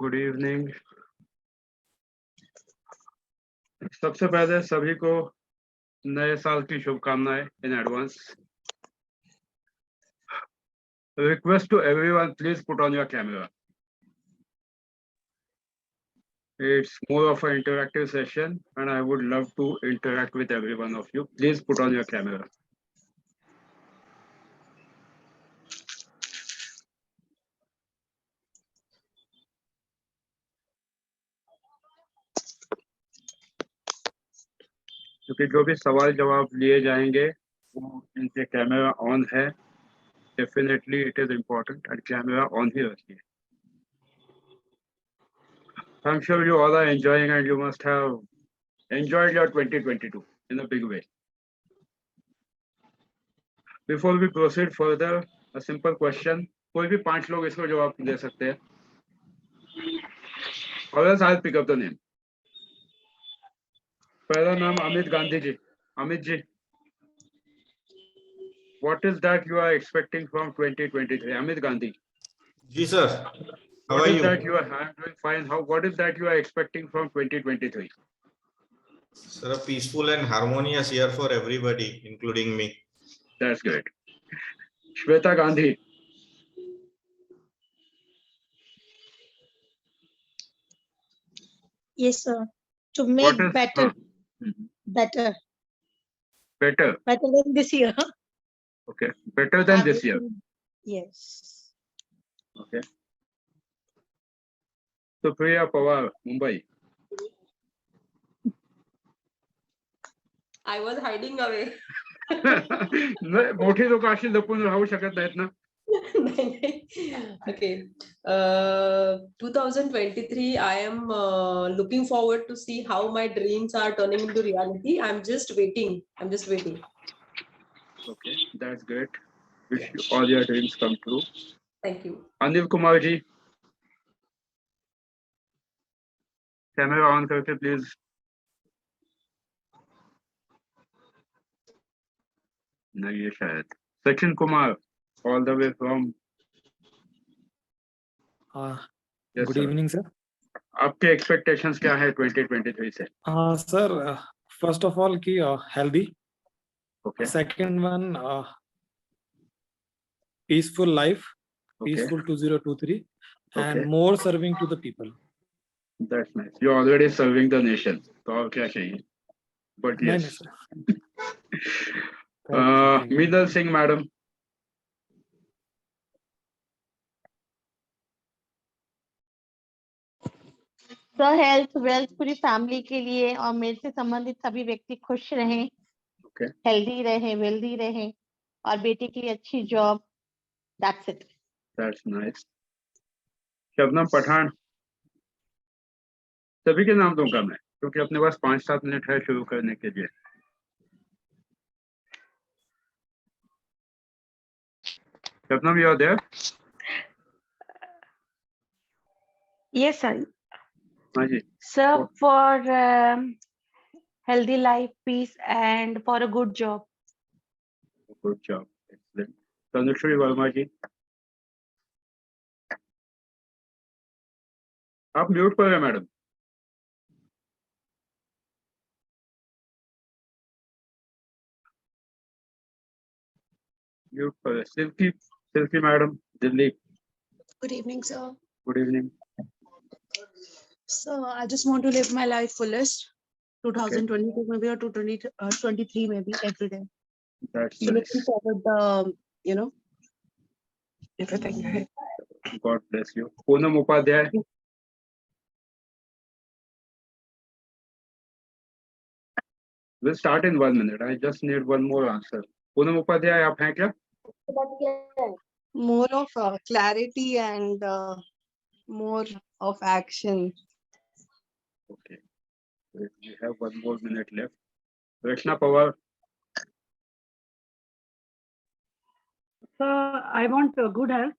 Good evening. सबसे पहले सभी को नए साल की शुभकामनाएं in advance. Request to everyone, please put on your camera. It's more of an interactive session and I would love to interact with every one of you. Please put on your camera. क्योंकि जो भी सवाल जवाब लिए जाएंगे वो इनके camera on है। Definitely it is important and camera on ही रखिए। I'm sure you all are enjoying and you must have enjoyed your 2022 in a big way. Before we proceed further, a simple question. कोई भी 5 लोग इसको जवाब दे सकते हैं। Or else I'll pick up the name. पहला नाम अमित गांधी जी। Amit ji, what is that you are expecting from 2023? Amit Gandhi. Ji sir. How What are is you? that you are doing fine? What is that you are expecting from 2023? Sir, a peaceful and harmonious year for everybody, including me. That's great. Shweta Gandhi. Yes, sir. To make better. Better than this year. Okay, better than this year. Yes. Okay. Supriya Pawar, Mumbai. I was hiding away. मोठी लोक अशी लपून राहू शकत नाहीत ना. Okay. 2023, I am looking forward to see how my dreams are turning into reality. I'm just waiting. Okay, that's great. Wish you all your dreams come true. Thank you. Anil Kumar ji. Camera on करके please. नहीं ये शायद Sachin Kumar, all the way from. Yes, Good sir. evening, sir. आपके expectations क्या है 2023 से? Sir, first of all, ki healthy. Okay. Second one, peaceful life, Okay. peaceful 2023, Okay. and more serving to the people. That's nice. You're already serving the nation. तो और क्या चाहिए? But No, yes. no, sir. Thank you. Meedal Singh, madam. Sir health wealth पूरी family के लिए और मेरे से संबंधित सभी व्यक्ति खुश रहें, Okay. हेल्दी रहे, वेल्दी रहे और बेटे के लिए अच्छी job. That's it. That's nice. Shabnam Pathan. सभी के नाम दूंगा मैं क्योंकि अपने पास 5-7 मिनट है शुरू करने के लिए. Shabnam, you are there? Yes, sir. हाँ जी. Sir, for healthy life, peace, and for a good job. Good job. Excellent. Tanushree Verma जी. आप म्यूट पर हैं मैडम. म्यूट पर है. Silky madam, Delhi. Good evening, sir. Good evening. So I just want to live my life fullest. 2022 maybe or 2023 maybe every day. That's So nice. looking forward the everything. God bless you. Poonam Upadhyay. We'll start in 1 minute. I just need one more answer. Poonam Upadhyay, आप हैं क्या? More of clarity and more of action. Okay. We have 1 more minute left. Rachna Pawar. So I want good health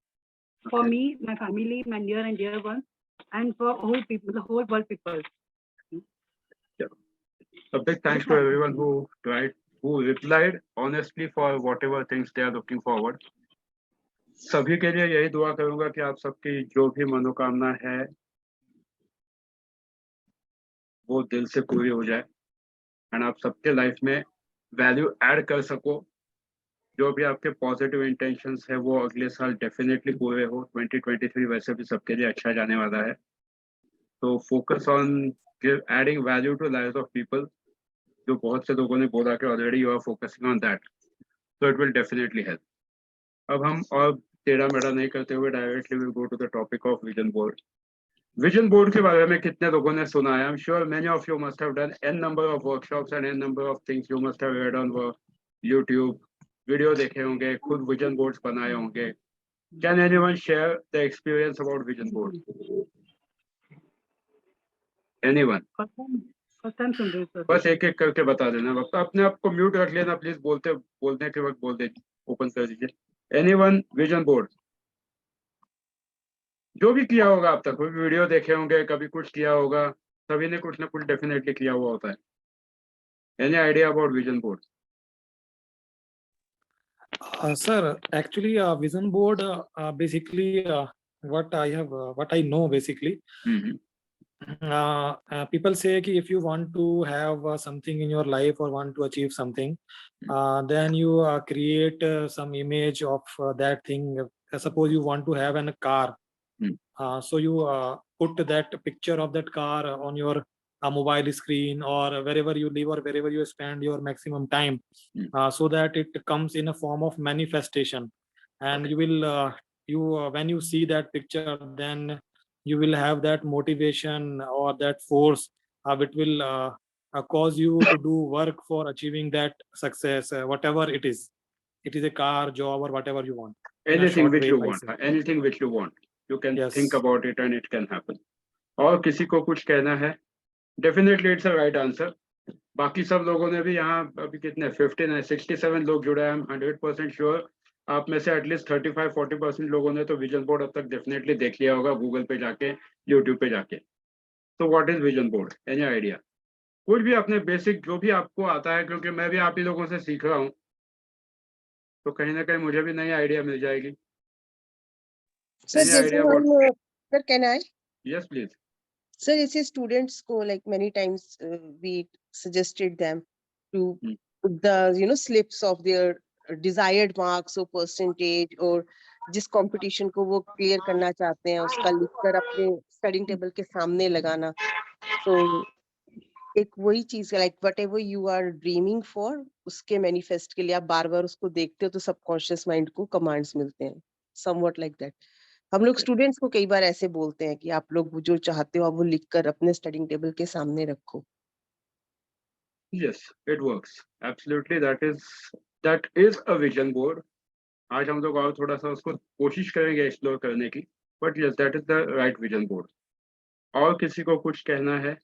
for Okay. me, my family, my near and dear ones, and for all people, the whole world people. A big thanks to everyone who replied honestly for whatever things they are looking forward. सभी के लिए यही दुआ करूंगा कि आप सबकी जो भी मनोकामना है वो दिल से पूरी हो जाए एंड आप सबके लाइफ में वैल्यू ऐड कर सको। जो भी आपके पॉजिटिव इंटेंशंस है वो अगले साल डेफिनेटली पूरे हो। 2023 वैसे भी सबके लिए अच्छा जाने वाला है, तो focus on adding value to life of people. जो बहुत से लोगों ने बोला कि already you are focusing on that, so it will definitely help. अब हम और टेढ़ा मेढ़ा नहीं करते हुए directly will go to the topic of vision board. Vision board के बारे में कितने लोगों ने सुना है? I am sure many of you must have done an number of workshops and an number of things you must have read on YouTube, video देखे होंगे, खुद विजन बोर्ड्स बनाए होंगे। Can anyone share the experience about vision board? Anyone? First time सुन रहे हो, sir. बस एक एक करके बता देना। वक्त अपने आप को म्यूट रख लेना प्लीज, बोलने के वक्त बोल दीजिए, ओपन कर दीजिए। Anyone vision board? जो भी किया होगा अब तक, कोई वीडियो देखे होंगे, कभी कुछ किया होगा, सभी ने कुछ ना कुछ डेफिनेटली किया हुआ होता है। Any idea about vision board? Sir, actually, vision board basically what I know basically. People say कि if you want to have something in your life or want to achieve something, then you create some image of that thing. Suppose you want to have a car, so you put that picture of that car on your mobile screen or wherever you live or wherever you spend your maximum time, so that it comes in a form of manifestation, and you will when you see that picture, then you will have that motivation or that force which will cause you to do work for achieving that success, whatever it is a car, job, or whatever you want. Anything which way, you I want, say. anything which you want, you can Yes. think about it and it can happen. और किसी को कुछ कहना है? Definitely it's a right answer. बाकी सब लोगों ने भी यहाँ अभी कितने 67 लोग जुड़े हैं। 100% श्योर आप में से एटलीस्ट 35-40% लोगों ने तो विजन बोर्ड अब तक डेफिनेटली देख लिया होगा, गूगल पे जाके, यूट्यूब पे जाके। तो what is vision board? Any idea? कुछ भी अपने बेसिक जो भी आपको आता है, क्योंकि मैं भी आप ही लोगों से सीख रहा हूँ, तो कहीं ना कहीं मुझे भी नई आइडिया मिल जाएगी। सर जैसे हम sir can I? Yes please. Sir जैसे स्टूडेंट्स को like many times we suggested them to the slips of their desired marks और परसेंटेज, और जिस कंपटीशन को वो क्लियर करना चाहते हैं उसका लिखकर अपने स्टडिंग टेबल के सामने लगाना। तो एक वही चीज like whatever you are dreaming for, उसके मैनिफेस्ट के लिए आप बार बार उसको देखते हो तो सबकॉन्शियस माइंड को कमांड्स मिलते हैं, समवट लाइक दैट। हम लोग स्टूडेंट्स को कई बार ऐसे बोलते हैं कि आप लोग जो चाहते हो आप वो लिखकर अपने स्टडिंग टेबल के सामने रखो। Yes, it works. Absolutely, that is a vision board. आज हम लोग और थोड़ा सा उसको कोशिश करेंगे एक्सप्लोर करने की, but yes that is the right vision board. और किसी को कुछ कहना है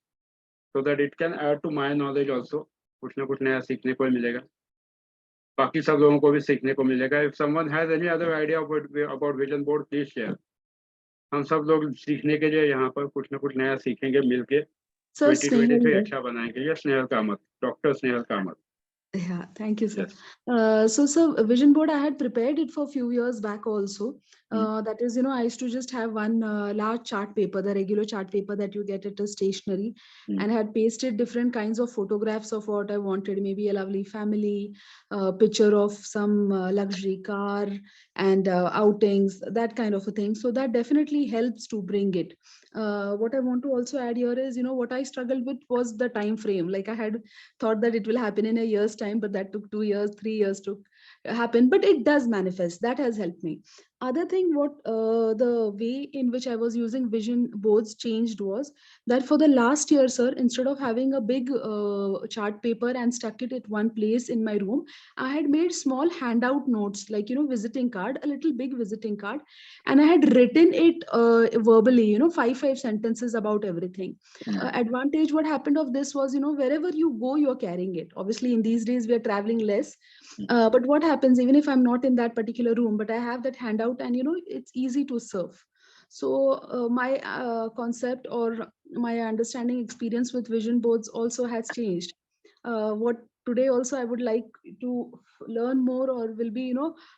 so that it can add to my knowledge also, कुछ ना कुछ नया सीखने को मिलेगा, बाकी सब लोगों को भी सीखने को मिलेगा। If someone has any other idea about vision board, please share. हम सब लोग सीखने के लिए यहाँ पर कुछ ना कुछ नया सीखेंगे मिलके, 2023 अच्छा बनाएंगे। Yes Snehal Kamat, doctor Snehal Kamat. Yeah, thank you, sir. Yes. So, sir, vision board, I had prepared it for a few years back also. That is, I used to just have one large chart paper, the regular chart paper that you get at a stationery, and I had pasted different kinds of photographs of what I wanted, maybe a lovely family, picture of some luxury car and outings, that kind of a thing. So that definitely helps to bring it. What I want to also add here is, what I struggled with was the time frame. Like I had thought that it will happen in a year's time, but that took 2 years, 3 years to happen, but it does manifest. That has helped me. Other thing, what the way in which I was using vision boards changed was that for the last year, sir, instead of having a big chart paper and stuck it at one place in my room, I had made small handout notes, like, visiting card, a little big visiting card, and I had written it verbally, 5 sentences about everything. Advantage what happened of this was, wherever you go, you're carrying it. Obviously, in these days, we are traveling less. But what happens, even if I'm not in that particular room, but I have that handout and, it's easy to serve. So my concept or my understanding experience with vision boards also has changed. What today also I would like to learn more or will be,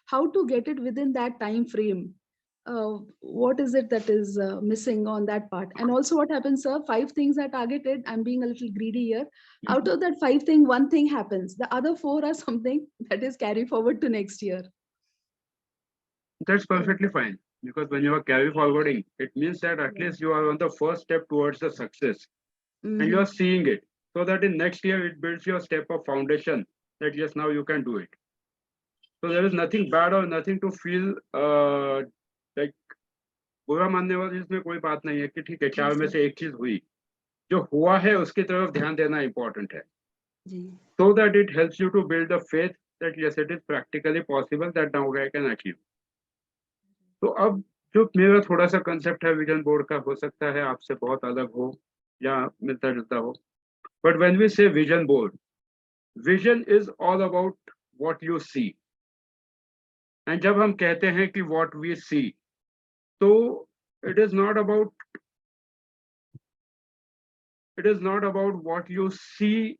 how to get it within that time frame. what is it that is missing on that part? And also what happens, sir, 5 things are targeted. I'm being a little greedy here. Out of that 5 thing, 1 thing happens. The other 4 are something that is carry forward to next year. That's perfectly fine, because when you are carry forwarding, it means that at least you are on the first step towards the success, and you are seeing it, so that in next year it builds your step of foundation that yes, now you can do it. So there is nothing bad or nothing to feel like बुरा मानने वाली इसमें कोई बात नहीं है कि ठीक है 4 में से एक चीज हुई, जो हुआ है उसकी तरफ ध्यान देना important है, so that it helps you to build the faith that yes, it is practically possible that now I can achieve. तो अब जो मेरा थोड़ा सा कंसेप्ट है विजन बोर्ड का, हो सकता है आपसे बहुत अलग हो या मिलता जुलता हो, but when we say vision board, vision is all about what you see, and जब हम कहते हैं कि व्हाट वी सी, तो it is not about what you see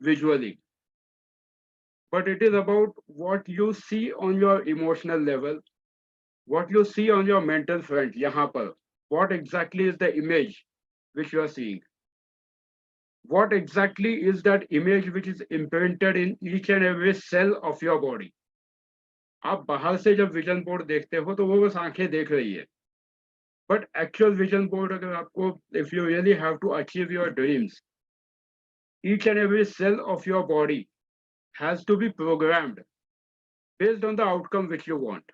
visually, but it is about what you see on your emotional level, what you see on your mental front. यहाँ पर what exactly is the image which you are seeing, what exactly is that image which is imprinted in each and every cell of your body. आप बाहर से जब vision board देखते हो तो वो बस आंखें देख रही है, बट एक्चुअल विजन बोर्ड अगर आपको, if you really have to achieve your dreams, each and every cell of your body has to be programmed based on the outcome which you want.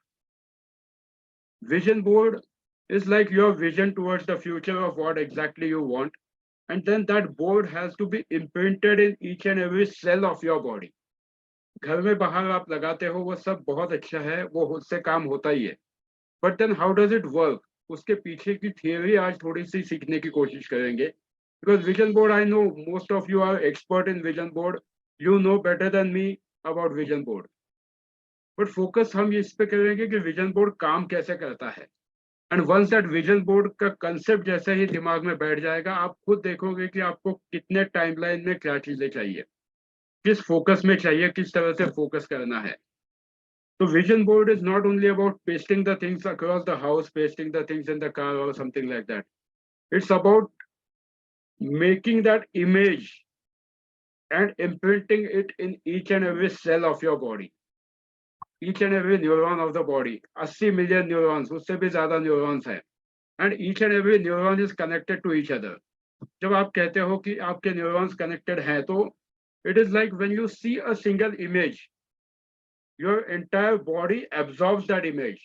Vision board is like your vision towards the future of what exactly you want, and then that board has to be imprinted in each and every cell of your body. घर में बाहर आप लगाते हो वो सब बहुत अच्छा है, वो उससे काम होता ही है, but then how does it work? उसके पीछे की थियरी आज थोड़ी सी सीखने की कोशिश करेंगे, because vision board, I know most of you are expert in vision board, you know better than me about vision board, but focus हम इस पे करेंगे कि vision board काम कैसे करता है, and once that vision board का concept जैसे ही दिमाग में बैठ जाएगा, आप खुद देखोगे कि आपको कितने टाइमलाइन में क्या चीजें चाहिए, किस फोकस में चाहिए, किस तरह से फोकस करना है. So vision board is not only about pasting the things across the house, pasting the things in the car or something like that. It's about making that image and imprinting it in each and every cell of your body, each and every neuron of the body. 80 million neurons, उससे भी ज़्यादा neurons हैं, and each and every neuron is connected to each other. जब आप कहते हो कि आपके neurons connected हैं, तो it is like when you see a single image, your entire body absorbs that image.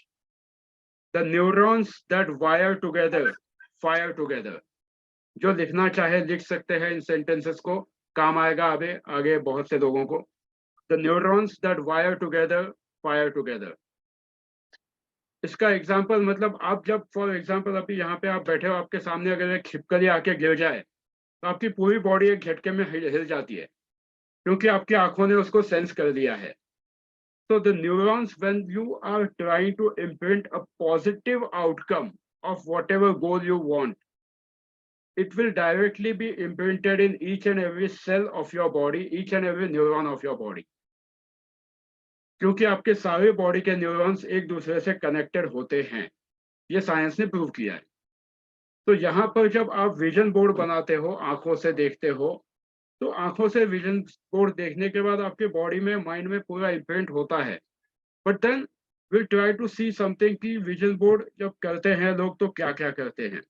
The neurons that wire together fire together. जो लिखना चाहे लिख सकते हैं इन sentences को, काम आएगा आगे बहुत से लोगों को. The neurons that wire together fire together. इसका एग्जाम्पल मतलब आप जब फॉर एग्जाम्पल अभी यहाँ पे आप बैठे हो, आपके सामने अगर एक छिपकली आके गिर जाए तो आपकी पूरी बॉडी एक झटके में हिल जाती है, क्योंकि आपकी आंखों ने उसको सेंस कर लिया है. So the neurons, when you are trying to imprint a positive outcome of whatever goal you want, it will directly be imprinted in each and every cell of your body, each and every neuron of your body. क्योंकि आपके सारे body के neurons एक दूसरे से connected होते हैं, ये साइंस ने प्रूव किया है. तो यहाँ पर जब आप विजन बोर्ड बनाते हो, आंखों से देखते हो, तो आंखों से विजन बोर्ड देखने के बाद आपके बॉडी में, माइंड में पूरा इम्प्रिंट होता है. But then we try to see something कि विजन बोर्ड जब करते हैं लोग तो क्या क्या करते हैं.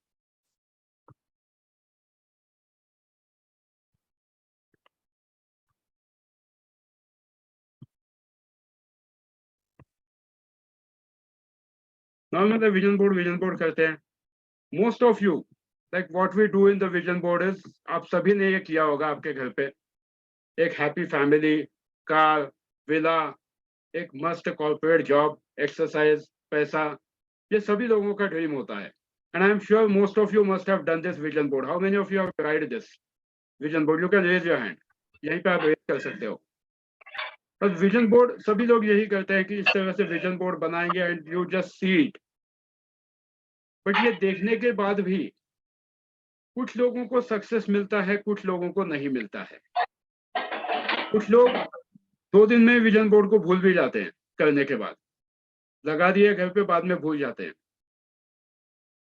नॉर्मल विजन बोर्ड करते हैं. Most of you, like what we do in the vision board is, आप सभी ने ये किया होगा आपके घर पे, एक हैप्पी फैमिली, कार, विला, एक मस्त कॉर्पोरेट जॉब, एक्सरसाइज, पैसा, ये सभी लोगों का ड्रीम होता है. And I am sure most of you must have done this vision board. How many of you have tried this vision board? You can raise your hand, यहीं पे आप रेज कर सकते हो. बस विजन बोर्ड सभी लोग यही करते हैं कि इस तरह से विजन बोर्ड बनाएंगे and you just see it. But ये देखने के बाद भी कुछ लोगों को सक्सेस मिलता है, कुछ लोगों को नहीं मिलता है. कुछ लोग 2 दिन में विजन बोर्ड को भूल भी जाते हैं, करने के बाद लगा दिए घर पे, बाद में भूल जाते हैं.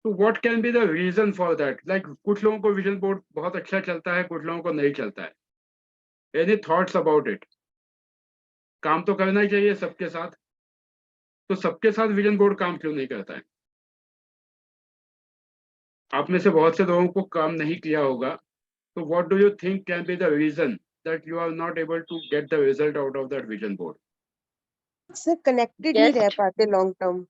तो what can be the reason for that? Like कुछ लोगों को विजन बोर्ड बहुत अच्छा चलता है, कुछ लोगों को नहीं चलता है. Any thoughts about it? काम तो करना ही चाहिए सबके साथ, तो सबके साथ विजन बोर्ड काम क्यों नहीं करता है? आप में से बहुत से लोगों को काम नहीं किया होगा, तो what do you think can be the reason that you are not able to get the result out of that vision board? Sir connected नहीं रह Just पाते लॉन्ग टर्म.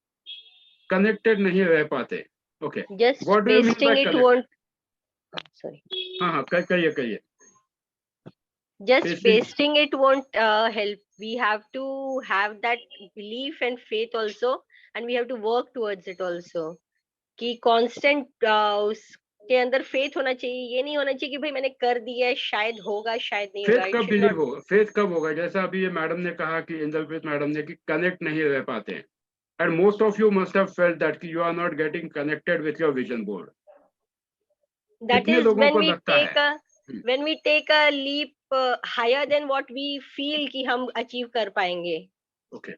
कनेक्टेड नहीं रह पाते. Okay, just what do you mean pasting by it connect? won't. Sorry. हाँ, कहिए. Just Pasting- pasting it won't help. We have to have that belief and faith also, and we have to work towards it also. कि constant उसके अंदर faith होना चाहिए. ये नहीं होना चाहिए कि भाई मैंने कर दिया है, शायद होगा, शायद नहीं फेथ होगा. It कब should बिलीव not. होगा? फेथ कब होगा? जैसा अभी ये मैडम ने कहा कि इंद्रप्रीत मैडम ने कि कनेक्ट नहीं रह पाते हैं, and most of you must have felt that कि you are not getting connected with your vision board. That कितने is लोगों when को we लगता take है? when we take a leap higher than what we feel कि हम achieve कर पाएंगे. ओके,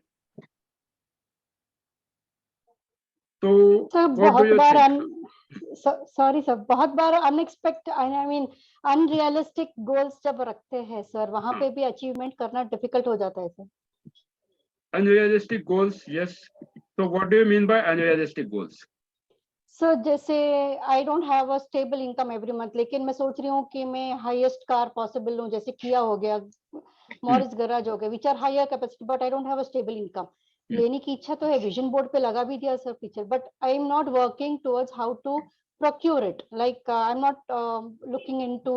तो सर व्हाट डू बहुत यू बार थिंक? सॉरी सर, बहुत बार unexpected I mean unrealistic goals जब रखते हैं सर, वहां हाँ. पे भी अचीवमेंट करना डिफिकल्ट हो जाता है सर. Unrealistic goals, yes. तो what do you mean by unrealistic goals? Sir जैसे I don't have a stable income every month, लेकिन मैं सोच रही हूँ कि मैं हाईएस्ट कार पॉसिबल लूँ, जैसे किया हो गया, मॉरिस गैराज हो गया, which are higher capacity, but I don't have a stable income. लेने की इच्छा तो है, विजन बोर्ड पे लगा भी दिया sir feature, but I am not working towards how to procure it. Like I'm not looking into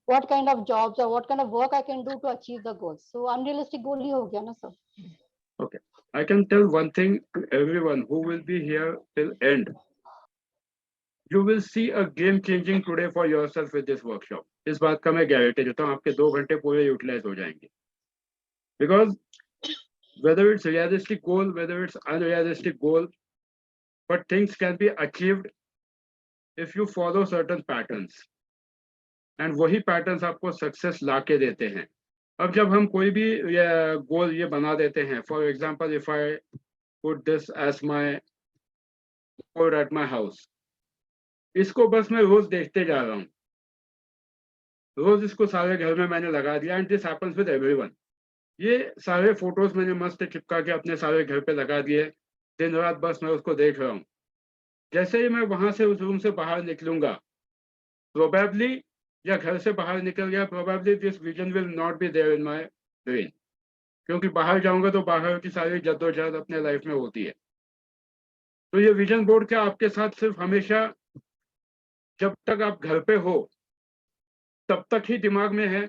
what kind of jobs or what kind of work I can do to achieve the goals. So unrealistic goal ही हो गया ना sir. Okay, I can tell one thing to everyone who will be here till end. You will see a game changing today for yourself with this workshop. इस बात का मैं guarantee देता हूँ, आपके 2 घंटे पूरे यूटिलाइज हो जाएंगे. Because whether it's realistic goal, whether it's unrealistic goal, but things can be achieved if you follow certain patterns. And वही patterns आपको success ला के देते हैं. अब जब हम कोई भी गोल ये बना देते हैं, for example, if I put this as my goal at my house, इसको बस मैं रोज देखते जा रहा हूँ, रोज इसको सारे घर में मैंने लगा दिया, and this happens with everyone. ये सारे फोटोज मैंने मस्त चिपका के अपने सारे घर पे लगा दिए, दिन रात बस मैं उसको देख रहा हूँ. जैसे ही मैं वहां से उस रूम से बाहर निकलूंगा, प्रोबेबली, या घर से बाहर निकल गया, probably this vision will not be there in my brain, क्योंकि बाहर जाऊंगा तो बाहर की सारी जद्दोजहद अपने लाइफ में होती है. तो ये विजन बोर्ड क्या आपके साथ सिर्फ हमेशा जब तक आप घर पे हो तब तक ही दिमाग में है.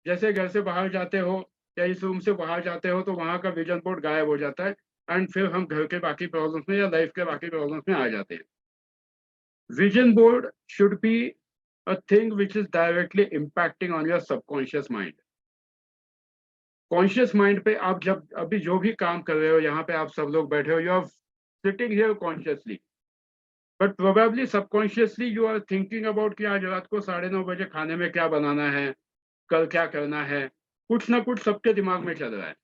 जैसे घर से बाहर जाते हो या इस रूम से बाहर जाते हो तो वहां का विजन बोर्ड गायब हो जाता है, एंड फिर हम घर के बाकी प्रॉब्लम्स में या लाइफ के बाकी प्रॉब्लम्स में आ जाते हैं. Vision board should be a thing which is directly impacting on your subconscious mind. Conscious mind पे आप जब अभी जो भी काम कर रहे हो, यहाँ पे आप सब लोग बैठे हो, you are sitting here consciously, but probably subconsciously you are thinking about कि आज रात को 9:30 बजे खाने में क्या बनाना है, कल क्या करना है, कुछ ना कुछ सबके दिमाग में चल रहा है.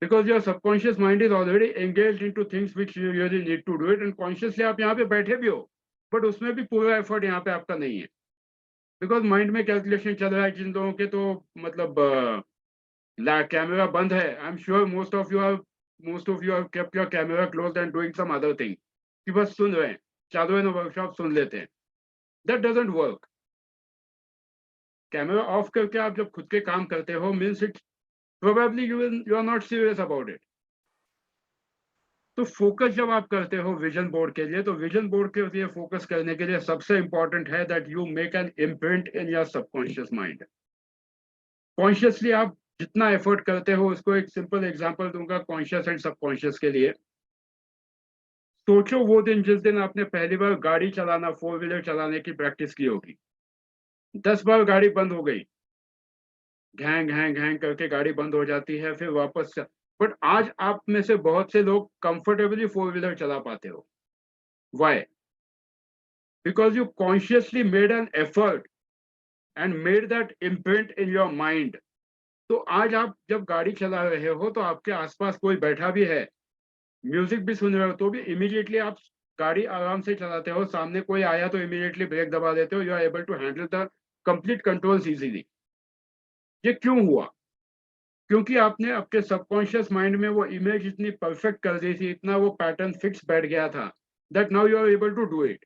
Because your subconscious mind is already engaged into things which you really need to do it, and consciously आप यहाँ पे बैठे भी हो, बट उसमें भी पूरा एफर्ट यहाँ पे आपका नहीं है, बिकॉज माइंड में कैलकुलेशन चल रहा है. जिन लोगों के तो मतलब कैमरा बंद है, I am sure most of you have kept your camera closed and doing some other thing, कि बस सुन रहे हैं, चालू है ना वर्कशॉप, सुन लेते हैं. That doesn't work. Camera off करके आप जब खुद के काम करते हो, means it probably you are not serious about it. तो फोकस जब आप करते हो विजन बोर्ड के लिए, तो विजन बोर्ड के लिए फोकस करने के लिए सबसे इंपॉर्टेंट है that you make an imprint in your subconscious mind. Consciously आप जितना एफर्ट करते हो, उसको एक सिंपल एग्जांपल दूंगा कॉन्शियस एंड सबकॉन्शियस के लिए. सोचो वो दिन जिस दिन आपने पहली बार गाड़ी चलाना, 4 व्हीलर चलाने की प्रैक्टिस की होगी. 10 बार गाड़ी बंद हो गई, घैंग घैंग घैंग करके गाड़ी बंद हो जाती है, फिर वापस. बट आज आप में से बहुत से लोग कंफर्टेबली 4 व्हीलर चला पाते हो. Why? Because you consciously made an effort and made that imprint in your mind. तो आज आप जब गाड़ी चला रहे हो तो आपके आसपास कोई बैठा भी है, म्यूजिक भी सुन रहे हो, तो भी इमीडिएटली आप गाड़ी आराम से चलाते हो, सामने कोई आया तो इमीडिएटली ब्रेक दबा देते हो, you are able to handle the complete controls easily. ये क्यों हुआ? क्योंकि आपने आपके सबकॉन्शियस माइंड में वो इमेज इतनी परफेक्ट कर दी थी, इतना वो पैटर्न फिक्स बैठ गया था, that now you are able to do it.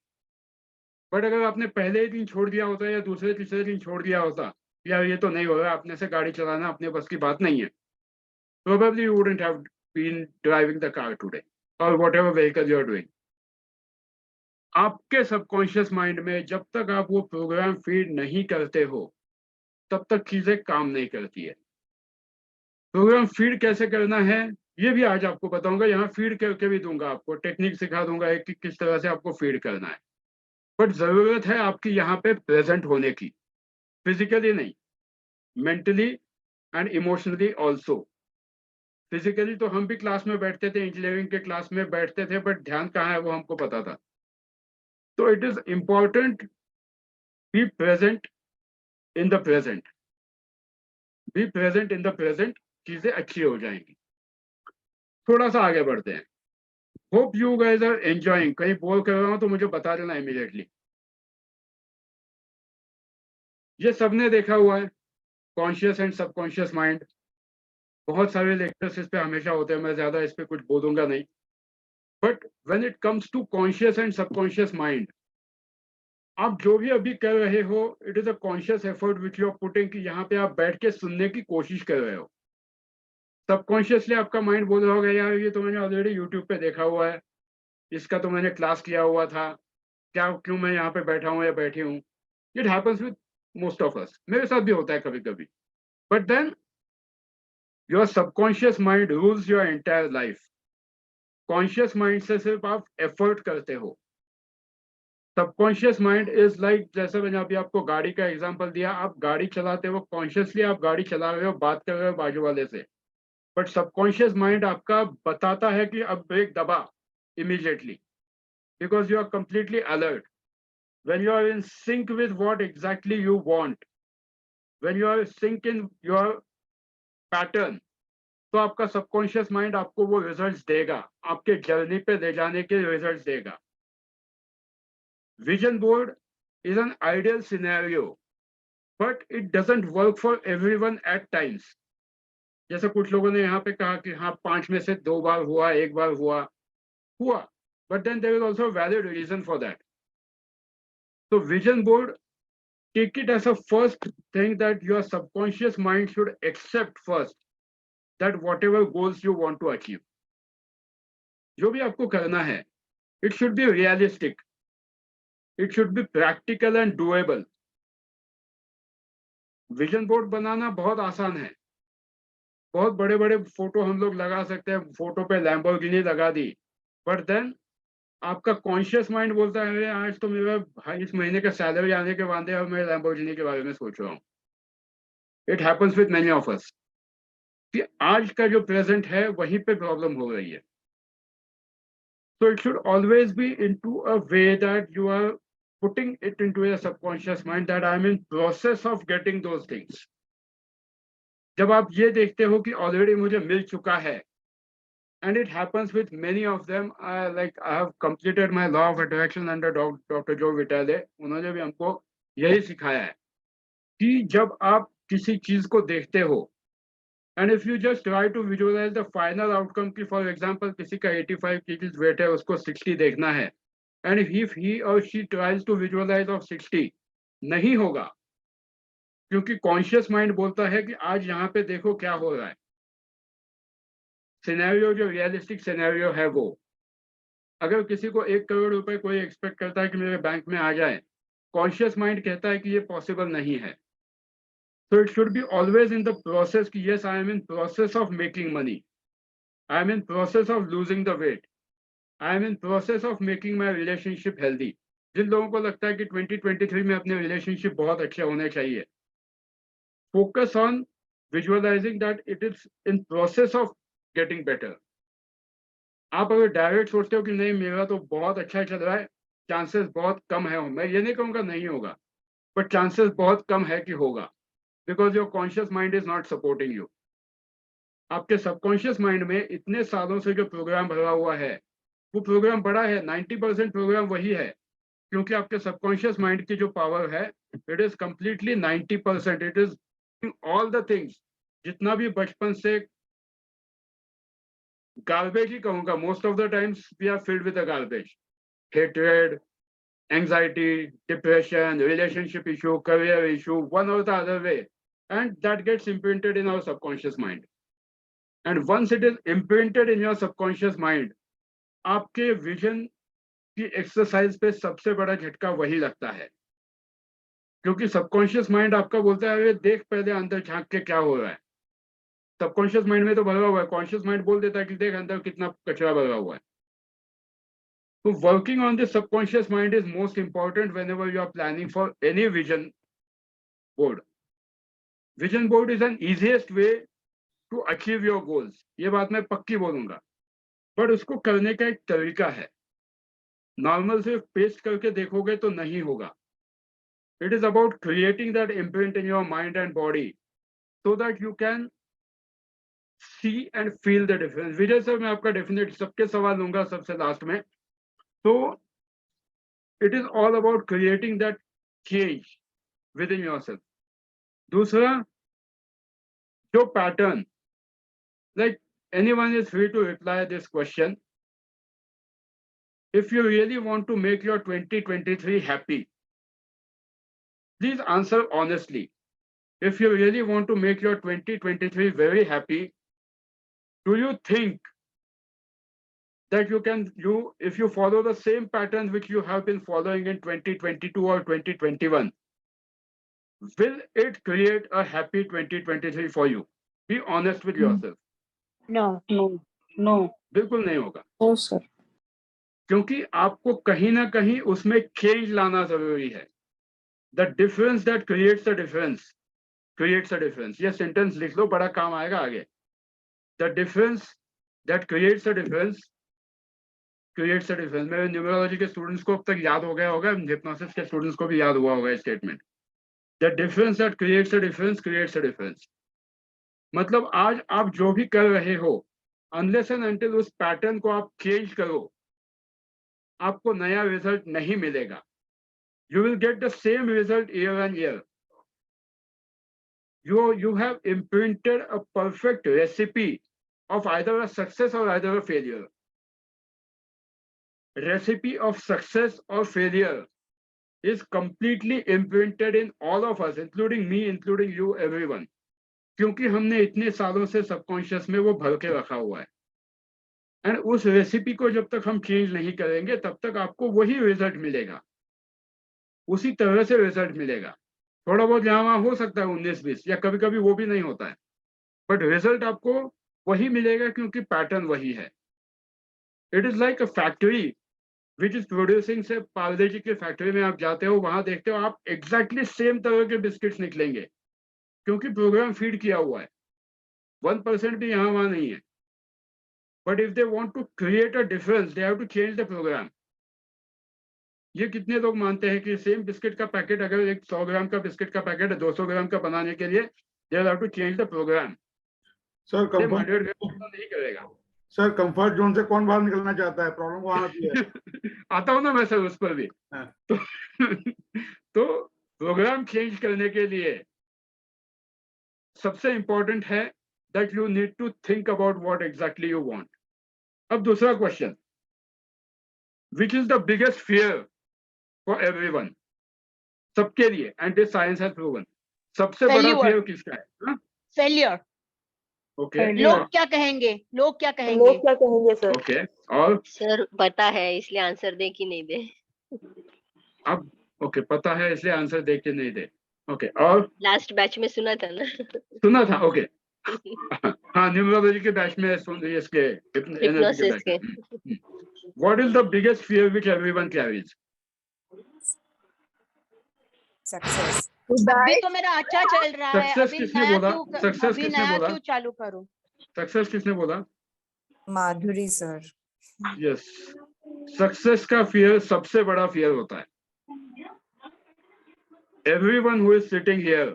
But अगर आपने पहले ही दिन छोड़ दिया होता या दूसरे तीसरे दिन छोड़ दिया होता, यार ये तो नहीं हो रहा, अपने से गाड़ी चलाना अपने बस की बात नहीं है, probably you wouldn't have been driving the car today or whatever vehicle you are doing. आपके सबकॉन्शियस माइंड में जब तक आप वो प्रोग्राम फीड नहीं करते हो तब तक चीजें काम नहीं करती है। प्रोग्राम फीड कैसे करना है ये भी आज आपको बताऊंगा, यहाँ फीड करके भी दूंगा, आपको टेक्निक सिखा दूंगा कि किस तरह से आपको फीड करना है। बट जरूरत है आपकी यहाँ पे प्रेजेंट होने की, फिजिकली नहीं, mentally and emotionally also. Physically तो हम भी क्लास में बैठते थे, इंजीनियरिंग के क्लास में बैठते थे, बट ध्यान कहाँ है वो हमको पता था। तो it is important be present in the present, be present in the present, चीजें अच्छी हो जाएंगी। थोड़ा सा आगे बढ़ते हैं। Hope you guys are enjoying. कहीं बोल कर रहा हूं तो मुझे बता देना इमीडिएटली। ये सबने देखा हुआ है, कॉन्शियस एंड सबकॉन्शियस माइंड। बहुत सारे लेक्चर्स इस पे हमेशा होते हैं, मैं ज्यादा इस पे कुछ बोलूंगा नहीं। But when it comes to conscious and subconscious mind, आप जो भी अभी कर रहे हो, it is a conscious effort which you are putting, कि यहाँ पे आप बैठ के सुनने की कोशिश कर रहे हो। सबकॉन्शियसली आपका माइंड बोल रहा होगा, यार ये तो मैंने ऑलरेडी यूट्यूब पे देखा हुआ है, इसका तो मैंने क्लास किया हुआ था, क्या क्यों मैं यहाँ पे बैठा हूँ या बैठी हूँ। It happens with most of us, मेरे साथ भी होता है कभी कभी। But then your subconscious mind rules your entire life. Conscious mind से सिर्फ आप एफर्ट करते हो। सबकॉन्शियस माइंड इज लाइक, जैसे मैंने अभी आपको गाड़ी का एग्जांपल दिया, आप गाड़ी चलाते हो, कॉन्शियसली आप गाड़ी चला रहे हो, बात कर रहे हो बाजू वाले से, बट सबकॉन्शियस माइंड आपका बताता है कि अब ब्रेक दबा immediately, because you are completely alert. When you are in sync with what exactly you want, when you are sync in your pattern, तो आपका सबकॉन्शियस माइंड आपको वो रिजल्ट्स देगा, आपके जर्नी पे ले जाने के रिजल्ट्स देगा। Vision board is an ideal scenario, but it doesn't work for everyone at times. जैसे कुछ लोगों ने यहाँ पे कहा कि हाँ 5 में से 2 बार हुआ, 1 बार हुआ, but then there is also a valid reason for that. So vision board, take it as a first thing that your subconscious mind should accept first, that whatever goals you want to achieve, जो भी आपको करना है, it should be realistic, it should be practical and doable. Vision board बनाना बहुत आसान है, बहुत बड़े बड़े फोटो हम लोग लगा सकते हैं, फोटो पे लैम्बोर्गिनी लगा दी, बट देन आपका कॉन्शियस माइंड बोलता है आज तो मेरा भाई इस महीने का सैलरी आने के वादे और मैं लैम्बोर्गिनी के बारे में सोच रहा हूँ। It happens with many of अस कि आज का जो प्रेजेंट है वहीं पे प्रॉब्लम हो रही है। So it should always be into a way that you are putting it into your subconscious mind that I am in process of getting those things. जब आप ये देखते हो कि ऑलरेडी मुझे मिल चुका है, and it happens with many of them, like I have completed my law of attraction under Dr. Joe Vitale. उन्होंने भी हमको यही सिखाया है कि जब आप किसी चीज को देखते हो, and if you just try to visualize the final outcome, कि for example किसी का 85 kg weight है, उसको 60 देखना है, and if he or she tries to visualize of 60, नहीं होगा, क्योंकि कॉन्शियस माइंड बोलता है कि आज यहाँ पे देखो क्या हो रहा है। सिनेरियो जो रियलिस्टिक सिनेरियो है वो, अगर किसी को 1 करोड़ रुपए कोई एक्सपेक्ट करता है कि मेरे बैंक में आ जाए, कॉन्शियस माइंड कहता है कि ये पॉसिबल नहीं है। So it should be always in the process कि yes, I am in process of making money, I am in process of losing the weight, I am in process of making my relationship healthy. जिन लोगों को लगता है कि 2023 में अपने relationship बहुत अच्छे होने चाहिए, focus on visualizing that it is in process of getting better. आप अगर डायरेक्ट सोचते हो कि नहीं मेरा तो बहुत अच्छा चल रहा है, चांसेस बहुत कम है, मैं ये नहीं कहूँगा नहीं होगा, बट चांसेस बहुत कम है कि होगा, because your conscious mind is not supporting you. आपके सबकॉन्शियस माइंड में इतने सालों से जो प्रोग्राम भरा हुआ है वो प्रोग्राम बड़ा है, 90% प्रोग्राम वही है, क्योंकि आपके सबकॉन्शियस माइंड की जो पावर है it is completely 90%, it is all the things, जितना भी बचपन से गार्बेज ही कहूंगा, most of the times we are filled with the garbage, hatred, anxiety, depression, relationship issue, career issue, one or the other way, and that gets imprinted in our subconscious mind. And once it is imprinted in your subconscious mind, आपके vision की exercise पे सबसे बड़ा झटका वही लगता है, क्योंकि सबकॉन्शियस माइंड आपका बोलता है देख पहले अंदर झांक के क्या हो रहा है। सबकॉन्शियस माइंड में तो भरा हुआ है, कॉन्शियस माइंड बोल देता है कि देख अंदर कितना कचरा भरा हुआ है। So working on the subconscious mind is most important whenever you are planning for any vision board. Vision board is an easiest way to achieve your goals. ये बात मैं पक्की बोलूंगा, but उसको करने का एक तरीका है। नॉर्मल से पेस्ट करके देखोगे तो नहीं होगा। It is about creating that imprint in your mind and body so that you can see and feel the difference. Vijay sir, मैं आपका डेफिनेट सबके सवाल लूंगा सबसे लास्ट में। So it is all about creating that change within yourself. दूसरा, जो pattern, like anyone is free to reply this question. If you really want to make your 2023 happy, please answer honestly. If you really want to make your 2023 very happy, do you think that if you follow the same pattern which you have been following in 2022 or 2021, will it create a happy 2023 for you? Be honest with yourself. No. बिल्कुल नहीं होगा। No, sir. क्योंकि आपको कहीं ना कहीं उसमें change लाना जरूरी है। The difference that creates the difference creates a difference. ये सेंटेंस लिख लो, बड़ा काम आएगा आगे। The difference that creates a difference creates a difference. मेरे न्यूमरोलॉजी के स्टूडेंट्स को अब तक याद हो गया होगा, हिप्नोसिस के स्टूडेंट्स को भी याद हुआ होगा statement. The difference that creates a difference creates a difference. मतलब आज आप जो भी कर रहे हो, unless and until उस पैटर्न को आप चेंज करो, आपको नया रिजल्ट नहीं मिलेगा। You will get the same result year on year. You have imprinted a perfect recipe of either a success or either a failure. Recipe of success or failure is completely imprinted in all of us, including me, including you, everyone. क्योंकि हमने इतने सालों से subconscious में वो भर के रखा हुआ है। एंड उस रेसिपी को जब तक हम चेंज नहीं करेंगे तब तक आपको वही रिजल्ट मिलेगा, उसी तरह से रिजल्ट मिलेगा। थोड़ा बहुत यहाँ वहाँ हो सकता है 19-20, या कभी कभी वो भी नहीं होता है, बट रिजल्ट आपको वही मिलेगा क्योंकि पैटर्न वही है। It is like a factory which is producing. से पार्ले जी की फैक्ट्री में आप जाते हो, वहां देखते हो आप एग्जैक्टली सेम तरह के बिस्किट्स निकलेंगे, क्योंकि प्रोग्राम फीड किया हुआ है। 1% भी यहाँ वहां नहीं है। But if they want to create a difference, they have to change the program. ये कितने लोग मानते हैं कि सेम बिस्किट का पैकेट, अगर एक 100 ग्राम का बिस्किट का पैकेट है 200 ग्राम का बनाने के लिए, they have to change the program. Sir 100 gram नहीं करेगा। सर कंफर्ट जोन से कौन बाहर निकलना चाहता है? प्रॉब्लम वहां आती है। आता हूं ना मैं सर उस पर भी। तो प्रोग्राम चेंज करने के लिए सबसे इंपॉर्टेंट है that you need to think about what exactly you want. अब दूसरा question, which is the biggest fear for everyone, सबके लिए, and this science has proven, सबसे बड़ा फियर किसका है? फेलियर। ओके, लोग क्या कहेंगे? लोग क्या कहेंगे सर? ओके, और सर पता है इसलिए आंसर दे कि नहीं दे। अब ओके, पता है इसलिए आंसर दे के नहीं दे। ओके, और लास्ट बैच में सुना था ना। सुना था, ओके। हाँ, न्यूमरोलॉजी के बैच में सुन इसके एनर्जी के बैच में। What is the biggest fear which everyone carries? Success. अभी तो मेरा अच्छा चल रहा है। सक्सेस अभी किसने नया बोला? क्यों सक्सेस अभी किसने नया बोला? क्यों चालू करूं? सक्सेस किसने बोला? माधुरी सर। यस, सक्सेस का फियर सबसे बड़ा फियर होता है। Everyone who is sitting here,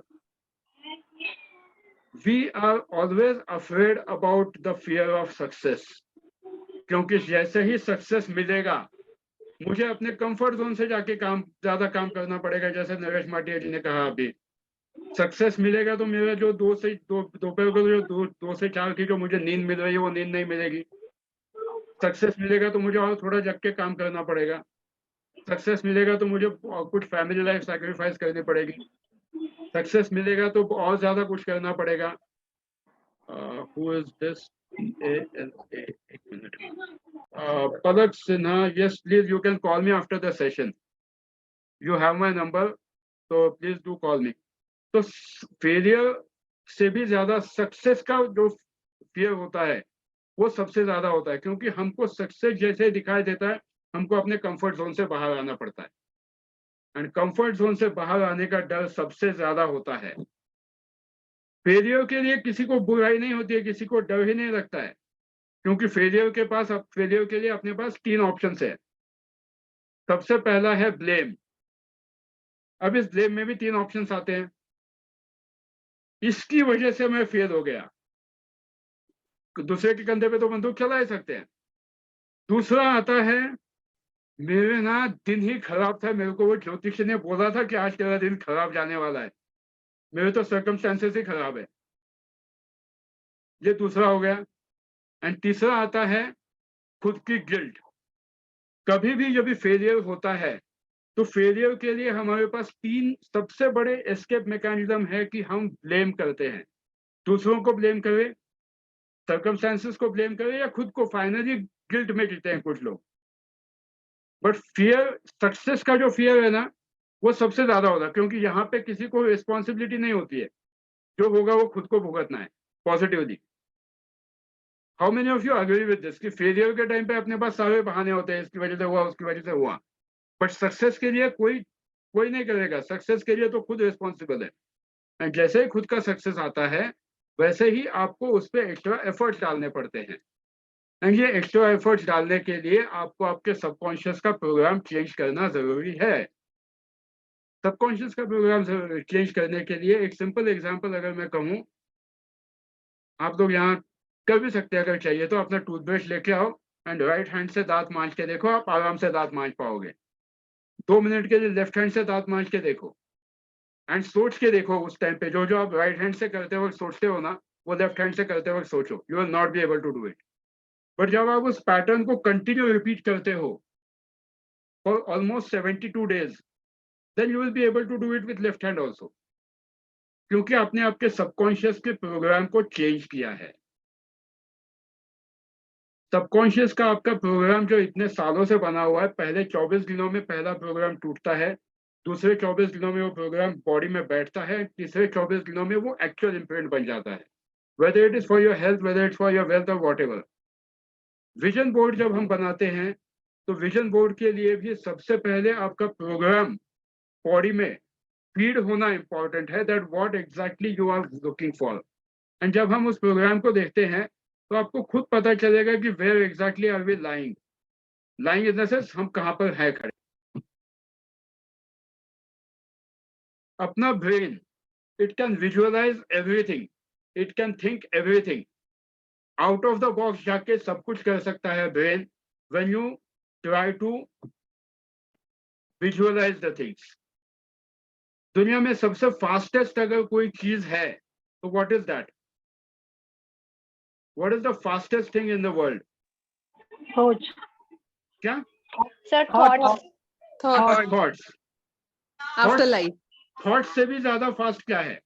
we are always afraid about the fear of success. क्योंकि जैसे ही सक्सेस मिलेगा मुझे अपने कंफर्ट जोन से जाके ज्यादा काम करना पड़ेगा। जैसे नरेश माटिया जी ने कहा अभी, सक्सेस मिलेगा तो मेरा जो दोपहर को जो 2 से 4 की जो मुझे नींद मिल रही है वो नींद नहीं मिलेगी। सक्सेस मिलेगा तो मुझे और थोड़ा जग के काम करना पड़ेगा। सक्सेस मिलेगा तो मुझे कुछ फैमिली लाइफ सैक्रिफाइस करनी पड़ेगी। सक्सेस मिलेगा तो और ज्यादा कुछ करना पड़ेगा। Who is this? एक minute. Palak Sinha, yes, please, you can call me after the session. You have my number, so please do call me. तो फेलियर से भी ज्यादा सक्सेस का जो फियर होता है वो सबसे ज्यादा होता है, क्योंकि हमको सक्सेस जैसे दिखाई देता है हमको अपने कंफर्ट जोन से बाहर आना पड़ता है, एंड कंफर्ट जोन से बाहर आने का डर सबसे ज्यादा होता है। फेलियर के लिए किसी को बुराई नहीं होती है, किसी को डर ही नहीं लगता है, क्योंकि फेलियर के लिए अपने पास 3 ऑप्शन है। सबसे पहला है ब्लेम। अब इस ब्लेम में भी 3 ऑप्शंस आते हैं। इसकी वजह से मैं फेल हो गया, दूसरे के कंधे पे तो बंदूक चला ही सकते हैं। दूसरा आता है, मेरे ना दिन ही खराब था, मेरे को वो ज्योतिष ने बोला था कि आज तेरा दिन खराब जाने वाला है, मेरे तो सर्कमस्टेंसेस ही खराब है। ये दूसरा हो गया। एंड तीसरा आता है खुद की गिल्ट। कभी भी जब भी फेलियर होता है तो फेलियर के लिए हमारे पास 3 सबसे बड़े एस्केप मैकेनिज्म है कि हम ब्लेम करते हैं। दूसरों को ब्लेम करें, सर्कमस्टेंसेस को ब्लेम करें, या खुद को। फाइनली गिल्ट में जीते हैं कुछ लोग। बट फियर, सक्सेस का जो फियर है ना, वो सबसे ज्यादा होता है, क्योंकि यहाँ पे किसी को रिस्पॉन्सिबिलिटी नहीं होती है, जो होगा वो खुद को भुगतना है positively. How many of you agree with this कि फेलियर के टाइम पे अपने पास सारे बहाने होते हैं, इसकी वजह से हुआ, उसकी वजह से हुआ, बट सक्सेस के लिए कोई नहीं करेगा। सक्सेस के लिए तो खुद रिस्पॉन्सिबल है। एंड जैसे ही खुद का सक्सेस आता है वैसे ही आपको उस पर एक्स्ट्रा एफर्ट्स डालने पड़ते हैं। एंड ये एक्स्ट्रा एफर्ट्स डालने के लिए आपको आपके सबकॉन्शियस का प्रोग्राम चेंज करना जरूरी है। सबकॉन्शियस का प्रोग्राम चेंज करने के लिए एक सिंपल एग्जांपल अगर मैं कहूँ, आप लोग यहाँ कर भी सकते हैं, अगर चाहिए तो अपना टूथब्रश लेके आओ एंड राइट हैंड से दांत मांज के देखो, आप आराम से दांत मांज पाओगे। 2 मिनट के लिए लेफ्ट हैंड से दांत मांज के देखो एंड सोच के देखो उस टाइम पे जो आप राइट हैंड से करते वक्त सोचते हो ना, वो लेफ्ट हैंड से करते वक्त सोचो। You will not be able to do it. But जब आप उस पैटर्न को कंटिन्यू रिपीट करते हो for almost 72 days, then you will be able to do it with left hand also, क्योंकि आपने आपके सबकॉन्शियस के प्रोग्राम को चेंज किया है। सबकॉन्शियस का आपका प्रोग्राम जो इतने सालों से बना हुआ है, पहले 24 दिनों में पहला प्रोग्राम टूटता है, दूसरे 24 दिनों में वो प्रोग्राम बॉडी में बैठता है, तीसरे 24 दिनों में वो एक्चुअल इम्प्रिंट बन जाता है, whether it is for your health, whether it's for your wealth और व्हाटएवर। विजन बोर्ड जब हम बनाते हैं तो विजन बोर्ड के लिए भी सबसे पहले आपका प्रोग्राम बॉडी में फीड होना इंपॉर्टेंट है, that what exactly you are looking for. And जब हम उस प्रोग्राम को देखते हैं तो आपको खुद पता चलेगा कि where exactly are we lying in the sense हम कहाँ पर है खड़े। अपना brain, it can visualize everything, it can think everything, out of the box जाके सब कुछ कर सकता है brain, when you try to visualize the things. दुनिया में सबसे फास्टेस्ट अगर कोई चीज है तो what is that? What is the fastest thing in the world? Thoughts. क्या? Sir, thoughts. Thoughts. After life. Thoughts से भी ज्यादा फास्ट क्या है?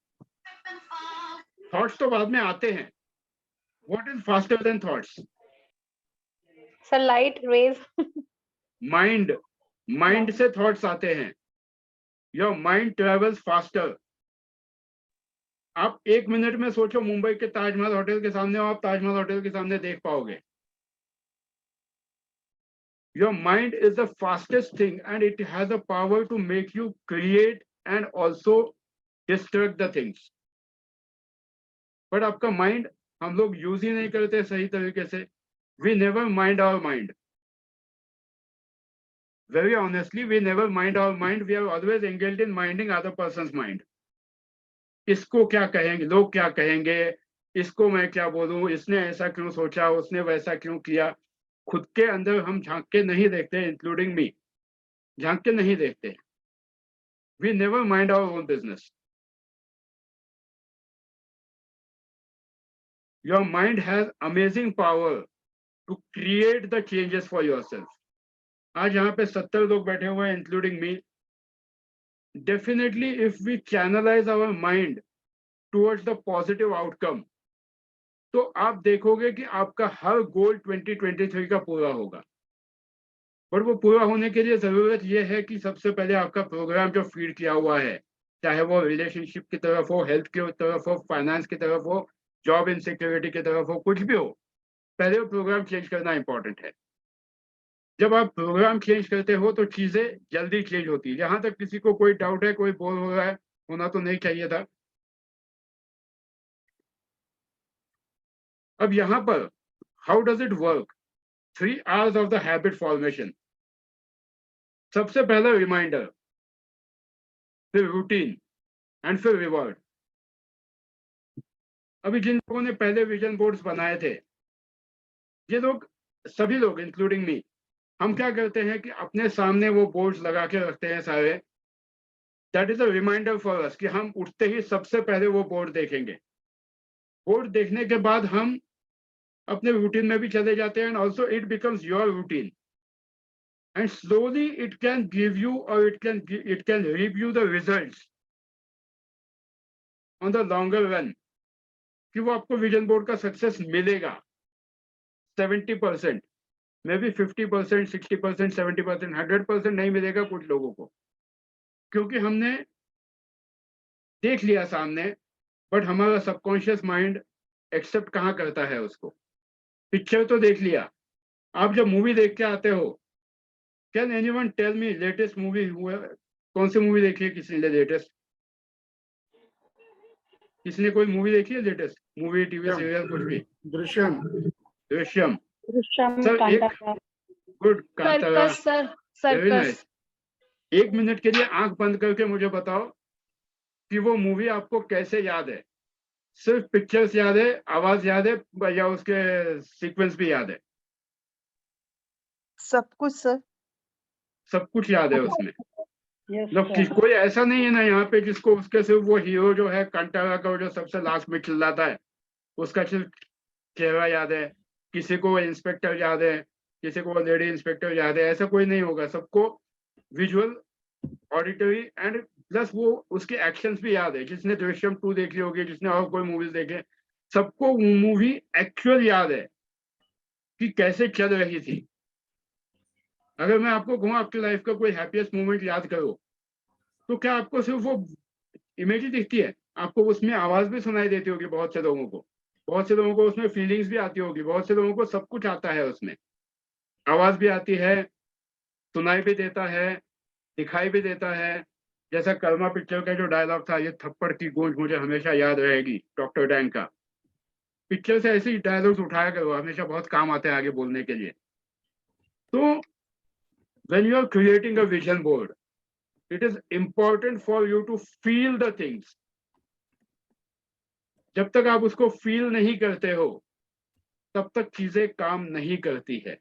Thoughts तो बाद में आते हैं। What is faster than thoughts? Sir, light rays. Mind से thoughts आते हैं। Your mind travels faster. आप 1 मिनट में सोचो, मुंबई के ताजमहल होटल के सामने हो, आप ताजमहल होटल के सामने देख पाओगे। Your mind is the fastest thing and it has the power to make you create and also destruct the things. But आपका mind हम लोग यूज ही नहीं करते सही तरीके से। We never mind our mind. Very honestly, we never mind our mind. We are always engaged in minding other person's mind. इसको क्या कहेंगे लोग, क्या कहेंगे, इसको मैं क्या बोलूं, इसने ऐसा क्यों सोचा, उसने वैसा क्यों किया। खुद के अंदर हम झांक के नहीं देखते, इंक्लूडिंग मी, झांक के नहीं देखते. We never mind our own business. Your mind has amazing power to create the changes for yourself. आज यहाँ पे 70 लोग बैठे हुए हैं, including me. Definitely, if we channelize our mind towards the positive outcome, तो आप देखोगे कि आपका हर गोल 2023 का पूरा होगा. पर वो पूरा होने के लिए जरूरत ये है कि सबसे पहले आपका प्रोग्राम जो फीड किया हुआ है, चाहे वो रिलेशनशिप की तरफ हो, हेल्थ की तरफ हो, फाइनेंस की तरफ हो, जॉब इनसिक्योरिटी की तरफ हो, कुछ भी हो, पहले वो प्रोग्राम चेंज करना इंपॉर्टेंट है. जब आप प्रोग्राम चेंज करते हो तो चीजें जल्दी चेंज होती है. जहां तक किसी को कोई डाउट है, कोई बोर हो रहा है, होना तो नहीं चाहिए था. अब यहाँ पर how does it work? 3 hours of the habit formation. सबसे पहला रिमाइंडर, फिर रूटीन एंड फिर रिवॉर्ड. अभी जिन लोगों ने पहले विजन बोर्ड्स बनाए थे, ये लोग, सभी लोग इंक्लूडिंग मी, हम क्या करते हैं कि अपने सामने वो बोर्ड्स लगा के रखते हैं सारे. That is a reminder for us कि हम उठते ही सबसे पहले वो बोर्ड देखेंगे. बोर्ड देखने के बाद हम अपने रूटीन में भी चले जाते हैं, and also it becomes your routine. And slowly it can give you, or it can reap you the results on the longer run. कि वो आपको विजन बोर्ड का सक्सेस मिलेगा 70%, मे बी 50%, 60%, 70%, 100% नहीं मिलेगा कुछ लोगों को, क्योंकि हमने देख लिया सामने, बट हमारा सबकॉन्शियस माइंड एक्सेप्ट कहाँ करता है उसको. पिक्चर तो देख लिया. आप जब मूवी देख के आते हो, can anyone tell me latest movie हुआ, कौन सी मूवी देखी है किसी ने लेटेस्ट? किसी ने कोई मूवी देखी है लेटेस्ट? मूवी, टीवी सीरियल, कुछ भी? दृश्यम. दृश्यम. दृश्यम, सर एक Kantara. Good, Kantara, sir very circus. Nice. 1 minute के लिए आंख बंद करके मुझे बताओ कि वो मूवी आपको कैसे याद है? सिर्फ पिक्चर्स याद है, आवाज याद है, या उसके सीक्वेंस भी याद है? सब कुछ सर. सब कुछ याद है उसमें. Yes, मतलब sir. कोई ऐसा नहीं है ना यहाँ पे जिसको उसके सिर्फ वो हीरो जो है कांतारा का, जो सबसे लास्ट में चिल्लाता है, उसका सिर्फ चेहरा याद है. किसी को इंस्पेक्टर याद है, किसी को लेडी इंस्पेक्टर याद है. ऐसा कोई नहीं होगा. सबको विजुअल, ऑडिटरी एंड प्लस वो उसके एक्शंस भी याद है. जिसने दृश्यम 2 देखी होगी, जिसने और कोई मूवीज देखे, सबको वो मूवी एक्चुअल याद है कि कैसे चल रही थी. अगर मैं आपको कहूँ आपकी लाइफ का कोई हैप्पीएस्ट मोमेंट याद करो, तो क्या आपको सिर्फ वो इमेज ही दिखती है? आपको उसमें आवाज भी सुनाई देती होगी बहुत से लोगों को, बहुत से लोगों को उसमें फीलिंग्स भी आती होगी, बहुत से लोगों को सब कुछ आता है उसमें. आवाज भी आती है, सुनाई भी देता है, दिखाई भी देता है. जैसा कर्मा पिक्चर का जो डायलॉग था, ये थप्पड़ की गूंज मुझे हमेशा याद रहेगी, डॉक्टर डैंग का. पिक्चर से ऐसे ही डायलॉग्स उठाया करो, हमेशा बहुत काम आते हैं आगे बोलने के लिए. तो when you are creating a vision board, it is important for you to feel the things. जब तक आप उसको फील नहीं करते हो, तब तक चीजें काम नहीं करती है.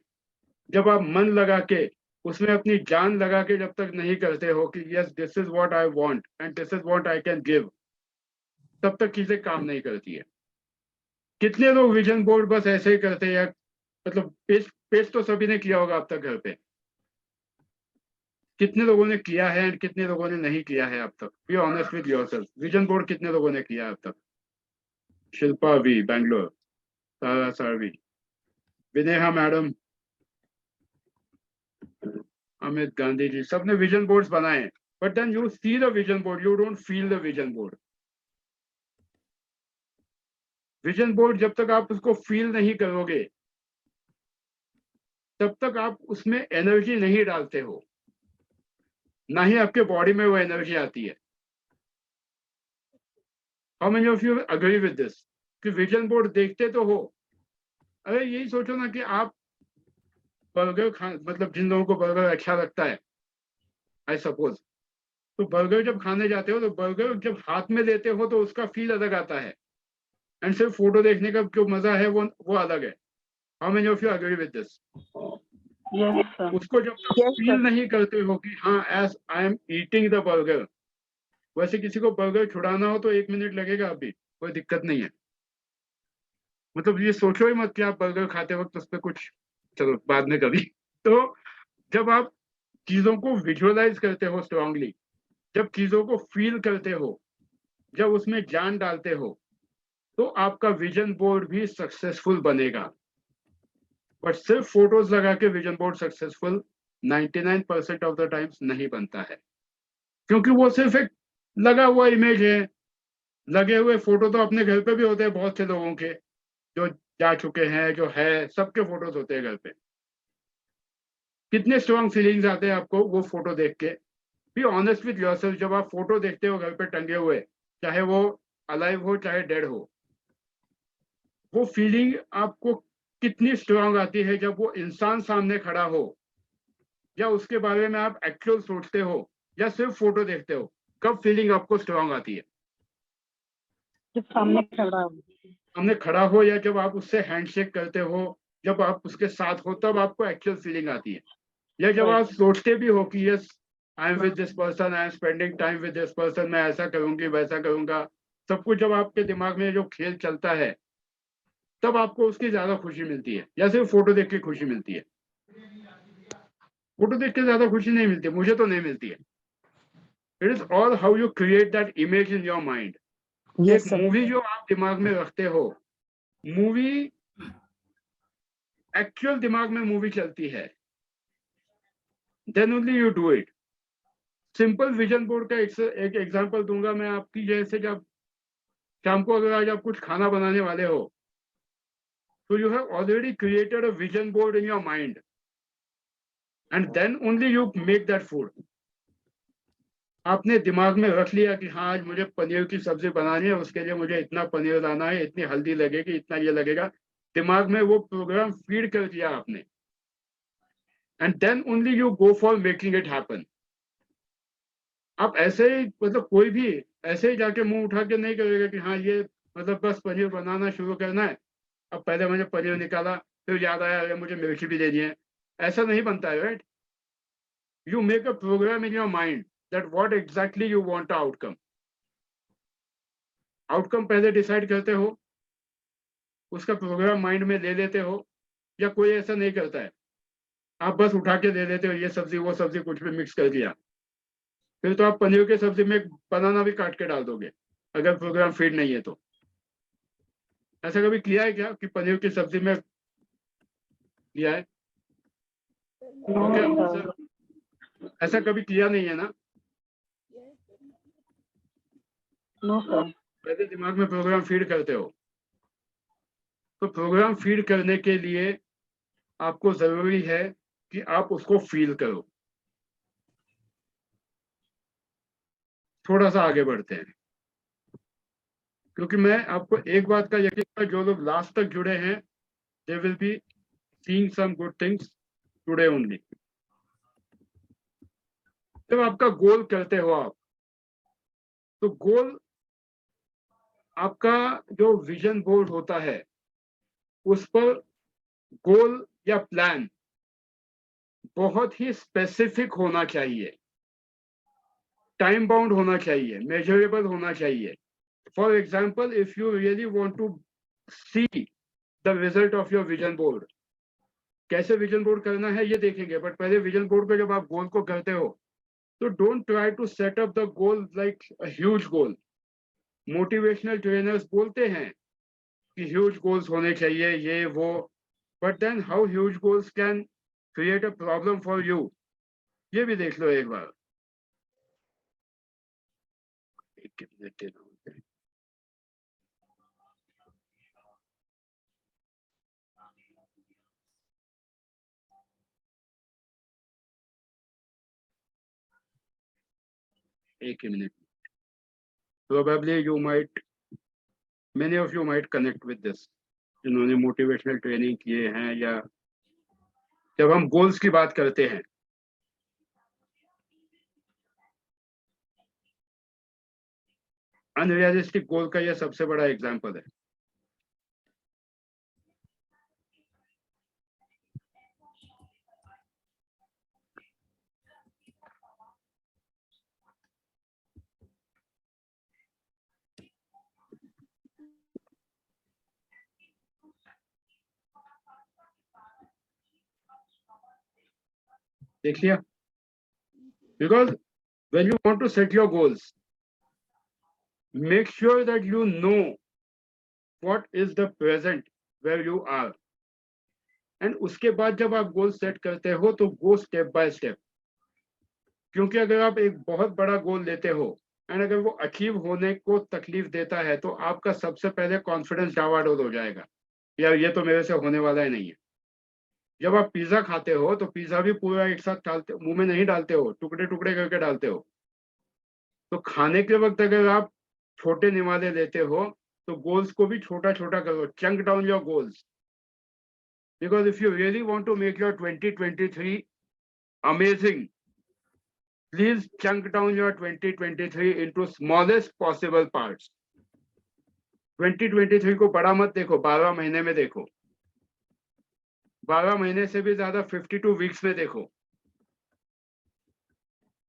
जब आप मन लगा के, उसमें अपनी जान लगा के जब तक नहीं करते हो कि yes, this is what I want and this is what I can give, तब तक चीजें काम नहीं करती है. कितने लोग विजन बोर्ड बस ऐसे ही करते हैं, मतलब पेस्ट तो सभी ने किया होगा अब तक घर पे. कितने लोगों ने किया है और कितने लोगों ने नहीं किया है अब तक? Be honest with yourself. Vision board कितने लोगों ने किया अब तक? शिल्पा वी, बैंगलोर. सारा सारवी, विनेहा मैडम, अमित गांधी जी, सबने विजन बोर्ड्स बनाए. But then you see the vision board, you don't feel the vision board. Vision board जब तक आप उसको फील नहीं करोगे, तब तक आप उसमें एनर्जी नहीं डालते हो, ना ही आपके बॉडी में वो एनर्जी आती है. How many of you agree with this कि विजन बोर्ड देखते तो हो? अरे यही सोचो ना कि आप बर्गर मतलब जिन लोगों को बर्गर अच्छा लगता है, आई सपोज, तो बर्गर जब खाने जाते हो तो बर्गर जब हाथ में लेते हो तो उसका फील अलग आता है, एंड सिर्फ फोटो देखने का जो मजा है वो अलग है. How many of you agree with this? Yes, sir. उसको जब तक Yes, फील नहीं करते हो कि हाँ as I am eating the burger, वैसे किसी को बर्गर छुड़ाना हो तो 1 मिनट लगेगा, अभी कोई दिक्कत नहीं है। मतलब ये सोचो ही मत कि आप बर्गर खाते वक्त उस पर कुछ, चलो बाद में कभी। तो जब आप चीजों को विजुअलाइज करते हो स्ट्रांगली, जब चीजों को फील करते हो, जब उसमें जान डालते हो, तो आपका विजन बोर्ड भी सक्सेसफुल बनेगा। बट सिर्फ फोटोज लगा के vision board successful 99% of the times नहीं बनता है, क्योंकि वो सिर्फ एक लगा हुआ इमेज है। लगे हुए फोटो तो अपने घर पे भी होते हैं बहुत से लोगों के, जो जा चुके हैं, जो है, सबके फोटोज होते हैं घर पे। कितने स्ट्रॉन्ग फीलिंग्स आते हैं आपको वो फोटो देख के। बी ऑनेस्ट विद योरसेल्फ, जब आप फोटो देखते हो घर पे टंगे हुए, चाहे वो अलाइव हो चाहे डेड हो, वो फीलिंग आपको कितनी स्ट्रांग आती है जब वो इंसान सामने खड़ा हो, या उसके बारे में आप एक्चुअल सोचते हो या सिर्फ फोटो देखते हो, कब फीलिंग आपको स्ट्रांग आती है? जब सामने खड़ा हो। सामने खड़ा हो, या जब आप उससे हैंडशेक करते हो, जब आप उसके साथ हो, तब आपको एक्चुअल फीलिंग आती है। या जब आप सोचते भी हो कि yes I am with this person, I am spending time with this person, मैं ऐसा करूंगी वैसा करूंगा, सब कुछ जब आपके दिमाग में जो खेल चलता है, तब आपको उसकी ज्यादा खुशी मिलती है, या सिर्फ फोटो देख के खुशी मिलती है? फोटो देख के ज्यादा खुशी नहीं मिलती, मुझे तो नहीं मिलती है। It is all how you create that image in your mind. yes, एक sir. मूवी जो आप दिमाग में रखते हो, मूवी एक्चुअल दिमाग में मूवी चलती है, then only you do it. Simple vision board का एक एग्जांपल दूंगा मैं आपकी। जैसे जब शाम को अगर आज आप कुछ खाना बनाने वाले हो, तो you have already created a vision board in your mind, and then only you make that food. आपने दिमाग में रख लिया कि हाँ आज मुझे पनीर की सब्जी बनानी है, उसके लिए मुझे इतना पनीर लाना है, इतनी हल्दी लगेगी, इतना ये लगेगा। दिमाग में वो प्रोग्राम फीड कर दिया आपने, and then only you go for making it happen. आप ऐसे ही, मतलब कोई भी ऐसे ही जाके मुंह उठा के नहीं करेगा कि हाँ ये मतलब बस पनीर बनाना शुरू करना है, अब पहले मैंने पनीर निकाला, फिर याद आया अरे मुझे मिर्ची भी देनी है। ऐसा नहीं बनता है, right? You make a program in your mind that what exactly you want the outcome. Outcome पहले डिसाइड करते हो, उसका प्रोग्राम माइंड में ले लेते हो, या कोई ऐसा नहीं करता है? आप बस उठा के दे देते हो, ये सब्जी वो सब्जी कुछ भी मिक्स कर दिया, फिर तो आप पनीर की सब्जी में बनाना भी काट के डाल दोगे अगर प्रोग्राम फीड नहीं है तो। ऐसा कभी किया है क्या कि पनीर की सब्जी में किया है? Okay, ऐसा कभी किया नहीं है ना? No, sir. पहले दिमाग में प्रोग्राम फीड करते हो। तो प्रोग्राम फीड करने के लिए आपको जरूरी है कि आप उसको फील करो। थोड़ा सा आगे बढ़ते हैं, क्योंकि मैं आपको एक बात का यकीन है, जो लोग लास्ट तक जुड़े हैं they will be seeing some good things today only. जब आपका गोल करते हो आप, तो गोल आपका जो विजन बोर्ड होता है, उस पर गोल या प्लान बहुत ही स्पेसिफिक होना चाहिए, टाइम बाउंड होना चाहिए, मेजरेबल होना चाहिए। For example, if you really want to see the result of your vision board, कैसे विजन बोर्ड करना है ये देखेंगे, बट पहले विजन बोर्ड पे जब आप गोल को करते हो, तो don't try to set up the goal like a huge goal. Motivational trainers बोलते हैं कि ह्यूज गोल्स होने चाहिए, ये वो, but then how huge goals can create a problem for you, ये भी देख लो एक बार। एक ही minute. Probably you might, many of you might connect with this, जिन्होंने मोटिवेशनल ट्रेनिंग किए हैं, या जब हम गोल्स की बात करते हैं, अनरियलिस्टिक गोल का यह सबसे बड़ा एग्जांपल है। देख लिया? Because when you want to set your goals, make sure that you know what is the present where you are. And उसके बाद जब आप गोल सेट करते हो तो गो स्टेप बाय स्टेप, क्योंकि अगर आप एक बहुत बड़ा गोल लेते हो एंड अगर वो अचीव होने को तकलीफ देता है तो आपका सबसे पहले कॉन्फिडेंस डावाडोल हो जाएगा, यार ये तो मेरे से होने वाला ही नहीं है। जब आप पिज्जा खाते हो तो पिज्जा भी पूरा एक साथ डालते, मुंह में नहीं डालते हो, टुकड़े टुकड़े करके डालते हो। तो खाने के वक्त अगर आप छोटे निवाले लेते हो तो गोल्स को भी छोटा छोटा करो, chunk down your goals, because if you really want to make your 2023 amazing, please chunk down your 2023 into smallest possible parts. 2023 को बड़ा मत देखो, 12 महीने में देखो, 12 महीने से भी ज्यादा 52 वीक्स में देखो,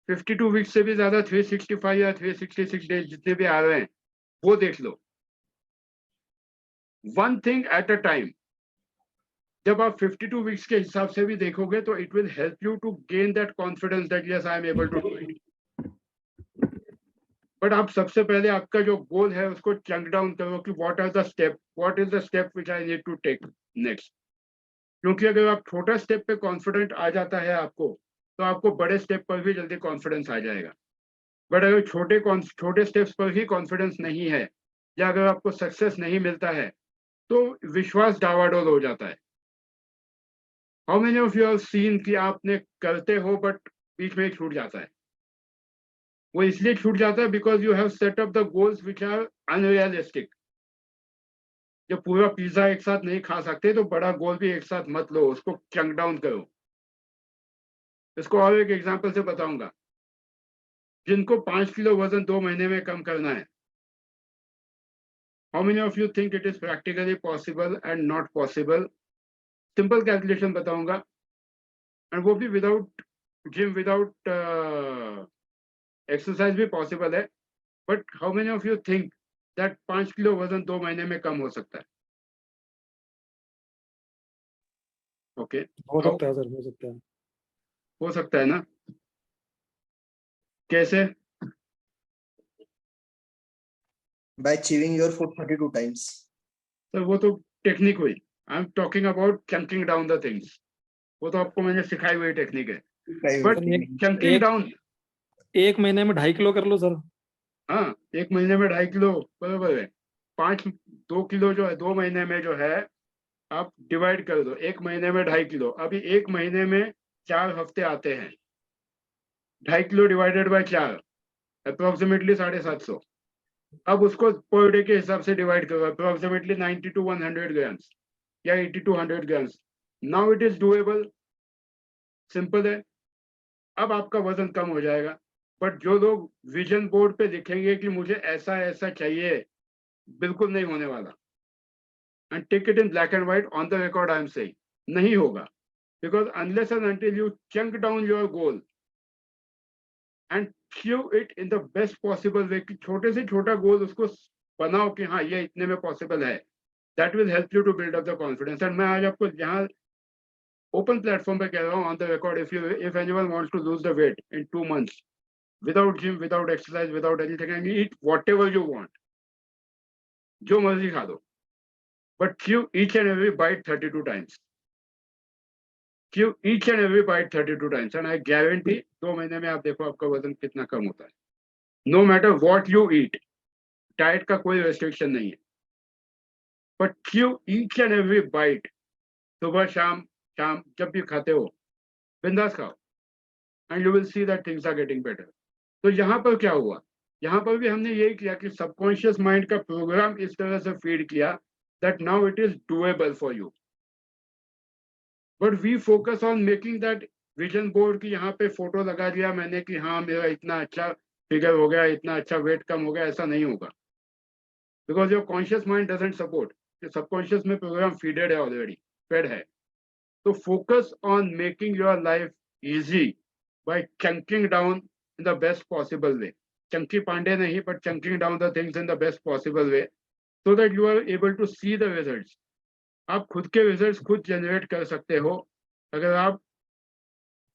52 वीक्स से भी ज्यादा 365 या 366 डेज जितने भी आ रहे हैं वो देख लो। One thing at a time. जब आप 52 वीक्स के हिसाब से भी देखोगे तो it will help you to gain that confidence that yes I am able to do it. But आप सबसे पहले आपका जो गोल है उसको चंक डाउन करो कि what is the step which I need to take next. क्योंकि अगर आप छोटा स्टेप पे कॉन्फिडेंट आ जाता है आपको, तो आपको बड़े स्टेप पर भी जल्दी कॉन्फिडेंस आ जाएगा। बट अगर छोटे स्टेप्स पर ही कॉन्फिडेंस नहीं है या अगर आपको सक्सेस नहीं मिलता है तो विश्वास डावाडोल हो जाता है। How many of you have seen कि आपने करते हो बट बीच में छूट जाता है? वो इसलिए छूट जाता है because you have set up the goals which are unrealistic. जब पूरा पिज्जा एक साथ नहीं खा सकते तो बड़ा गोल भी एक साथ मत लो, उसको चंक डाउन करो। इसको और एक एग्जांपल से बताऊंगा। जिनको 5 किलो वजन 2 महीने में कम करना है, how many of you think it is practically possible and not possible? Simple calculation बताऊंगा, एंड वो भी विदाउट जिम, विदाउट एक्सरसाइज भी पॉसिबल है। But how many of you think that 5 kilo वजन 2 महीने में कम हो सकता है? ओके, हो सकता है सर, हो सकता है। हो सकता है ना? कैसे? By chewing your food 32 times. तो वो तो टेक्निक हुई। I am talking about chunking down the things. वो तो आपको मैंने सिखाई हुई टेक्निक है। बट चंकिंग डाउन 1 महीने में 2.5 किलो कर लो सर। हाँ, 1 महीने में 2.5 किलो बराबर है। 2 किलो जो है 2 महीने में जो है आप डिवाइड कर दो, 1 महीने में 2.5 किलो। अभी 1 महीने में 4 हफ्ते आते हैं, 2.5 किलो डिवाइडेड बाय 4 अप्रोक्सीमेटली 750। अब उसको पर डे के हिसाब से डिवाइड करो, अप्रोक्सीमेटली 90 to 100 ग्राम्स या 80 to 100 grams. Now it is doable, simple है। अब आपका वजन कम हो जाएगा। बट जो लोग विजन बोर्ड पे लिखेंगे कि मुझे ऐसा ऐसा चाहिए, बिल्कुल नहीं होने वाला। And take it in black and white on the record, I am saying नहीं होगा। Because unless and until you chunk down your goal and chew it in the best possible way, कि छोटे से छोटा गोल उसको बनाओ कि हाँ ये इतने में पॉसिबल है। That will help you to build up the confidence. And मैं आज आपको यहाँ ओपन प्लेटफॉर्म पे कह रहा हूँ on the record, if anyone wants to lose the weight in 2 months without gym, without exercise, without anything, and eat whatever you want, जो मर्जी खा दो, but chew each and every bite 32 times. Chew each and every bite 32 times, and I guarantee 2 महीने में आप देखो आपका वजन कितना कम होता है। No matter what you eat, diet का कोई रेस्ट्रिक्शन नहीं है, but chew each and every bite, सुबह शाम जब भी खाते हो बिंदास खाओ, and you will see that things are getting better. तो यहाँ पर क्या हुआ? यहाँ पर भी हमने यही किया कि सबकॉन्शियस माइंड का प्रोग्राम इस तरह से फीड किया that now it is doable for you. But we focus on making that vision board कि यहाँ पे फोटो लगा दिया मैंने कि हाँ मेरा इतना अच्छा फिगर हो गया, इतना अच्छा वेट कम हो गया। ऐसा नहीं होगा, because your conscious mind doesn't support. Subconscious में प्रोग्राम फीडेड है, ऑलरेडी फेड है। तो focus on making your life easy by chunking down in the best possible way. Chunky Pandey नहीं, but chunking down the things in the best possible way, so that you are able to see the results. आप खुद के results खुद generate कर सकते हो अगर आप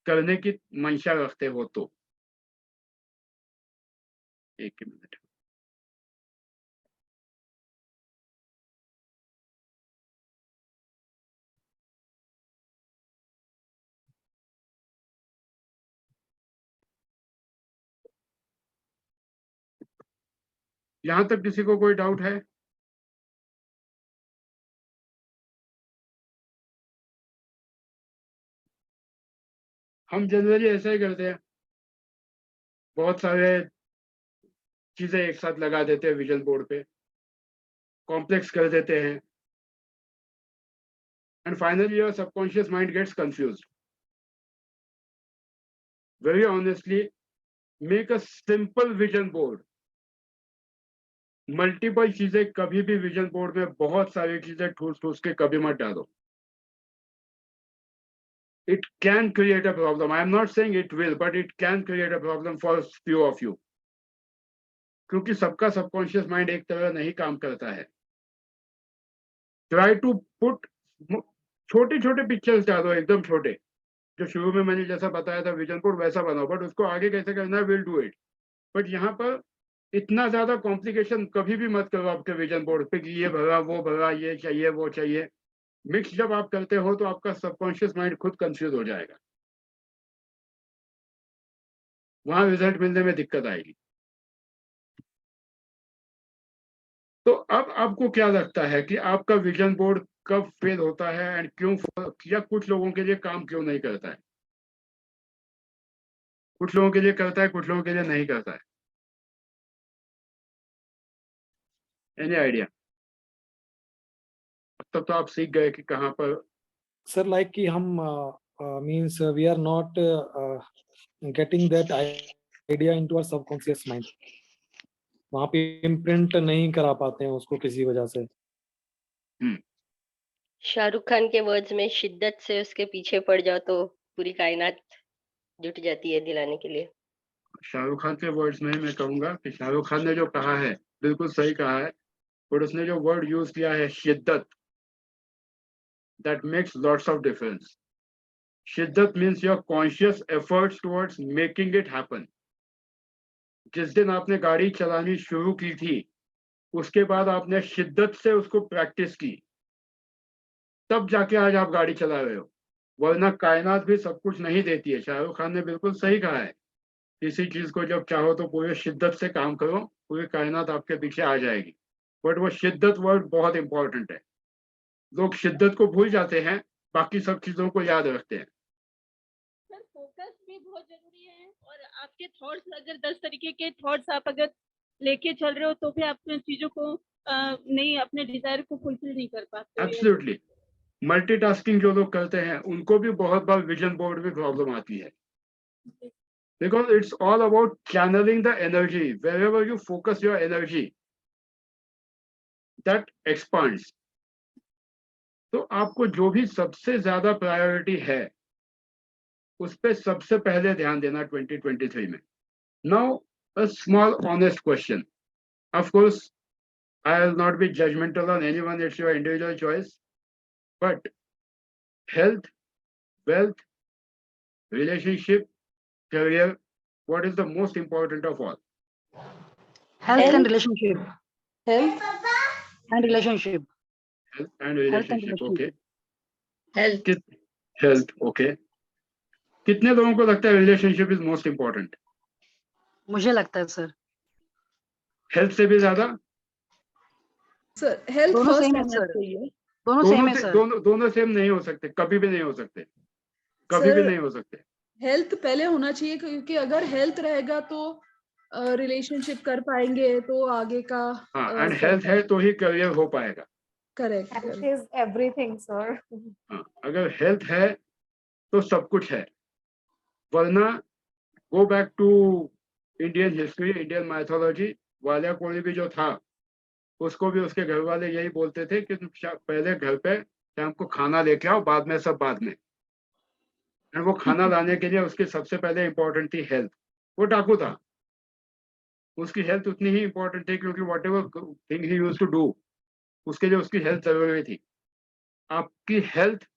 करने की मंशा रखते हो तो। एक ही मिनट। यहां तक किसी को कोई डाउट है? हम जनरली ऐसा ही करते हैं, बहुत सारे चीजें एक साथ लगा देते हैं विजन बोर्ड पे, कॉम्प्लेक्स कर देते हैं, and finally your subconscious mind gets confused. Very honestly, make a simple vision board. Multiple चीजें कभी भी विजन बोर्ड में बहुत सारी चीजें ठूस ठूस के कभी मत डालो। It can create a problem. I am not saying it will, but it can create a problem for few of you. क्योंकि सबका सबकॉन्शियस माइंड एक तरह नहीं काम करता है। ट्राई टू पुट छोटे छोटे पिक्चर्स डालो, एकदम छोटे, जो शुरू में मैंने जैसा बताया था विजन बोर्ड वैसा बनाओ, बट उसको आगे कैसे करना है विल डू इट। बट यहाँ पर इतना ज्यादा कॉम्प्लिकेशन कभी भी मत करो आपके विजन बोर्ड पे कि ये भरा वो भरा, ये चाहिए वो चाहिए। मिक्स जब आप करते हो तो आपका सबकॉन्शियस माइंड खुद कंफ्यूज हो जाएगा, वहां रिजल्ट मिलने में दिक्कत आएगी। तो अब आपको क्या लगता है कि आपका विजन बोर्ड कब फेल होता है एंड क्यों, या कुछ लोगों के लिए काम क्यों नहीं करता है? कुछ लोगों के लिए करता है, कुछ लोगों के लिए नहीं करता है। Any idea? तब तो आप सीख गए कि कहाँ पर। सर लाइक कि हम means we are not getting that idea into our subconscious mind, वहां पे इम्प्रिंट नहीं करा पाते हैं उसको किसी वजह से। शाहरुख खान के वर्ड्स में शिद्दत से उसके पीछे पड़ जाओ तो पूरी कायनात जुट जाती है दिलाने के लिए। शाहरुख खान के वर्ड्स में मैं कहूंगा कि शाहरुख खान ने जो कहा है बिल्कुल सही कहा है, और उसने जो वर्ड यूज किया है शिद्दत, that makes lots of difference. शिद्दत means your conscious efforts towards making it happen. जिस दिन आपने गाड़ी चलानी शुरू की थी उसके बाद आपने शिद्दत से उसको प्रैक्टिस की, तब जाके आज आप गाड़ी चला रहे हो, वरना कायनात भी सब कुछ नहीं देती है। शाहरुख खान ने बिल्कुल सही कहा है, किसी चीज को जब चाहो तो पूरे शिद्दत से काम करो, पूरी कायनात आपके पीछे आ जाएगी। बट वो शिद्दत वर्ड बहुत इंपॉर्टेंट है। लोग शिद्दत को भूल जाते हैं, बाकी सब चीजों को याद रखते हैं। सर फोकस भी बहुत जरूरी है, और आपके थॉट्स अगर 10 तरीके के थॉट्स आप अगर लेके चल रहे हो तो भी आप चीजों को नहीं, अपने डिजायर को फुलफिल नहीं कर पाते। एब्सोल्युटली। मल्टीटास्किंग जो लोग करते हैं उनको भी बहुत बार विजन बोर्ड में प्रॉब्लम आती है, because it's all about channeling the energy. Wherever you focus your energy, that expands. तो आपको जो भी सबसे ज्यादा प्रायोरिटी है उस पे सबसे पहले ध्यान देना 2023 में। Now a small honest question. Of course, I will not be judgmental on anyone, it's your individual choice. But health, wealth, relationship, career, what is the most important of all? Health and relationship. Health And relationship. Health and Health and relationship, okay. relationship. Health, okay. कितने लोगों को लगता है relationship is most important? मुझे लगता है sir. Health से भी ज्यादा? सर हेल्थ दोनों फर्स्ट सेम है आना सर। चाहिए। दोनों सेम है सर। दोनों सेम नहीं हो सकते, कभी भी नहीं हो सकते, कभी भी नहीं हो सकते। हेल्थ पहले होना चाहिए, क्योंकि अगर हेल्थ रहेगा तो रिलेशनशिप कर पाएंगे, तो आगे का हाँ, एंड हेल्थ है तो ही करियर हो पाएगा। Correct is everything sir. हाँ, अगर हेल्थ है तो सब कुछ है, वरना go back to Indian history, Indian mythology. Valia Koli भी जो था उसको भी उसके घर वाले यही बोलते थे कि तुम पहले घर पे शाम को खाना लेके आओ, बाद में सब बाद में। एंड वो खाना लाने के लिए उसकी सबसे पहले इंपॉर्टेंट थी हेल्थ। वो डाकू था, उसकी हेल्थ उतनी ही इंपॉर्टेंट थी, क्योंकि whatever thing he used to do उसके लिए उसकी हेल्थ जरूरी थी। आपकी हेल्थ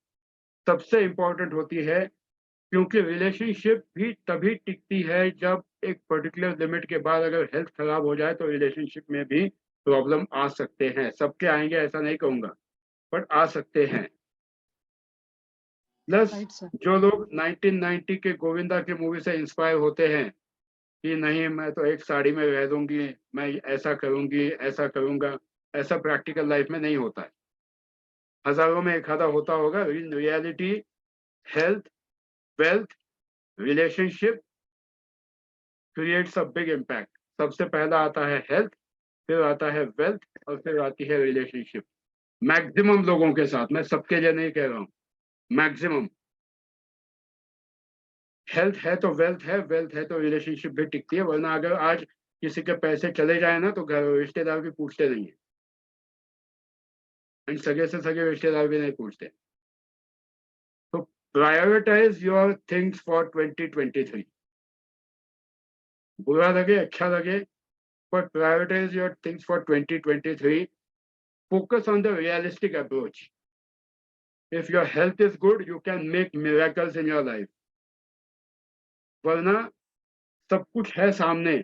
सबसे इंपॉर्टेंट होती है, क्योंकि रिलेशनशिप भी तभी टिकती है जब एक पर्टिकुलर लिमिट के बाद अगर हेल्थ खराब हो जाए तो रिलेशनशिप में भी प्रॉब्लम आ सकते हैं। सबके आएंगे ऐसा नहीं कहूंगा, बट आ सकते हैं। Plus Right, sir. जो लोग 1990 के गोविंदा की मूवी से इंस्पायर होते हैं कि नहीं मैं तो एक साड़ी में रह दूंगी, मैं ऐसा करूंगी, ऐसा करूंगा, ऐसा प्रैक्टिकल लाइफ में नहीं होता है। हजारों में एक आधा होता होगा। In reality health, wealth, relationship creates a big impact. सबसे पहला आता है हेल्थ, फिर आता है वेल्थ और फिर आती है रिलेशनशिप। मैक्सिमम लोगों के साथ, मैं सबके लिए नहीं कह रहा हूँ, मैक्सिमम। हेल्थ है तो वेल्थ है, वेल्थ है तो रिलेशनशिप भी टिकती है। वरना अगर आज किसी के पैसे चले जाए ना तो घर रिश्तेदार भी पूछते नहीं है, एंड सगे से सगे रिश्तेदार भी नहीं पूछते। तो प्रायोरिटाइज योर थिंग्स फॉर 2023। बुरा लगे अच्छा लगे, but prioritize your things for 2023. Focus on the realistic approach. If your health is good, you can make miracles in your life. वरना सब कुछ है सामने,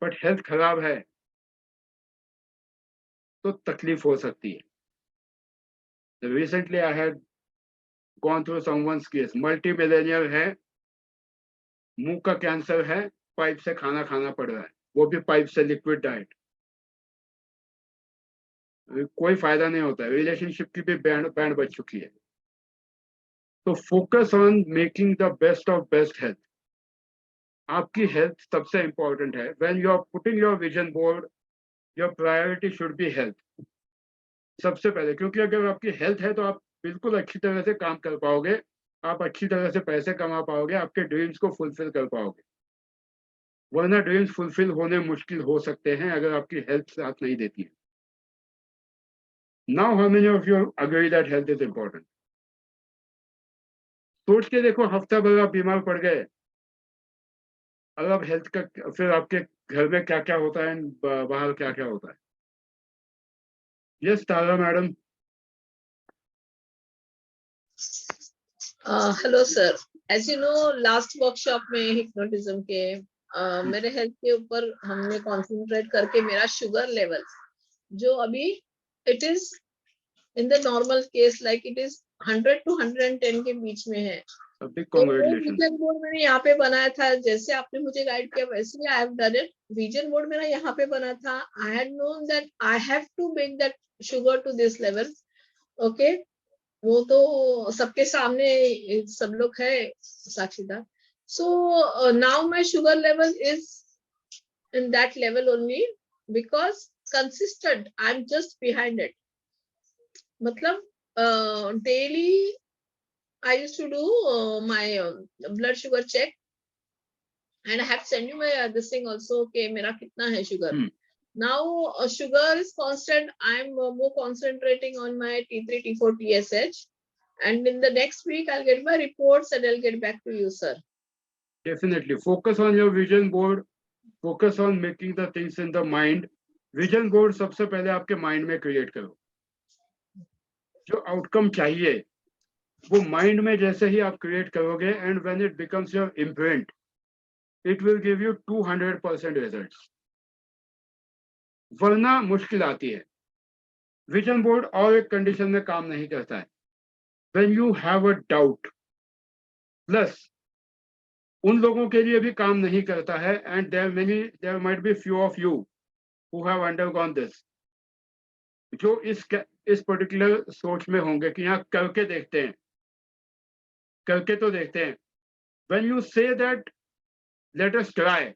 but health खराब है तो तकलीफ हो सकती है। Recently I had gone through someone's case. Multi-millionaire है, मुंह का कैंसर है, पाइप से खाना खाना पड़ रहा है, वो भी पाइप से लिक्विड डाइट। कोई फायदा नहीं होता है। रिलेशनशिप की भी बैंड बच चुकी है। तो focus on making the best of best health. आपकी हेल्थ सबसे इंपॉर्टेंट है। When you are putting your vision board, your priority should be health सबसे पहले। क्योंकि अगर आपकी हेल्थ है तो आप बिल्कुल अच्छी तरह से काम कर पाओगे, आप अच्छी तरह से पैसे कमा पाओगे, आपके ड्रीम्स को फुलफिल कर पाओगे। वरना ड्रीम्स फुलफिल होने मुश्किल हो सकते हैं अगर आपकी हेल्थ साथ नहीं देती है। Now how many of you agree that health is important? सोच के देखो, हफ्ता भर आप बीमार पड़ गए, अगर आप हेल्थ का, फिर आपके घर में क्या क्या होता है, बाहर क्या क्या होता है। Yes Tara madam. Hello sir, as you know last workshop में हिप्नोटिज्म के मेरे हेल्थ के ऊपर हमने कंसंट्रेट करके मेरा शुगर लेवल जो अभी it is in the normal case like it is 100 to 110 के बीच में है। तो विजन बोर्ड मैंने यहाँ पे बनाया था, जैसे आपने मुझे गाइड किया वैसे ही I have done it. Vision board मेरा यहाँ पे बना था। I had known that I have to make that sugar to this level. Okay, वो तो सबके सामने सब लोग है साक्षीदार। So now my sugar level is in that level only because consistent I am just behind it. मतलब daily I used to do my blood sugar check and I have sent you my this thing also okay मेरा कितना है sugar. Now sugar is constant. I'm more concentrating on my T3 T4 TSH and in the next week I'll get my reports and I'll get back to you sir. Definitely focus on your vision board, focus on making the things in the mind. Vision board सबसे पहले आपके mind में create करो। जो outcome चाहिए वो mind में जैसे ही आप क्रिएट करोगे and when it becomes your imprint it will give you 200% results. वरना मुश्किल आती है। विजन बोर्ड और एक कंडीशन में काम नहीं करता है, when you have a doubt. Plus उन लोगों के लिए भी काम नहीं करता है and there might be few of you who have undergone this, जो इस पर्टिकुलर सोच में होंगे कि यहाँ करके देखते हैं, करके तो देखते हैं। When you say that let us try,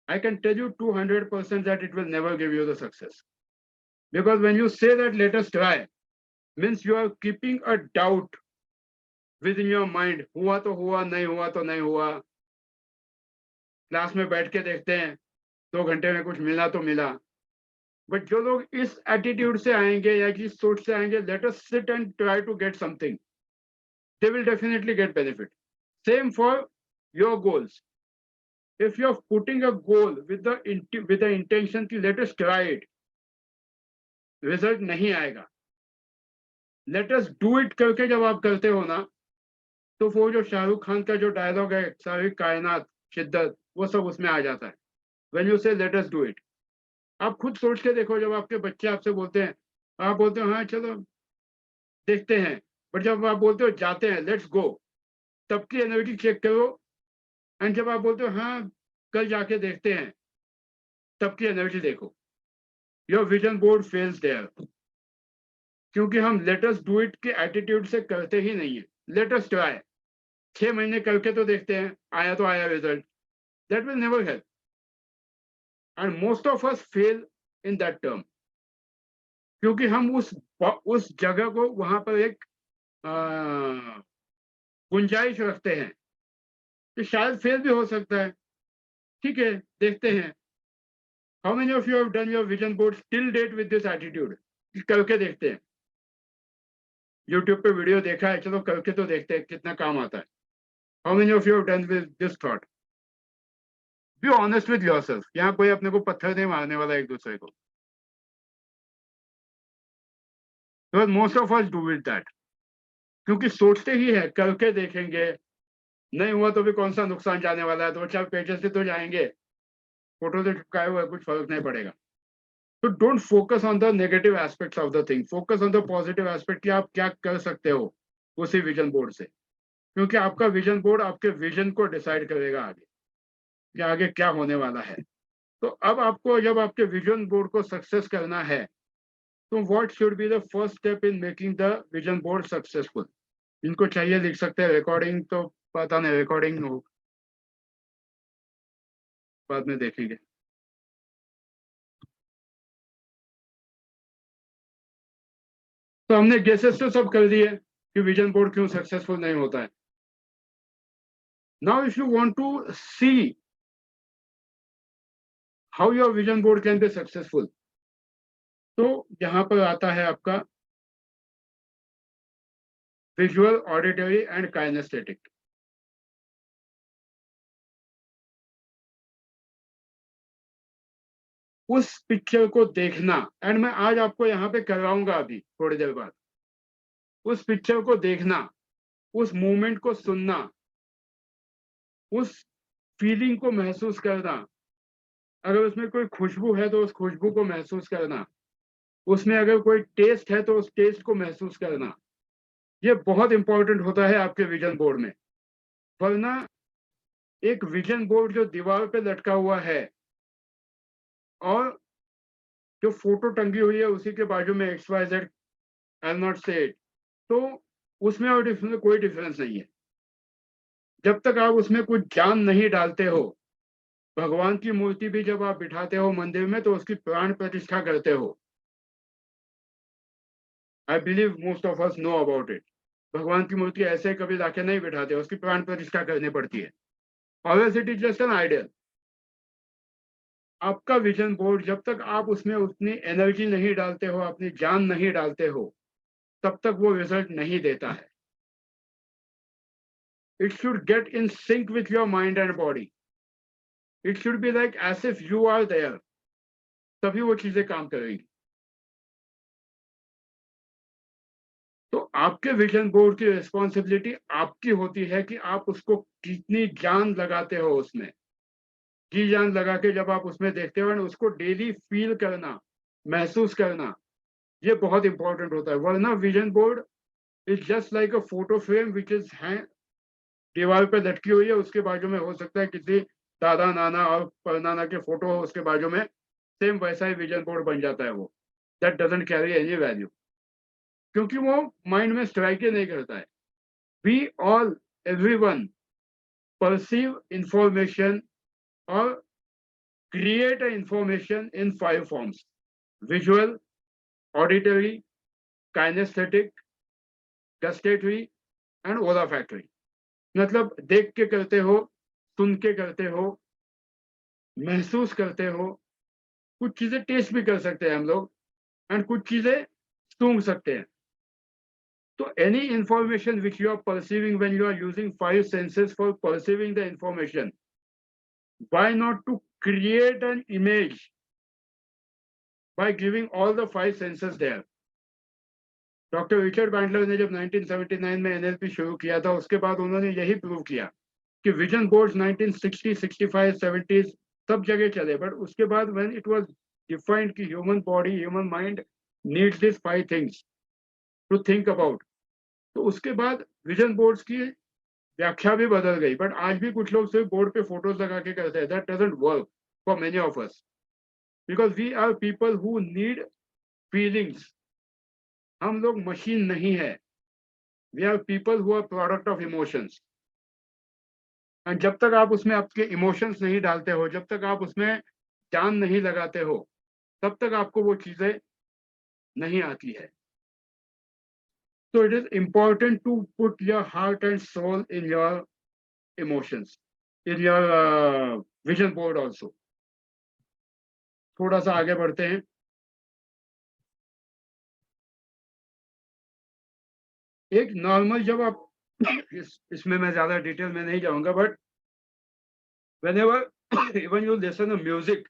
I can tell you 200% that it will never give you the success. Because when you say that let us try, means you are keeping a doubt within your mind. हुआ तो हुआ, नहीं हुआ तो नहीं हुआ। Class में बैठ के देखते हैं, 2 घंटे में कुछ मिला तो मिला। बट जो लोग इस एटीट्यूड से आएंगे या इस सोच से आएंगे, let us sit and try to get something, they will definitely get benefit. Same for your goals. If you're putting a goal with the intention कि let us try it, result नहीं आएगा। Let us do it करके जब आप करते हो ना, तो वो जो शाहरुख खान का जो डायलॉग है, सारी कायनात शिद्दत, वो सब उसमें आ जाता है। व्हेन यू से लेट अस डू इट, आप खुद सोच के देखो, जब आपके बच्चे आपसे बोलते हैं, आप बोलते हो हाँ चलो देखते हैं, बट जब आप बोलते हो जाते हैं, लेट्स गो, तब की एनर्जी चेक करो, एंड जब आप बोलते हो हाँ कल जाके देखते हैं, तब की एनर्जी देखो। Your vision board fails there, क्योंकि हम लेट अस डू इट के एटीट्यूड से करते ही नहीं है। लेट अस ट्राई, 6 महीने करके तो देखते हैं, आया तो आया result, that will never help, and most of us fail in that term, क्योंकि हम उस जगह को वहां पर एक गुंजाइश रखते हैं कि शायद फेल भी हो सकता है, ठीक है देखते हैं। How many of you have done your vision board till date with this attitude, करके देखते हैं। यूट्यूब पे वीडियो देखा है, चलो करके तो देखते हैं कितना काम आता है। How many of you have done with this thought? B honest with yourself, यहाँ कोई अपने को पत्थर नहीं मारने वाला एक दूसरे को। Most of us do with that, क्योंकि सोचते ही है करके देखेंगे, नहीं हुआ तो भी कौन सा नुकसान जाने वाला है, 2-4 पेजेस से तो जाएंगे, फोटो से चिपकाए हुए कुछ फर्क नहीं पड़ेगा। तो don't focus on the negative aspects of the thing, focus on the positive aspect कि आप क्या कर सकते हो उसी विजन बोर्ड से, क्योंकि आपका विजन बोर्ड आपके विजन को डिसाइड करेगा आगे कि आगे क्या होने वाला है। तो अब आपको जब आपके विजन बोर्ड को सक्सेस करना है, तो what should be the first step in making the vision board successful? इनको चाहिए लिख सकते हैं, रिकॉर्डिंग तो पता नहीं, रिकॉर्डिंग हो बाद में देखेंगे। तो हमने गेसेस तो सब कर दिए कि विजन बोर्ड क्यों सक्सेसफुल नहीं होता है। Now if you want to see how your vision board can be successful, तो यहां पर आता है आपका विजुअल, ऑडिटरी एंड काइनेस्थेटिक। उस पिक्चर को देखना, एंड मैं आज आपको यहाँ पे करवाऊंगा अभी थोड़ी देर बाद, उस पिक्चर को देखना, उस मोमेंट को सुनना, उस फीलिंग को महसूस करना, अगर उसमें कोई खुशबू है तो उस खुशबू को महसूस करना, उसमें अगर कोई टेस्ट है तो उस टेस्ट को महसूस करना, ये बहुत इंपॉर्टेंट होता है आपके विजन बोर्ड में। वरना एक विजन बोर्ड जो दीवार पे लटका हुआ है और जो फोटो टंगी हुई है उसी के बाजू में XYZ, आई एम नॉट से इट, तो उसमें और इसमें कोई डिफरेंस नहीं है। जब तक आप उसमें कुछ जान नहीं डालते हो, भगवान की मूर्ति भी जब आप बिठाते हो मंदिर में तो उसकी प्राण प्रतिष्ठा करते हो। I believe most of us know about it. भगवान की मूर्ति ऐसे कभी लाके नहीं बिठाते, उसकी प्राण प्रतिष्ठा करनी पड़ती है। Always it is just an ideal. आपका विजन बोर्ड जब तक आप उसमें उतनी एनर्जी नहीं डालते हो, अपनी जान नहीं डालते हो, तब तक वो रिजल्ट नहीं देता है। It should get in sync with your mind and body. It should be like as if you are there, तभी वो चीजें काम करेंगी। तो आपके विजन बोर्ड की रिस्पॉन्सिबिलिटी आपकी होती है कि आप उसको कितनी जान लगाते हो, उसमें जी जान लगा के जब आप उसमें देखते हो, उसको डेली फील करना, महसूस करना, ये बहुत इंपॉर्टेंट होता है। वरना vision board is just like a photo frame which is है दीवार पे लटकी हुई है, उसके बाजू में हो सकता है किसी दादा नाना और परनाना के फोटो हो उसके बाजू में, सेम वैसा ही विजन बोर्ड बन जाता है वो। That doesn't carry any value, क्योंकि वो माइंड में स्ट्राइक ही नहीं करता है। We all, everyone perceive information or create a information in 5 forms: visual, auditory, kinesthetic, gustatory and olfactory। मतलब देख के करते हो, सुन के करते हो, महसूस करते हो, कुछ चीजें टेस्ट भी कर सकते हैं हम लोग, एंड कुछ चीजें सूंघ सकते हैं। तो any information which you are perceiving when you are using 5 senses for perceiving the information, why not to create an image by giving all the 5 senses there? Doctor Richard Bandler ने जब 1979 में NLP शुरू किया था, उसके बाद उन्होंने यही प्रूव किया कि विजन बोर्ड्स 1960, 65, 70s सब जगह चले, बट उसके बाद व्हेन इट वाज डिफाइंड कि human body, human mind needs this 5 things to think about, तो उसके बाद विजन बोर्ड्स की व्याख्या भी बदल गई। बट आज भी कुछ लोग सिर्फ बोर्ड पे फोटोज लगा के करते हैं। That doesn't work for many of us, because we are people who need feelings. हम लोग मशीन नहीं है, we are people who are product of emotions. And जब तक आप उसमें आपके इमोशंस नहीं डालते हो, जब तक आप उसमें जान नहीं लगाते हो, तब तक आपको वो चीजें नहीं आती है। So it is important to put your heart and soul in your emotions, in your vision board also. थोड़ा सा आगे बढ़ते हैं। एक नॉर्मल, जब आप इसमें मैं ज्यादा डिटेल में नहीं जाऊंगा, but whenever even you listen to music,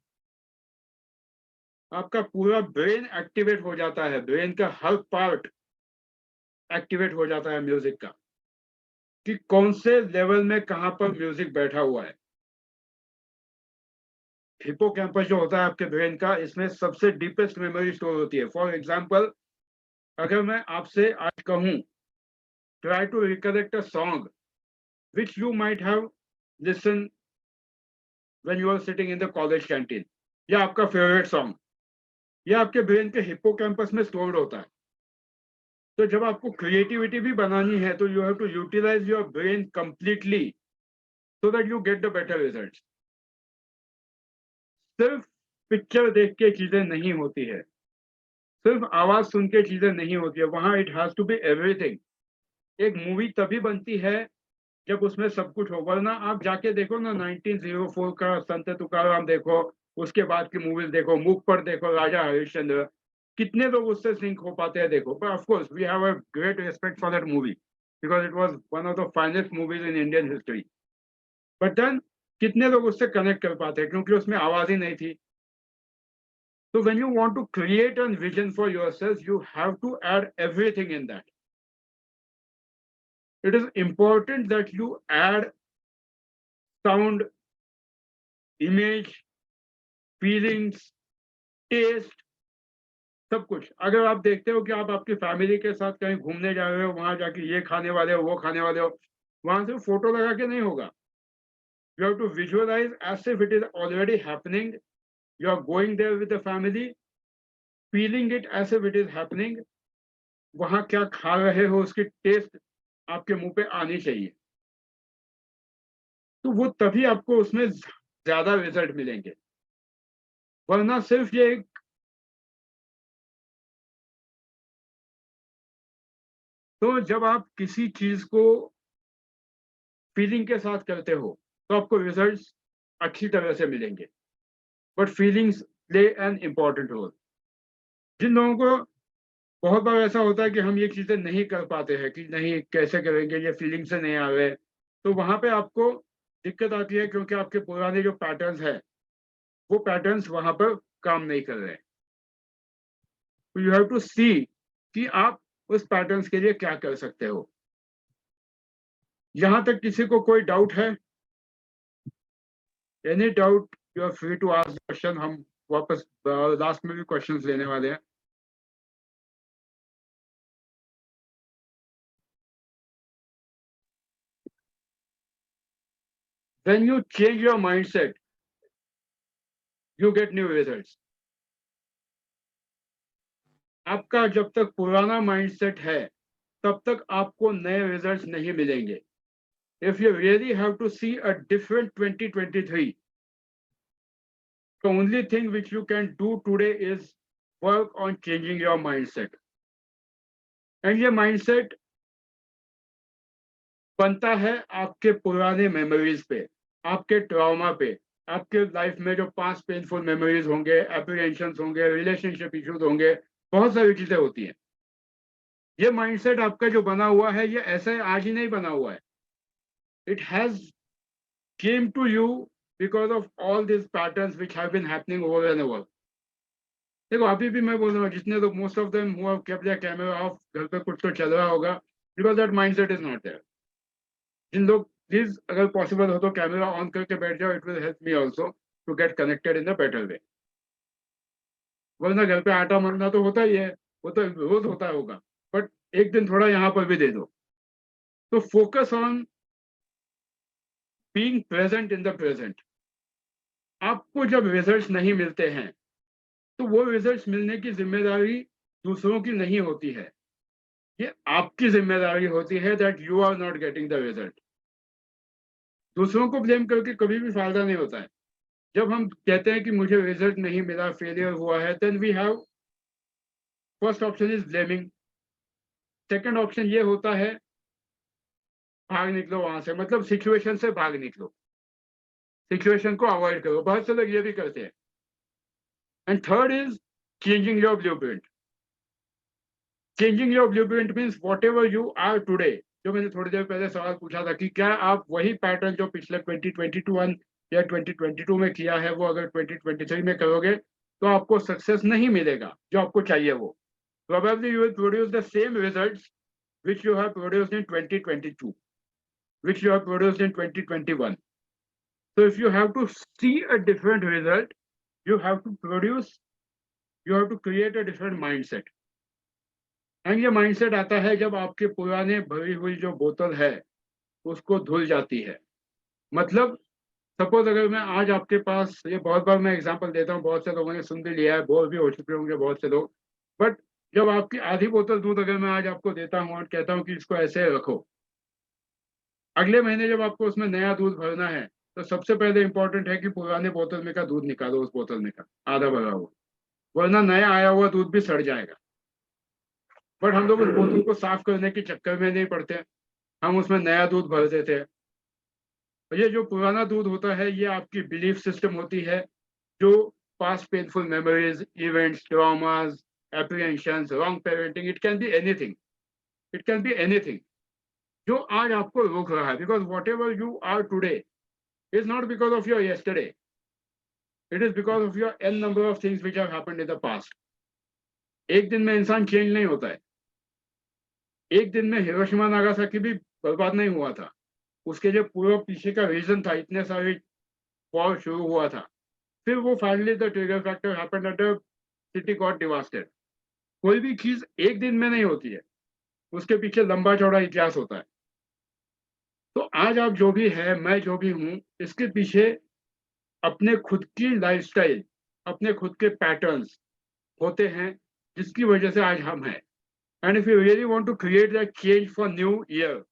आपका पूरा ब्रेन एक्टिवेट हो जाता है, ब्रेन का हर पार्ट एक्टिवेट हो जाता है म्यूजिक का, कि कौन से लेवल में कहां पर म्यूजिक बैठा हुआ है। हिपोकैम्पस जो होता है आपके ब्रेन का, इसमें सबसे डीपेस्ट मेमोरी स्टोर होती है। फॉर एग्जांपल, अगर मैं आपसे आज कहूं try to recollect a song which you might have listen when you are sitting in the college canteen, या आपका फेवरेट सॉन्ग, या आपके ब्रेन के हिपोकैम्पस में स्टोर्ड होता है। तो जब आपको क्रिएटिविटी भी बनानी है, तो you have to utilize your brain completely so that you get the better results. सिर्फ पिक्चर देख के चीजें नहीं होती है, सिर्फ आवाज सुन के चीजें नहीं होती है, वहां it has to be everything. एक मूवी तभी बनती है जब उसमें सब कुछ हो, वरना आप जाके देखो ना 1904 का संत तुकाराम देखो, उसके बाद की मूवीज देखो, मुख पर देखो, राजा हरिश्चंद्र, कितने लोग उससे सिंक हो पाते हैं देखो। But of course we have a great respect for that movie because it was one of the finest movies in Indian history. But then कितने लोग उससे कनेक्ट कर पाते हैं, क्योंकि उसमें आवाज ही नहीं थी। So when you want to create a vision for yourself, you have to add everything in that. It is important that you add sound, image, feelings, taste, सब कुछ। अगर आप देखते हो कि आप आपकी फैमिली के साथ कहीं घूमने जा रहे हो, वहां जाके ये खाने वाले हो, वो खाने वाले हो, वहां से फोटो लगा के नहीं होगा। You have to visualize as if it is already happening. You are going there with the family, feeling it as if it is happening. वहां क्या खा रहे हो, उसकी टेस्ट आपके मुंह पे आनी चाहिए, तो वो तभी आपको उसमें ज्यादा रिजल्ट मिलेंगे। वरना सिर्फ ये एक तो जब आप किसी चीज को फीलिंग के साथ करते हो तो आपको रिजल्ट्स अच्छी तरह से मिलेंगे, but feelings play an important role. जिन लोगों को बहुत बार ऐसा होता है कि हम ये चीजें नहीं कर पाते हैं, कि नहीं कैसे करेंगे, ये फीलिंग से नहीं आ रहे, तो वहां पे आपको दिक्कत आती है, क्योंकि आपके पुराने जो पैटर्न्स हैं वो पैटर्न्स वहां पर काम नहीं कर रहे। तो यू हैव टू सी कि आप उस पैटर्न्स के लिए क्या कर सकते हो। यहां तक किसी को कोई डाउट है? Any doubt you are free to ask question. हम वापस लास्ट में भी क्वेश्चंस लेने वाले हैं। When you change your mindset, you get new results. आपका जब तक पुराना माइंडसेट है, तब तक आपको नए रिजल्ट्स नहीं मिलेंगे। If you really have to see a different 2023, the only thing which you can do today is work on changing your mindset. And ये mindset बनता है आपके पुराने मेमोरीज पे, आपके ट्रॉमा पे, आपके लाइफ में जो पास्ट पेनफुल मेमोरीज होंगे, एप्रीहेंशंस होंगे, रिलेशनशिप इश्यूज होंगे, बहुत सारी चीजें होती हैं। ये माइंडसेट आपका जो बना हुआ है, ये ऐसे आज ही नहीं बना हुआ है। It has came to you because of all this patterns which have been happening over and over. देखो अभी भी मैं बोल रहा हूँ जितने लोग most of them who have kept their camera off, घर पे कुछ तो चल रहा होगा, because that mindset is not there. जिन लोग प्लीज अगर पॉसिबल हो तो कैमरा ऑन करके बैठ जाओ, it will help me also to get connected in the better way. वरना घर पे आटा मरना तो होता ही है, वो तो रोज होता होगा, बट एक दिन थोड़ा यहाँ पर भी दे दो। तो focus on being present in the present. आपको जब रिजल्ट्स नहीं मिलते हैं तो वो रिजल्ट्स मिलने की जिम्मेदारी दूसरों की नहीं होती है, ये आपकी जिम्मेदारी होती है that you are not getting the result. दूसरों को ब्लेम करके कभी भी फायदा नहीं होता है। जब हम कहते हैं कि मुझे रिजल्ट नहीं मिला, फेलियर हुआ है, then we have first option is blaming. Second option ये होता है भाग निकलो वहां से, मतलब सिचुएशन से भाग निकलो, सिचुएशन को अवॉइड करो। बहुत से लोग ये भी करते हैं। And third is changing your blueprint. Changing your blueprint means whatever you are today. जो मैंने थोड़ी देर पहले सवाल पूछा था कि क्या आप वही पैटर्न जो पिछले 2021 या 2022 में किया है वो अगर 2023 में करोगे तो आपको सक्सेस नहीं मिलेगा जो आपको चाहिए। वो probably you will produce the same results which you have produced in 2022, which you have produced in 2021. So if you have to see a different result, you have to create a different mindset. And ये mindset आता है जब आपके पुराने भरी हुई जो बोतल है उसको धुल जाती है। मतलब सपोज अगर मैं आज आपके पास, ये बहुत बार मैं एग्जांपल देता हूँ, बहुत से लोगों ने सुन भी लिया है, बोर भी हो चुके होंगे बहुत से लोग, बट जब आपकी आधी बोतल दूध अगर मैं आज आपको देता हूँ और कहता हूँ कि इसको ऐसे रखो, अगले महीने जब आपको उसमें नया दूध भरना है तो सबसे पहले इंपॉर्टेंट है कि पुराने बोतल में का दूध निकालो, उस बोतल में का आधा भरा हुआ, वरना नया आया हुआ दूध भी सड़ जाएगा। बट हम लोग उस बोतल को साफ करने के चक्कर में नहीं पड़ते, हम उसमें नया दूध भर देते हैं। तो ये जो पुराना दूध होता है ये आपकी बिलीफ सिस्टम होती है, जो past painful memories, events, traumas, apprehensions, wrong parenting, it can be anything. It can be anything. जो आज आपको रोक रहा है, because whatever you are today is not because of your yesterday. It is because of your n number of things which have happened in the past. एक दिन में इंसान चेंज नहीं होता है। एक दिन में हिरोशिमा नागासाकी भी बर्बाद नहीं हुआ था, उसके जो पूरा पीछे का रीजन था, इतने सारे वॉर शुरू हुआ था, फिर वो finally the trigger factor happened at the city got devastated. कोई भी चीज एक दिन में नहीं होती है, उसके पीछे लंबा चौड़ा इतिहास होता है। तो आज आप जो भी है, मैं जो भी हूं, इसके पीछे अपने खुद की लाइफस्टाइल, अपने खुद के पैटर्न्स होते हैं जिसकी वजह से आज हम हैं। And if you really want to create that change for new year,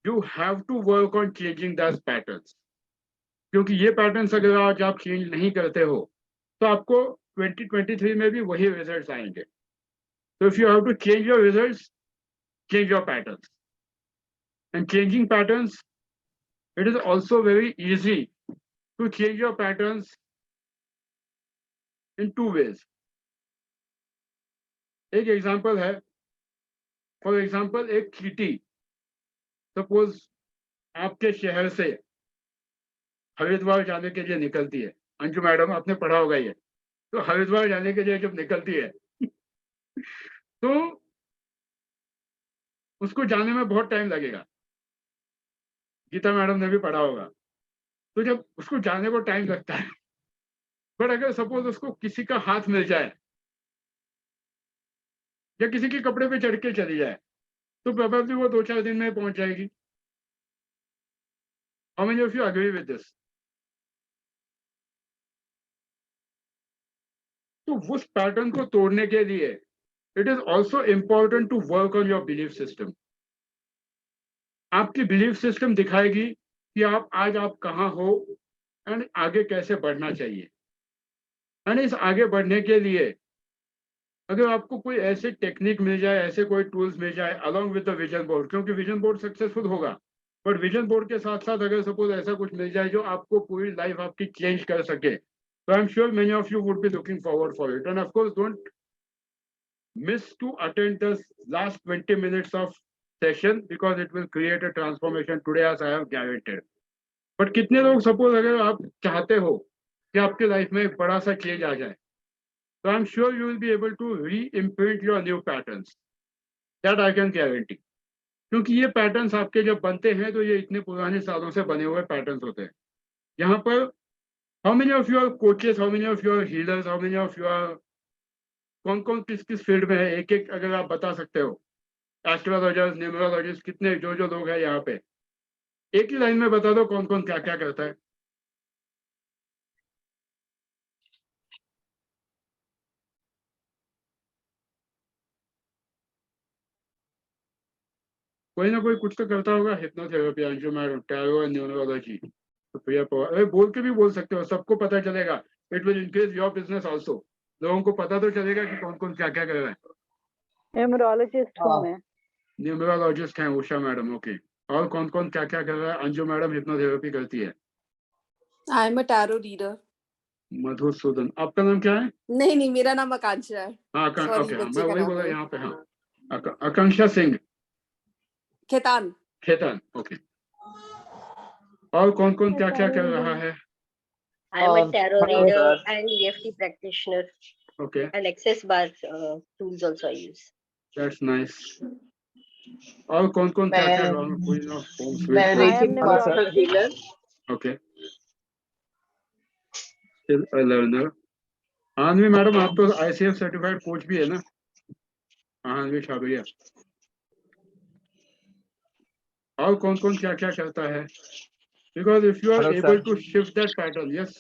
you have to work on changing that patterns. क्योंकि ये पैटर्न्स अगर आज आप चेंज नहीं करते हो तो आपको 2023 में भी वही रिजल्ट्स आएंगे। So if you have to change your results, change your patterns. And changing patterns, it is also very easy to change your patterns in two ways. एक एग्जांपल है, फॉर एग्जांपल एक चींटी सपोज आपके शहर से हरिद्वार जाने के लिए निकलती है। अंजू मैडम आपने पढ़ा होगा ये, तो हरिद्वार जाने के लिए जब निकलती है तो उसको जाने में बहुत टाइम लगेगा, गीता मैडम ने भी पढ़ा होगा। तो जब उसको जाने को टाइम लगता है, बट अगर सपोज उसको किसी का हाथ मिल जाए या किसी के कपड़े पे चढ़ के चली जाए तो प्रोबेबली वो 2-4 दिन में पहुंच जाएगी। How many of you agree with this? तो उस पैटर्न को तोड़ने के लिए it is also important to work on your belief system. आपकी belief system दिखाएगी कि आज आप कहाँ हो एंड आगे कैसे बढ़ना चाहिए। एंड इस आगे बढ़ने के लिए अगर आपको कोई ऐसे टेक्निक मिल जाए, ऐसे कोई टूल्स मिल जाए along with the vision board, क्योंकि विजन बोर्ड सक्सेसफुल होगा, बट विजन बोर्ड के साथ साथ अगर सपोज ऐसा कुछ मिल जाए जो आपको पूरी लाइफ आपकी चेंज कर सके, तो आई am sure many of you would be looking forward for it. End of course don't miss to attend the last 20 minutes of session because it will create a transformation today, as I have guaranteed. But कितने लोग suppose अगर आप चाहते हो कि आपके life में एक बड़ा सा चेंज आ जाए, So I'm sure you will be able to re-imprint your new patterns. That I can guarantee. क्योंकि ये पैटर्न्स आपके जब बनते हैं तो ये इतने पुराने सालों से बने हुए पैटर्न्स होते हैं. यहाँ पर how many of your coaches, how many of your healers, how many of your कौन कौन किस किस फील्ड में है, एक एक अगर आप बता सकते हो. एस्ट्रोलॉजर्स, न्यूमरोलॉजिस्ट, कितने जो लोग हैं यहाँ पे, एक ही लाइन में बता दो कौन कौन क्या क्या करता है. कोई ना कोई कुछ तो करता होगा. Hypnotherapy, Anshu madam, tarot and numerology. तो प्रिया पवार, अरे बोल के भी बोल सकते हो, सबको पता चलेगा. It will increase your business also. लोगों को पता तो चलेगा कि कौन कौन क्या क्या कर रहा है. न्यूमरोलॉजिस्ट हूँ मैं. न्यूमरोलॉजिस्ट हैं उषा मैडम. ओके. और कौन कौन क्या क्या कर रहा है? अंजू मैडम हिप्नोथेरेपी करती है. I am a tarot reader. Madhusudan, आपका नाम क्या है? नहीं, मेरा नाम आकांक्षा है. हाँ, Sorry, ओके, बच्चे मैं का वही नाम बोला है. यहाँ पे. हाँ, आकांक्षा सिंह खेतान. ओके. और कौन कौन क्या क्या कर रहा है? I am a tarot reader and EFT practitioner. Okay. And access bar tools also I use. That's nice. और कौन कौन क्या क्या कर मैं reiki master healer. Okay. Still a learner. आनवी madam, आप तो ICF सर्टिफाइड कोच भी है ना? आनवी छाबरिया. और कौन कौन क्या क्या करता है? Because if you are Hello, able sir. to shift that pattern, yes,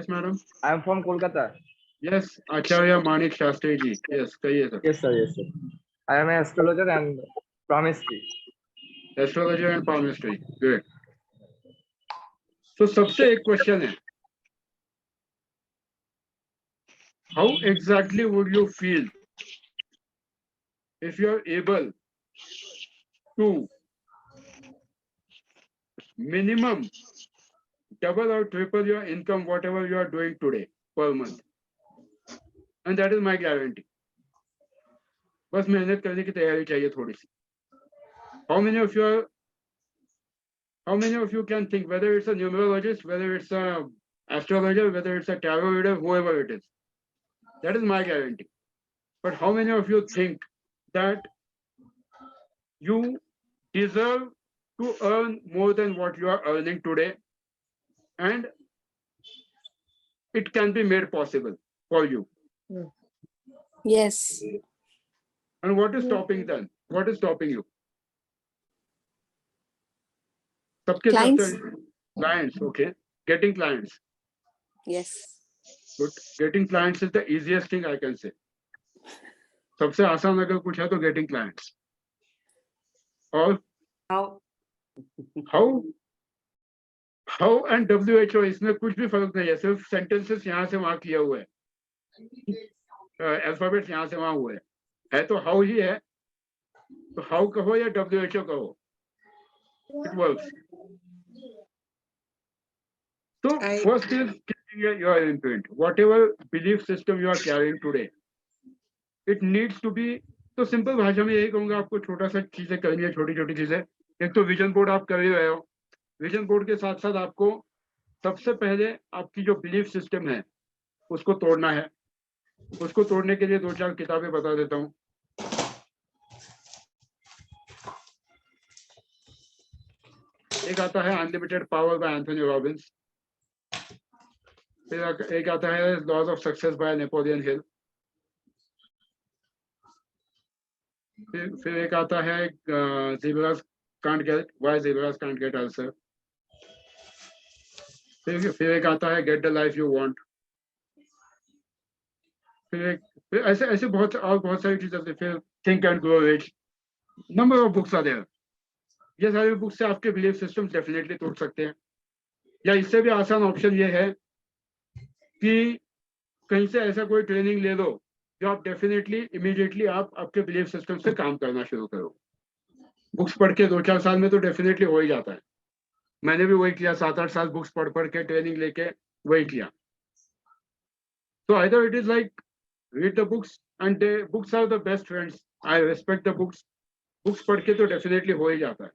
madam. I am from Kolkata. Yes, Acharya Manik Shastri ji. Yes, कहिए sir. Yes, sir. I am an astrologer and palmistry. Astrologer and palmistry. Good. So सबसे एक question है. How exactly would you feel if you are able to minimum double or triple your income, whatever you are doing today per month? And that is my guarantee. बस मेहनत करने की तैयारी चाहिए थोड़ी सी. How many of you can think, whether it's a numerologist, whether it's a astrologer, whether it's a tarot reader, whoever it is? That is my guarantee. But how many of you think that you deserve to earn more than what you are earning today, and it can be made possible for you? Yes. And what is stopping then? What is stopping you? Clients. Clients, okay. Getting clients. Yes. Good. Getting clients is the easiest thing I can say. सबसे आसान अगर कुछ है तो getting clients. और how and WHO, इसमें कुछ भी फर्क नहीं है. सिर्फ sentences यहाँ से वहाँ किया हुआ है. Alphabets यहाँ से वहाँ हुए हैं. है तो how ही है. तो how कहो या WHO कहो, it works. So first is your imprint. Whatever belief system you are carrying today, it needs to be. तो सिंपल भाषा में यही कहूंगा आपको, छोटा सा चीजें करनी है, छोटी छोटी चीजें. एक तो विजन बोर्ड आप कर ही रहे हो. विजन बोर्ड के साथ साथ आपको सबसे पहले आपकी जो बिलीफ सिस्टम है उसको तोड़ना है. उसको तोड़ने के लिए 2-4 किताबें बता देता हूँ. एक आता है unlimited power by Anthony Robbins. फिर एक आता है laws of success by Napoleon Hill. फिर एक आता है zebras can't get, why zebras can't get ulcer. फिर एक आता है get the life you want. फिर ऐसे बहुत सारी चीजें. फिर think and grow rich. Number of books are there. ये सारी बुक्स से आपके बिलीफ सिस्टम डेफिनेटली तोड़ सकते हैं. या इससे भी आसान ऑप्शन ये है कि कहीं से ऐसा कोई ट्रेनिंग ले लो जो आप डेफिनेटली इमीडिएटली आपके बिलीफ सिस्टम से काम करना शुरू करो. बुक्स पढ़ के 2-4 साल में तो डेफिनेटली हो ही जाता है. मैंने भी वही किया. 7-8 साल बुक्स पढ़ के ट्रेनिंग लेके वही किया. So either it is like read the books, and books are the best friends. I respect the books. Books पढ़ के तो डेफिनेटली हो ही जाता है.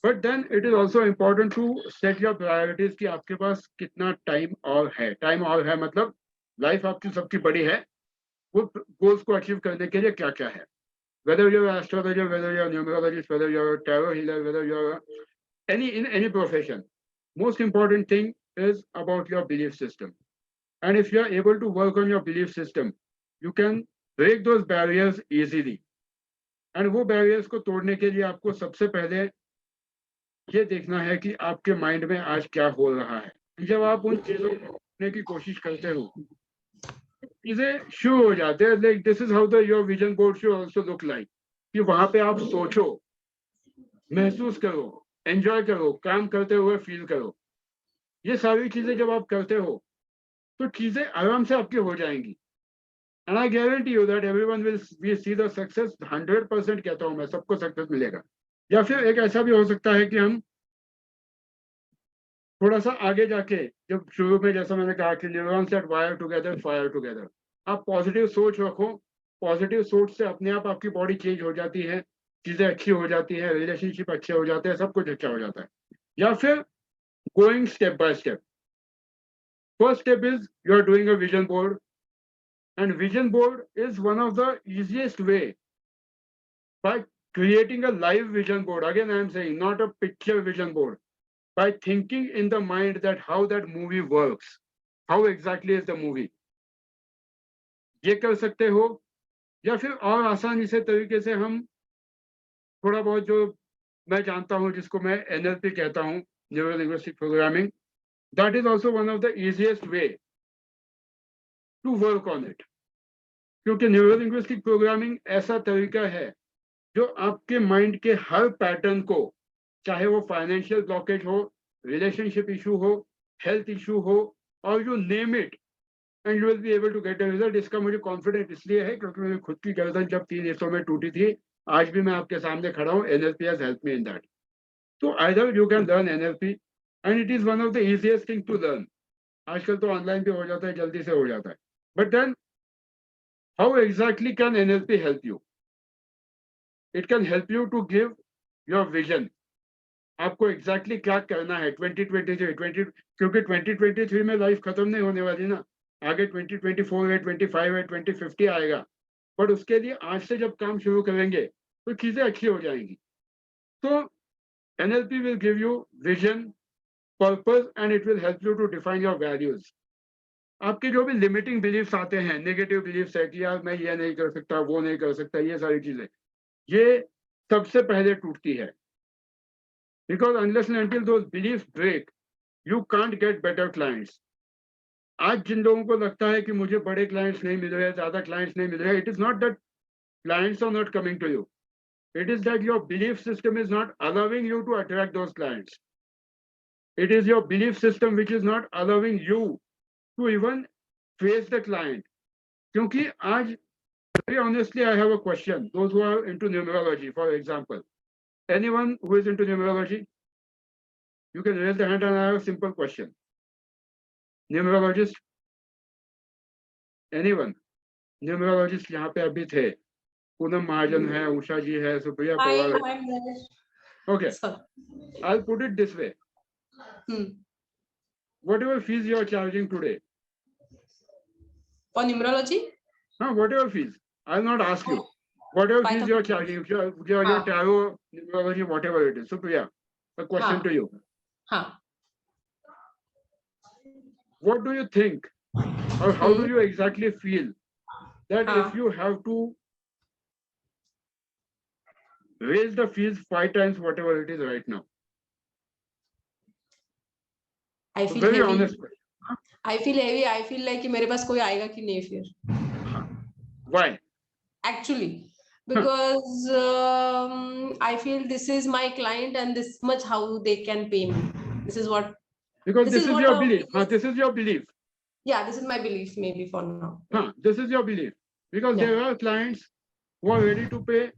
But then it is also important to set your priorities कि आपके पास कितना टाइम और है. टाइम और है मतलब लाइफ आपकी सबकी बड़ी है, वो गोल्स को अचीव करने के लिए क्या क्या है. Whether you're an astrologer, whether you're a numerologist, whether you're a tarot healer, whether you're in any profession, most important thing is about your belief system. And if you're able to work on your belief system, you can break those barriers easily. And वो barriers को तोड़ने के लिए आपको सबसे पहले ये देखना है कि आपके माइंड में आज क्या हो रहा है. जब आप उन चीजों को करने की कोशिश करते हो, चीजें शुरू हो जाते हैं. Like this is how the your vision board should also look like. कि वहां पे आप सोचो, महसूस करो, एंजॉय करो, काम करते हुए फील करो. ये सारी चीजें जब आप करते हो तो चीजें आराम से आपकी हो जाएंगी. And I guarantee you that everyone will see the success. 100% कहता हूं मैं, सबको सक्सेस मिलेगा. या फिर एक ऐसा भी हो सकता है कि हम थोड़ा सा आगे जाके, जब शुरू में जैसा मैंने कहा कि neurons that wire together fire together, आप पॉजिटिव सोच रखो. पॉजिटिव सोच से अपने आप आपकी बॉडी चेंज हो जाती है, चीजें अच्छी हो जाती है, रिलेशनशिप अच्छे हो जाते हैं, सब कुछ अच्छा हो जाता है. या फिर going step by step. First step is you are doing a vision board. And vision board is one of the easiest way by creating a live vision board. Again, I am saying not a picture vision board. By thinking in the mind that how that movie works, how exactly is the movie. ये कर सकते हो. या फिर और आसानी से तरीके से हम थोड़ा बहुत जो मैं जानता हूँ, जिसको मैं NLP कहता हूँ, neuro linguistic programming, that is also one of the easiest way to work on it. क्योंकि न्यूरो लिंग्विस्टिक प्रोग्रामिंग ऐसा तरीका है जो आपके माइंड के हर पैटर्न को, चाहे वो फाइनेंशियल ब्लॉकेज हो, रिलेशनशिप इशू हो, हेल्थ इशू हो, और you name it, and you will be able to get a result. इसका मुझे कॉन्फिडेंस इसलिए है क्योंकि मेरी खुद की गर्दन जब 3 हिस्सों में टूटी थी, आज भी मैं आपके सामने खड़ा हूँ. NLP has helped me in that. So either you can learn NLP, and it is one of the easiest thing to learn. आजकल तो ऑनलाइन भी हो जाता है, जल्दी से हो जाता है. But then how exactly can NLP help you? It can help you to give your vision. आपको exactly क्या करना है 2023 क्योंकि 2023 में लाइफ खत्म नहीं होने वाली ना. आगे 2024 है, 25 है, 2050 आएगा. पर उसके लिए आज से जब काम शुरू करेंगे तो चीजें अच्छी हो जाएंगी. तो NLP will give you vision, purpose, and it will help you to define your values. आपके जो भी लिमिटिंग बिलीफ्स आते हैं, नेगेटिव बिलीफ्स है कि यार मैं ये नहीं कर सकता, वो नहीं कर सकता, ये सारी चीजें, ये सबसे पहले टूटती है. Because unless and until those beliefs break, you can't get better clients. आज जिन लोगों को लगता है कि मुझे बड़े क्लाइंट्स नहीं मिल रहे, ज्यादा क्लाइंट्स नहीं मिल रहे, it is not that clients are not coming to you. It is that your belief system is not allowing you to attract those clients. It is your belief system which is not allowing you to even face the client. क्योंकि आज, very honestly, I have a question. Those who are into numerology, for example, anyone who is into numerology, you can raise the hand and I have a simple question. Numerologist? Anyone? Numerologist यहाँ पे अभी थे. पूनम महाजन है, उषा जी है, सुप्रिया पवार है. Okay, I'll put it this way. Whatever fees you are charging today. For numerology? No, whatever fees. I'll not ask you. Whatever fees you are charging, if you are your tarot, numerology, whatever it is. Supriya, a question to you. What do you think, or how do you exactly feel that if you have to raise the fees 5 times whatever it is right now? I feel very heavy. honest. I feel heavy. I feel like कि मेरे पास कोई आएगा कि नहीं फिर. Why? Actually, because I feel this is my client and this much how they can pay me. This is what. Because this is your belief. This is your belief. Yeah, this is my belief maybe for now. This is your belief. Because there are clients who are ready to pay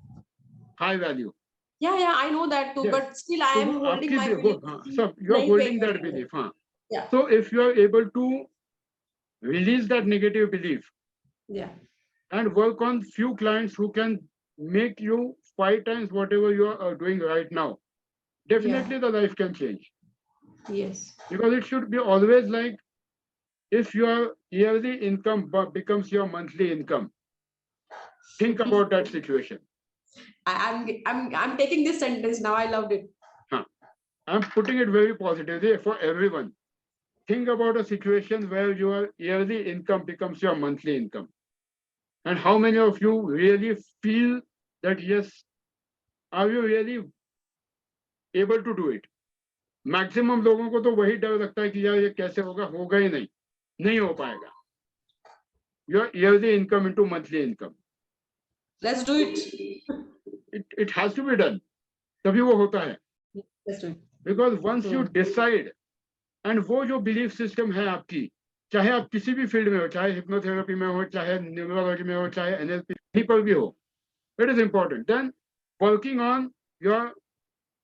high value. Yeah, I know that too. Yes. But still, I am holding my belief. So you are holding that belief. Yeah. So if you are able to release that negative belief, and work on few clients who can make you 5 times whatever you are doing right now, definitely the life can change. Yes. Because it should be always like, if your yearly income becomes your monthly income, think about that situation. I'm taking this sentence now. I loved it. I'm putting it very positively for everyone. Think about a situation where your yearly income becomes your monthly income. And how many of you really feel that, yes, are you really able to do it? Maximum लोगों को तो वही डर लगता है कि यार ये कैसे होगा ही नहीं हो पाएगा. Your yearly income into monthly income. Let's do it. It has to be done. तभी वो होता है. Let's do it. Because once you decide, and वो जो belief system है आपकी, चाहे आप किसी भी फील्ड में हो, चाहे हिप्नोथेरेपी में हो, चाहे न्यूमरोलॉजी में हो, चाहे NLP कहीं पर भी हो, it is important. Then working on your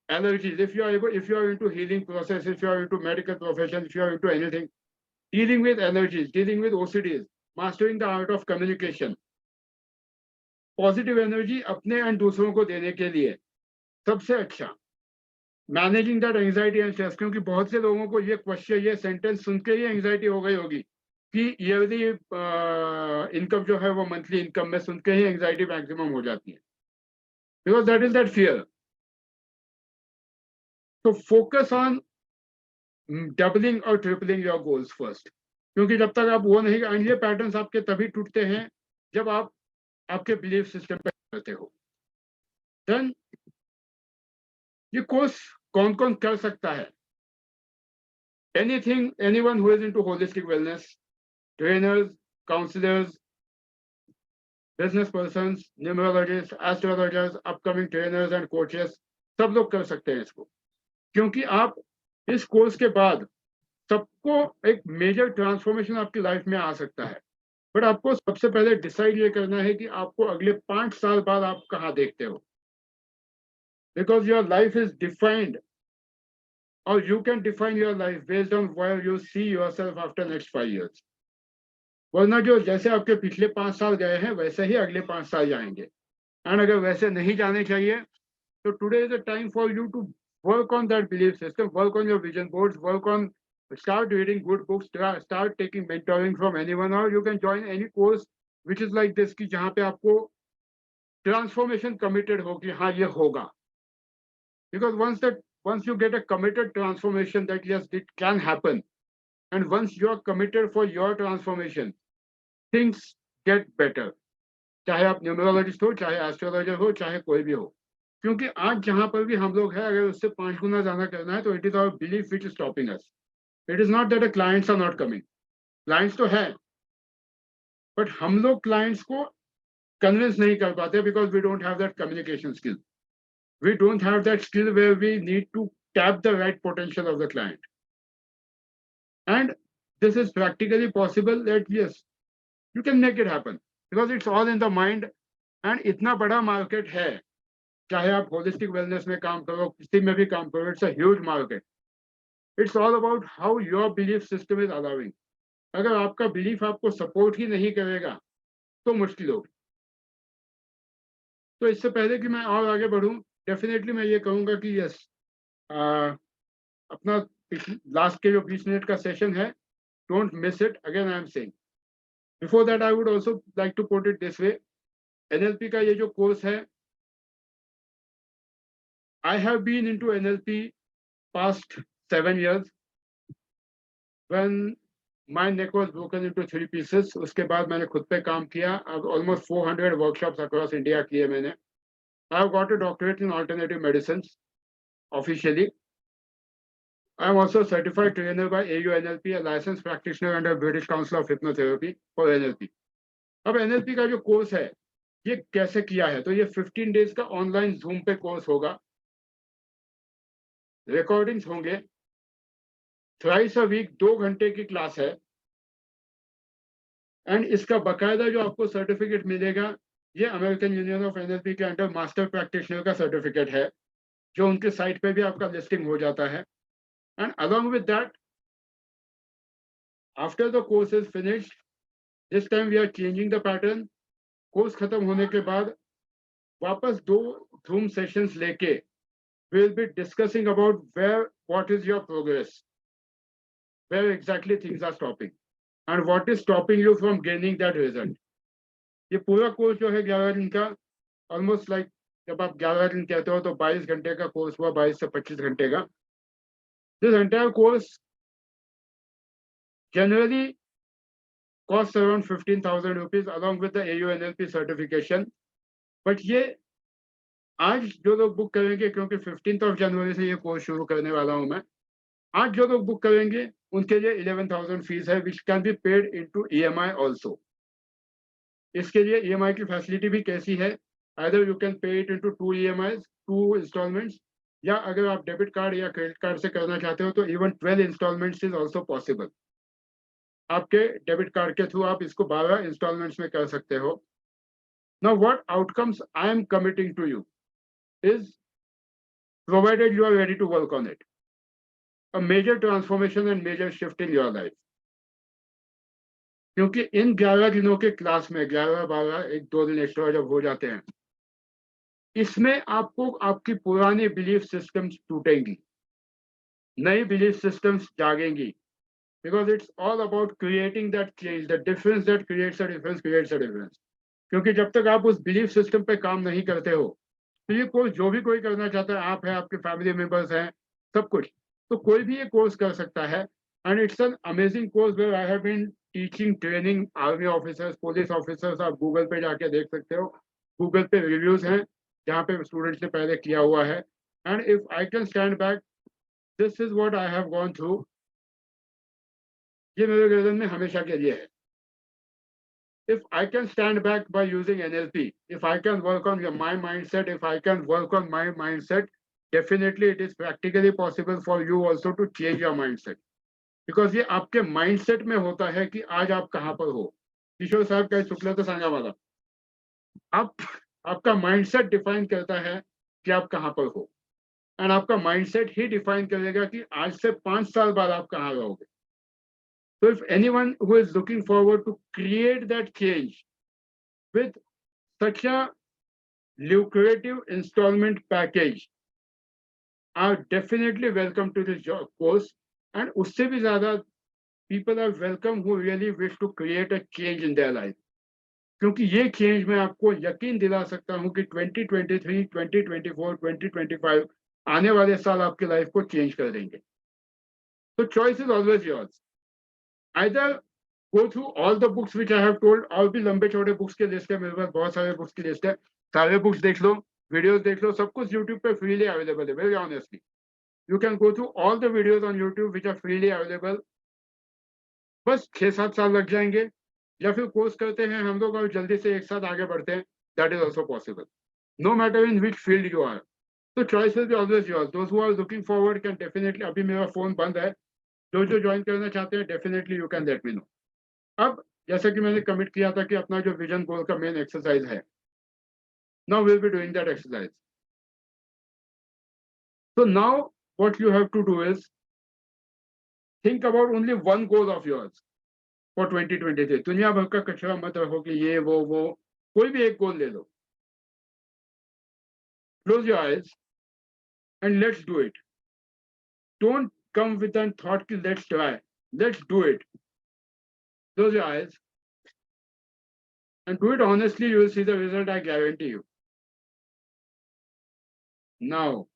allergies, if you are into healing process, if you are into medical profession, if you are into anything, dealing with allergies, dealing with OCDs, mastering the art of communication, positive energy अपने and दूसरों को देने के लिए सबसे अच्छा, managing that anxiety and stress. क्योंकि बहुत से लोगों को ये क्वेश्चन, ये सेंटेंस सुन के ही एंजाइटी हो गई होगी कि ईयरली इनकम जो है वो मंथली इनकम में सुन के ही एंजाइटी मैक्सिमम हो जाती है, because that is that fear. तो फोकस ऑन डबलिंग और ट्रिपलिंग योर गोल्स फर्स्ट, क्योंकि जब तक आप वो नहीं, एंड ये पैटर्न्स आपके तभी टूटते हैं जब आप आपके बिलीफ सिस्टम पे करते हो. देन ये कोर्स कौन कौन कर सकता है? Anyone who is into holistic wellness, trainers, counselors, business persons, numerologists, astrologers, upcoming trainers and coaches, सब लोग कर सकते हैं इसको. क्योंकि आप इस कोर्स के बाद सबको एक मेजर ट्रांसफॉर्मेशन आपकी लाइफ में आ सकता है. बट आपको सबसे पहले डिसाइड ये करना है कि आपको अगले 5 साल बाद आप कहाँ देखते हो. Because your life is defined, or you can define your life based on where you see yourself after next 5 years. वरना जो जैसे आपके पिछले 5 साल गए हैं वैसे ही अगले 5 साल जाएंगे. एंड अगर वैसे नहीं जाने चाहिए तो today is a time for you to work on that belief system, work on your vision boards, start reading good books, start taking mentoring from anyone, or you can join any course which is like this कि जहाँ पे आपको transformation committed हो कि हाँ ये होगा. Because once you get a committed transformation that yes, it can happen, and once you are committed for your transformation, things get better. चाहे आप न्यूमरोलॉजिस्ट हो, चाहे एस्ट्रोलॉजर हो, चाहे कोई भी हो. क्योंकि आज जहां पर भी हम लोग हैं, अगर उससे 5 गुना ज्यादा करना है तो it is our belief which is stopping us. It is not that clients are not coming. Clients तो है, बट हम लोग क्लाइंट्स को कन्विंस नहीं कर पाते because we don't have that communication skill. We don't have that skill where we need to tap the right potential of the client. And this is practically possible that yes, you can make it happen because it's all in the mind. And इतना बड़ा market है, चाहे आप holistic wellness में काम करो, किसी में भी काम करो, it's a huge market. It's all about how your belief system is allowing. अगर आपका belief आपको support ही नहीं करेगा तो मुश्किल होगी. तो इससे पहले कि मैं और आगे बढ़ूं, डेफिनेटली मैं ये कहूंगा कि यस, अपना लास्ट के जो 20 मिनट का सेशन है, don't miss it. Again I am saying, before that I would also like to put it this way. NLP का ये जो कोर्स है, I have been into NLP past 7 years when my neck was broken into 3 pieces. उसके बाद मैंने खुद पे काम किया. अब ऑलमोस्ट 400 वर्कशॉप्स अक्रॉस इंडिया किए मैंने. I have got a doctorate in alternative medicines officially. I am also a certified trainer by AUNLP, a licensed practitioner under British Council of Hypnotherapy for NLP. अब NLP का जो course है ये कैसे किया है, तो ये 15 days का ऑनलाइन जूम पे कोर्स होगा. रिकॉर्डिंग्स होंगे, थ्राइस अ वीक 2 घंटे की क्लास है. एंड इसका बकायदा जो आपको सर्टिफिकेट मिलेगा, ये अमेरिकन यूनियन ऑफ एनएलपी के अंडर मास्टर प्रैक्टिशनर का सर्टिफिकेट है, जो उनके साइट पे भी आपका लिस्टिंग हो जाता है. And along with that, after the course is finished, this time we are changing the pattern. Course खत्म होने के बाद वापस 2 जूम सेशंस लेके we will be discussing about what is your progress, where exactly things are stopping. and what is stopping you from gaining that result. ये पूरा course जो है 11 दिन का, ऑलमोस्ट लाइक जब आप 11 दिन कहते हो तो 22 घंटे का कोर्स हुआ, 22 से 25 घंटे का. This entire course generally costs around 15,000 rupees along with the AUNLP certification. But ये आज जो लोग बुक करेंगे, क्योंकि 15th जनवरी से ये कोर्स शुरू करने वाला हूं मैं, आज जो लोग बुक करेंगे उनके लिए 11,000 फीस है, which can be paid into EMI also. इसके लिए EMI की फैसिलिटी भी कैसी है, either you can pay it into 2 EMIs, 2 installments, या अगर आप डेबिट कार्ड या क्रेडिट कार्ड से करना चाहते हो तो even 12 installments is also possible. आपके डेबिट कार्ड के थ्रू आप इसको 12 इंस्टॉलमेंट्स में कर सकते हो. Now what outcomes I am committing to you is, provided you are ready to work on it, a major transformation and major shift in your life. क्योंकि इन 11 दिनों के क्लास में 11, 12, 1-2 दिन एक्स्ट्रा जब हो जाते हैं, इसमें आपको आपकी पुरानी बिलीफ सिस्टम्स टूटेंगी, नई बिलीफ सिस्टम्स जागेंगी, because it's all about creating that change, the difference that creates a difference creates a difference. क्योंकि जब तक आप उस बिलीफ सिस्टम पे काम नहीं करते हो, तो ये कोर्स जो भी कोई करना चाहता है, आप है, आपके फैमिली मेंबर्स हैं, सब कुछ, तो कोई भी ये कोर्स कर सकता है. And it's an amazing course where I have been teaching, training army officers, police officers. आप गूगल पे जाके देख सकते हो, गूगल पे रिव्यूज हैं जहाँ पे स्टूडेंट्स ने पहले किया हुआ है. And if I can stand back, this is what I have gone through. ये मेरे गर्दन में हमेशा के लिए है. If I can stand back by using NLP, if I can work on my mindset, if I can work on my mindset, definitely it is practically possible for you also to change your mindset. Because ये आपके mindset में होता है कि आज आप कहाँ पर हो. किशोर साहब का शुक्ला तो सांगा वाला, आपका mindset define करता है कि आप कहाँ पर हो, and आपका mindset ही define करेगा कि आज से 5 साल बाद आप कहाँ रहोगे. So if anyone who is looking forward to create that change with such a lucrative installment package, are definitely welcome to this course. And उससे भी ज़्यादा people are welcome who really wish to create a change in their life. क्योंकि ये change मैं आपको यकीन दिला सकता हूँ कि 2023, 2024, 2025 आने वाले साल आपकी लाइफ को change कर देंगे. So choice is always yours. Either go through all the books which I have told, और भी लंबे छोटे बुक्स की लिस्ट है मेरे पास, बहुत सारे बुक्स की लिस्ट है, सारे बुक्स देख लो, वीडियोस देख लो, सब कुछ यूट्यूब पे फ्रीली अवेलेबल है. Very honestly you can go through all the videos on YouTube which are freely available. बस 6-7 साल लग जाएंगे, या फिर कोर्स करते हैं हम लोग और जल्दी से एक साथ आगे बढ़ते हैं. That is also possible, no matter in which field you are. तो choice will be always yours. Those who are looking forward can definitely, अभी मेरा फोन बंद है, जो ज्वाइन करना चाहते हैं definitely you can let me know. अब जैसा कि मैंने कमिट किया था कि अपना जो विजन गोल का मेन एक्सरसाइज है, now will be doing that exercise. So now what you have to do is think about only one goal of yours for 2023. दुनिया भर का कचरा मत रखो कि ये वो, कोई भी एक गोल ले लो. Close your eyes and let's do it. Don't come with a thought ki let's try. Let's do it. Close your eyes and do it honestly. You will see the result, I guarantee you. Now,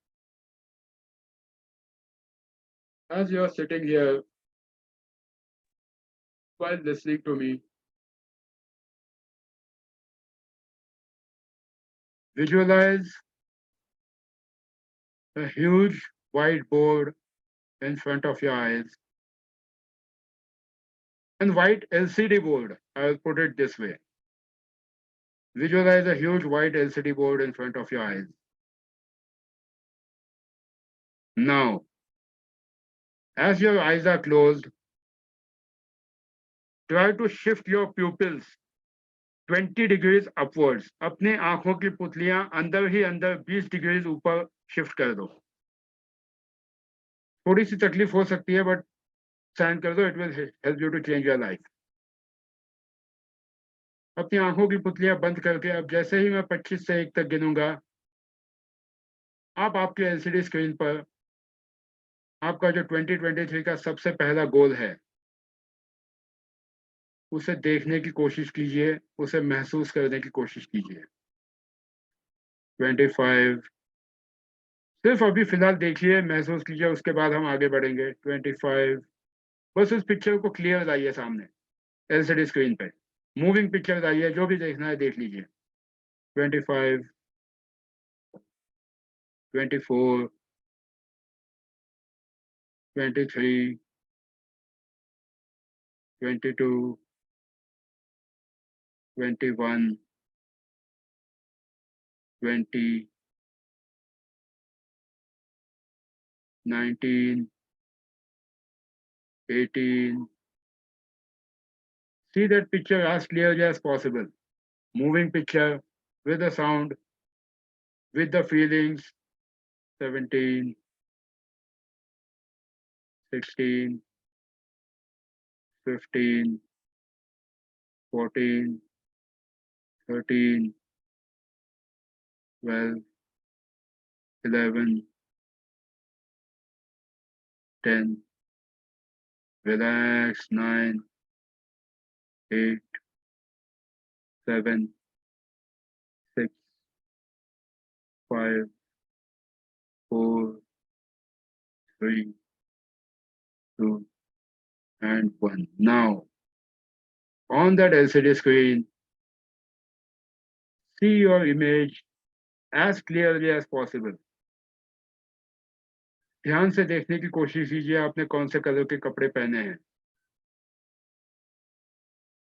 as you are sitting here while listening to me, visualize a huge whiteboard in front of your eyes. And white LCD board, I'll put it this way. Visualize a huge white LCD board in front of your eyes. Now, as your eyes are closed, try to shift your pupils 20 degrees upwards. अपने आंखों की पुतलियां अंदर ही अंदर 20 degrees ऊपर shift कर दो. थोड़ी सी तकलीफ हो सकती है, बट सहन कर दो. It will help you to change your life. अपनी आंखों की पुतलियां बंद करके अब जैसे ही मैं 25 से 1 तक गिनूंगा, आप आपके एलसीडी स्क्रीन पर आपका जो 2023 का सबसे पहला गोल है उसे देखने की कोशिश कीजिए, उसे महसूस करने की कोशिश कीजिए। 25, सिर्फ अभी फिलहाल देखिए, महसूस कीजिए, उसके बाद हम आगे बढ़ेंगे। 25, बस उस पिक्चर को क्लियर लाइए सामने एलसीडी स्क्रीन पे, मूविंग पिक्चर लाइए, जो भी देखना है देख लीजिए। 25, 24, 23, 22, 21, 20, 19, 18. See that picture as clearly as possible. Moving picture with the sound, with the feelings. 17, 16, 15, 14, 13, 12, 11, 10. Relax. 9, 8, 7, 6, 5, 4, 3, 2, and 1. Now, on that LCD screen, see your image as clearly as possible. ध्यान से देखने की कोशिश कीजिए आपने कौन से कलर के कपड़े पहने हैं,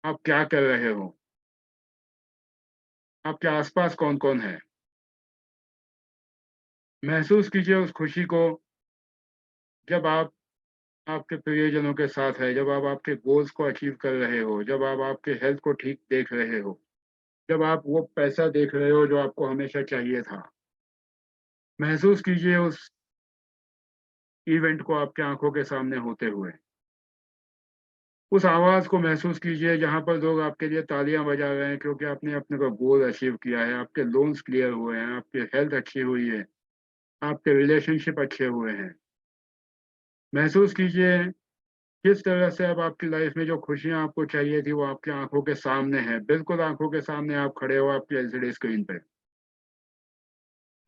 आप क्या कर रहे हो, आपके आसपास कौन कौन है। महसूस कीजिए उस खुशी को जब आप आपके प्रियजनों के साथ है, जब आप आपके गोल्स को अचीव कर रहे हो, जब आप आपके हेल्थ को ठीक देख रहे हो, जब आप वो पैसा देख रहे हो जो आपको हमेशा चाहिए था। महसूस कीजिए उस इवेंट को आपके आंखों के सामने होते हुए। उस आवाज को महसूस कीजिए जहां पर लोग आपके लिए तालियां बजा रहे हैं क्योंकि आपने अपने को गोल अचीव किया है, आपके लोन्स क्लियर हुए हैं, आपकी हेल्थ अच्छी हुई है, आपके रिलेशनशिप अच्छे हुए हैं। महसूस कीजिए किस तरह से अब आपकी लाइफ में जो खुशियां आपको चाहिए थी वो आपकी आंखों के सामने है, बिल्कुल आंखों के सामने आप खड़े हो आपकी एलसीडी स्क्रीन पे।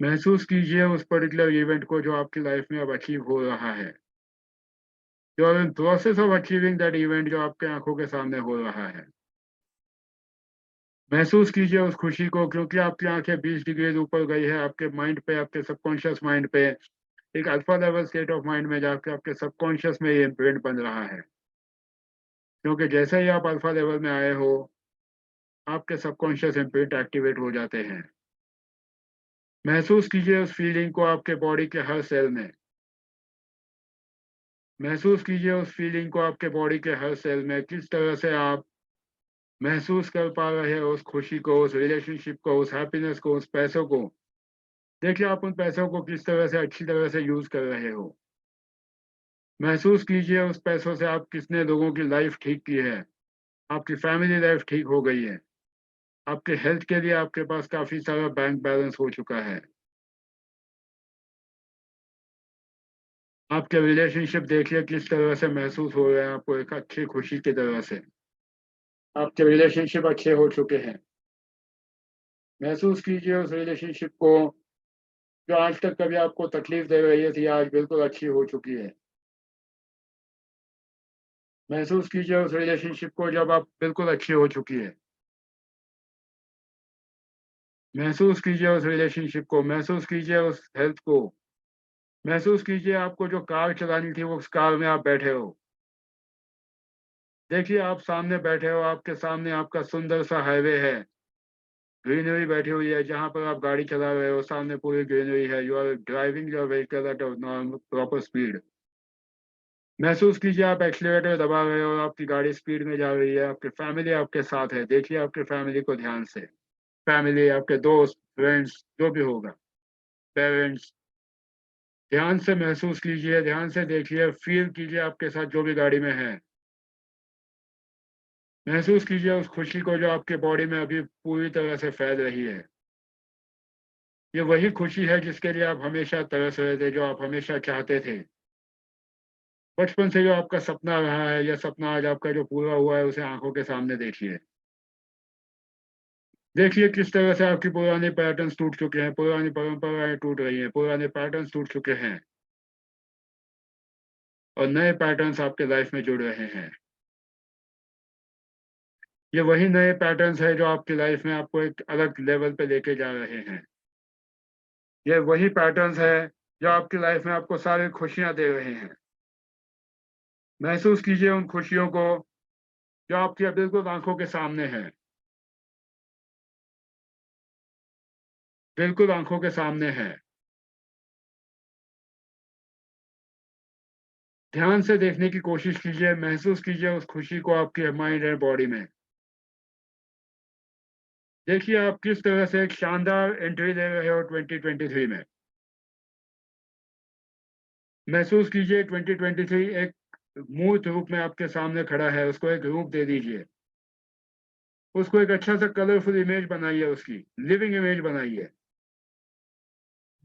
महसूस कीजिए उस पर्टिकुलर इवेंट को जो आपकी लाइफ में अब अचीव हो रहा है। You are in process of achieving that event जो आपके आंखों के सामने हो रहा है। महसूस कीजिए उस खुशी को क्योंकि आपकी आंखें 20 डिग्री ऊपर गई है आपके माइंड पे, आपके सबकॉन्शियस माइंड पे, एक alpha level state of mind में जाकर आपके सबकॉन्शियस में ये इम्प्रिंट बन रहा है। क्योंकि जैसे ही आप अल्फा लेवल में आए हो आपके सबकॉन्शियस इम्प्रिंट एक्टिवेट हो जाते हैं। महसूस कीजिए उस फीलिंग को आपके बॉडी के हर सेल में। महसूस कीजिए उस फीलिंग को आपके बॉडी के हर सेल में, किस तरह से आप महसूस कर पा रहे हो उस खुशी को, उस रिलेशनशिप को, उस हैप्पीनेस को, उस पैसों को। देखिए आप उन पैसों को किस तरह से अच्छी तरह से यूज कर रहे हो। महसूस कीजिए उस पैसों से आप कितने लोगों की लाइफ ठीक की है, आपकी फैमिली लाइफ ठीक हो गई है, आपके हेल्थ के लिए आपके पास काफी सारा बैंक बैलेंस हो चुका है, आपके रिलेशनशिप देखिए किस तरह से महसूस हो रहे हैं आपको एक अच्छी खुशी की तरह से, आपके रिलेशनशिप अच्छे हो चुके हैं। महसूस कीजिए उस रिलेशनशिप को जो आज तक कभी आपको तकलीफ दे रही थी आज बिल्कुल अच्छी हो चुकी है। महसूस कीजिए उस रिलेशनशिप को जब आप बिल्कुल अच्छी हो चुकी है। महसूस कीजिए उस रिलेशनशिप को, महसूस कीजिए उस हेल्थ को, महसूस कीजिए आपको जो कार चलानी थी वो उस कार में आप बैठे हो। देखिए आप सामने बैठे हो, आपके सामने आपका सुंदर सा हाईवे है, ग्रीनरी बैठी हुई है जहां पर आप गाड़ी चला रहे हो, सामने पूरी ग्रीनरी है, you are driving your vehicle at proper speed. महसूस कीजिए आप एक्सीलरेटर दबा रहे हो, आपकी गाड़ी स्पीड में जा रही है, आपकी फैमिली आपके साथ है। देखिए आपके फैमिली को ध्यान से, फैमिली, आपके दोस्त, फ्रेंड्स, जो भी होगा, पेरेंट्स, ध्यान से महसूस कीजिए, ध्यान से देखिए, फील कीजिए आपके साथ जो भी गाड़ी में है। महसूस कीजिए उस खुशी को जो आपके बॉडी में अभी पूरी तरह से फैल रही है। ये वही खुशी है जिसके लिए आप हमेशा तरस रहे थे, जो आप हमेशा चाहते थे। बचपन से जो आपका सपना रहा है या सपना आज आपका जो पूरा हुआ है उसे आंखों के सामने देखिए। देखिए किस तरह से आपकी पुराने पैटर्न्स टूट चुके हैं, पुरानी परंपराएं टूट रही हैं, पुराने पैटर्न्स टूट चुके हैं और नए पैटर्न्स आपके लाइफ में जुड़ रहे हैं। ये वही नए पैटर्न्स है जो आपकी लाइफ में आपको एक अलग लेवल पे लेके जा रहे हैं। ये वही पैटर्न्स है जो आपकी लाइफ में आपको सारी खुशियां दे रहे हैं। महसूस कीजिए उन खुशियों को जो आपकी बिल्कुल आंखों के सामने है, बिल्कुल आंखों के सामने है। ध्यान से देखने की कोशिश कीजिए, महसूस कीजिए उस खुशी को आपके माइंड एंड बॉडी में। देखिए आप किस तरह से एक शानदार एंट्री ले रहे हो 2023 में। महसूस कीजिए 2023 एक मूर्त रूप में आपके सामने खड़ा है, उसको एक रूप दे दीजिए, उसको एक अच्छा सा कलरफुल इमेज बनाइए, उसकी लिविंग इमेज बनाइए।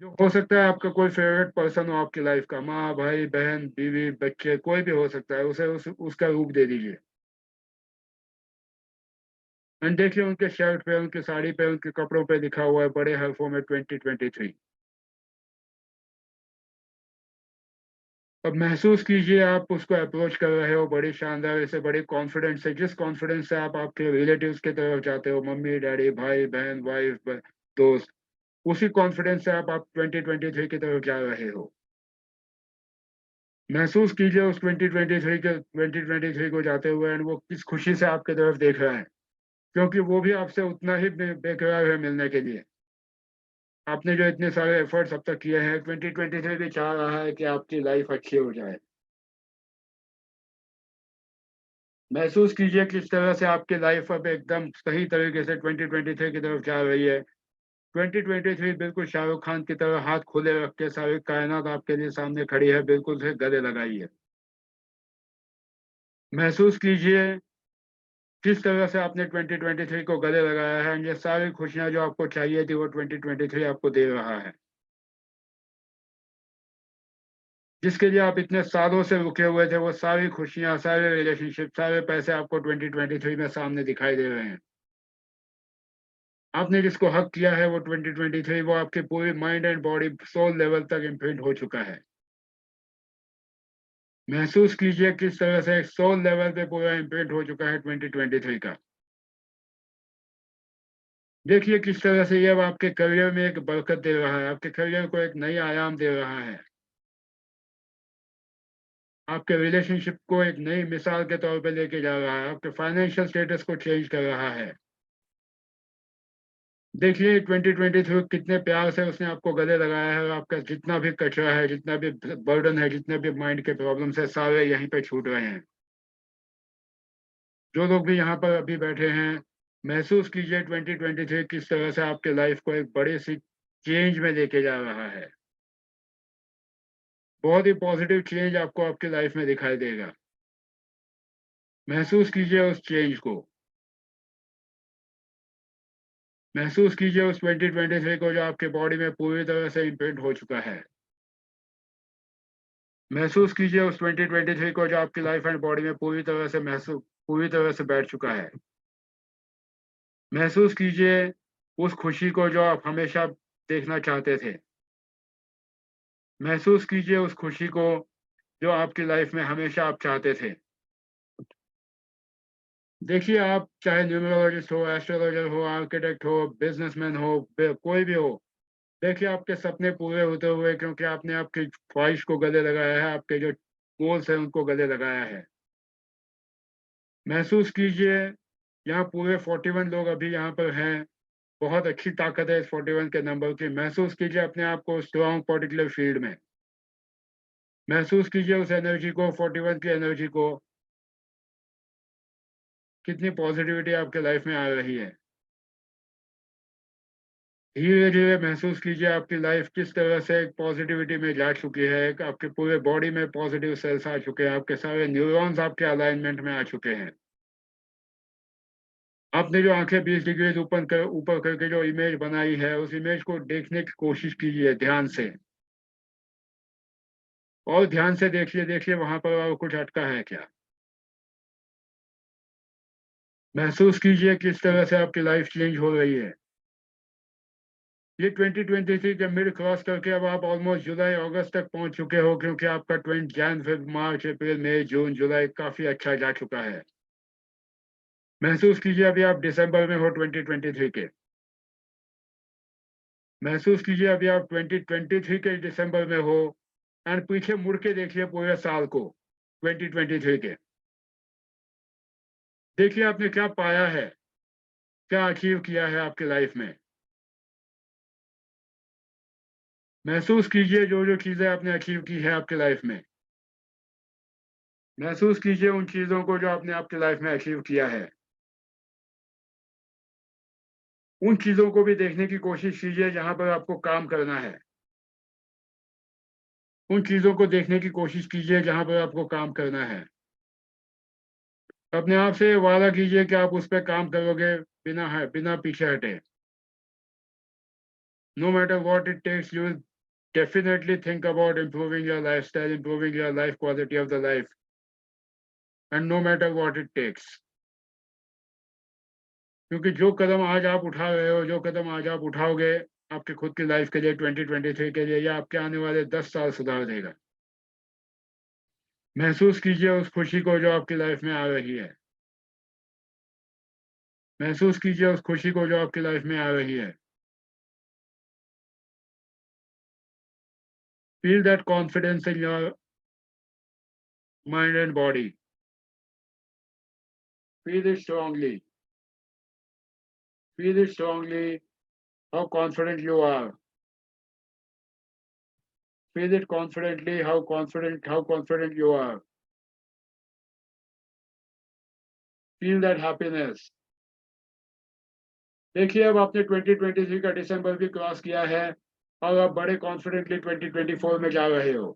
जो हो सकता है आपका कोई फेवरेट पर्सन हो आपकी लाइफ का, माँ, भाई, बहन, बीवी, बच्चे, कोई भी हो सकता है, उसे उसका रूप दे दीजिए। एंड देखिए उनके शर्ट पे, उनकी साड़ी पे, उनके कपड़ों पे लिखा हुआ है बड़े हरफों में 2023। अब महसूस कीजिए आप उसको अप्रोच कर रहे हो बड़ी शानदार से, बड़े कॉन्फिडेंस से, जिस कॉन्फिडेंस से आप आपके रिलेटिव्स की तरफ जाते हो, मम्मी, डैडी, भाई, बहन, वाइफ, दोस्त, उसी कॉन्फिडेंस से आप 2023 की तरफ जा रहे हो। महसूस कीजिए उस 2023 को जाते हुए एंड वो किस खुशी से आपके तरफ देख रहा है, क्योंकि वो भी आपसे उतना ही बेकरार है मिलने के लिए। आपने जो इतने सारे एफर्ट्स अब तक किए हैं, 2023 भी चाह रहा है कि आपकी लाइफ अच्छी हो जाए। महसूस कीजिए किस तरह से आपकी लाइफ अब एकदम सही तरीके से 2023 की तरफ जा रही है। 2023 बिल्कुल शाहरुख खान की तरह हाथ खुले रख के सारी कायनात आपके लिए सामने खड़ी है, बिल्कुल से गले लगाइए। महसूस कीजिए किस तरह से आपने 2023 को गले लगाया है, ये सारी खुशियां जो आपको चाहिए थी वो 2023 आपको दे रहा है, जिसके लिए आप इतने सालों से रुके हुए थे। वो सारी खुशियां, सारे रिलेशनशिप, सारे पैसे आपको 2023 में सामने दिखाई दे रहे हैं। आपने जिसको हक किया है वो 2023 वो आपके पूरे mind and body soul level तक इम्प्रिंट हो चुका है। महसूस कीजिए किस तरह से सोल लेवल पे पूरा इम्प्रिंट हो चुका है 2023 का। देखिए किस तरह से ये अब आपके करियर में एक बरकत दे रहा है, आपके करियर को एक नई आयाम दे रहा है, आपके रिलेशनशिप को एक नई मिसाल के तौर पे लेके जा रहा है, आपके फाइनेंशियल स्टेटस को चेंज कर रहा है। देखिए 2023 कितने प्यार से उसने आपको गले लगाया है, और आपका जितना भी कचरा है, जितना भी बर्डन है, जितने भी माइंड के प्रॉब्लम्स है, सारे यहीं पे छूट रहे हैं। जो लोग भी यहाँ पर अभी बैठे हैं, महसूस कीजिए 2023 किस तरह से आपके लाइफ को एक बड़ी सी चेंज में लेके जा रहा है। बहुत ही पॉजिटिव चेंज आपको आपकी लाइफ में दिखाई देगा। महसूस कीजिए उस चेंज को, महसूस कीजिए उस 2023 को जो आपके बॉडी में पूरी तरह से इम्प्रिंट हो चुका है। महसूस कीजिए उस 2023 को जो आपकी लाइफ एंड बॉडी में पूरी तरह से बैठ चुका है। महसूस कीजिए उस खुशी को जो आप हमेशा देखना चाहते थे। महसूस कीजिए उस खुशी को जो आपकी लाइफ में हमेशा आप चाहते थे। देखिए आप चाहे न्यूमरोलॉजिस्ट हो, एस्ट्रोलॉजर हो, आर्किटेक्ट हो, बिजनेसमैन हो, कोई भी हो, देखिए आपके सपने पूरे होते हुए, क्योंकि आपने आपकी ख्वाहिश को गले लगाया है, आपके जो गोल्स हैं उनको गले लगाया है। महसूस कीजिए यहाँ पूरे 41 लोग अभी यहाँ पर हैं, बहुत अच्छी ताकत है इस 41 के नंबर की। महसूस कीजिए अपने आप को स्ट्रॉन्ग पर्टिकुलर फील्ड में। महसूस कीजिए उस एनर्जी को, 41 की एनर्जी को, कितनी पॉजिटिविटी आपके लाइफ में आ रही है। धीरे धीरे महसूस कीजिए आपकी लाइफ किस तरह से एक पॉजिटिविटी में जा चुकी है, आपके पूरे बॉडी में पॉजिटिव सेल्स आ चुके हैं, आपके सारे न्यूरॉन्स आपके अलाइनमेंट में आ चुके हैं। आपने जो आंखें 20 डिग्री ऊपर करके जो इमेज बनाई है, उस इमेज को देखने की कोशिश कीजिए ध्यान से। और ध्यान से देखिए वहां पर और कुछ अटका है क्या। महसूस कीजिए किस तरह से आपकी लाइफ चेंज हो रही है। ये 2023 के मिड क्रॉस करके अब आप ऑलमोस्ट जुलाई अगस्त तक पहुंच चुके हो, क्योंकि आपका 20 जन फेब मार्च अप्रैल मई जून जुलाई काफी अच्छा जा चुका है। महसूस कीजिए अभी आप दिसंबर में हो 2023 के। महसूस कीजिए अभी आप 2023 के दिसंबर में हो, एंड पीछे मुड़ के देखिए पूरे साल को 2023 के। देखिए आपने क्या पाया है, क्या अचीव किया है आपकी लाइफ में। महसूस कीजिए जो जो चीजें आपने अचीव की है आपकी लाइफ में। महसूस कीजिए उन चीजों को जो आपने आपकी लाइफ में अचीव किया है। उन चीजों को भी देखने की कोशिश कीजिए जहां पर आपको काम करना है। उन चीजों को देखने की कोशिश कीजिए जहां पर आपको काम करना है। अपने आप से वादा कीजिए कि आप उस पर काम करोगे बिना पीछे हटे। No matter what it takes, you will definitely think about improving your lifestyle, improving your life quality of the life, and no matter what it takes. क्योंकि जो कदम आज आप उठा रहे हो, जो कदम आज आप उठाओगे आपके खुद की लाइफ के लिए 2023 के लिए, या आपके आने वाले 10 साल सुधार देगा। महसूस कीजिए उस खुशी को जो आपकी लाइफ में आ रही है। महसूस कीजिए उस खुशी को जो आपकी लाइफ में आ रही है। Feel that confidence in your mind and body. Feel it strongly. Feel it strongly how confident you are. Feel it confidently how confident you are. Feel that happiness. देखिए अब आपने 2023 का दिसंबर भी क्रॉस किया है और आप बड़े कॉन्फिडेंटली 2024 में जा रहे हो।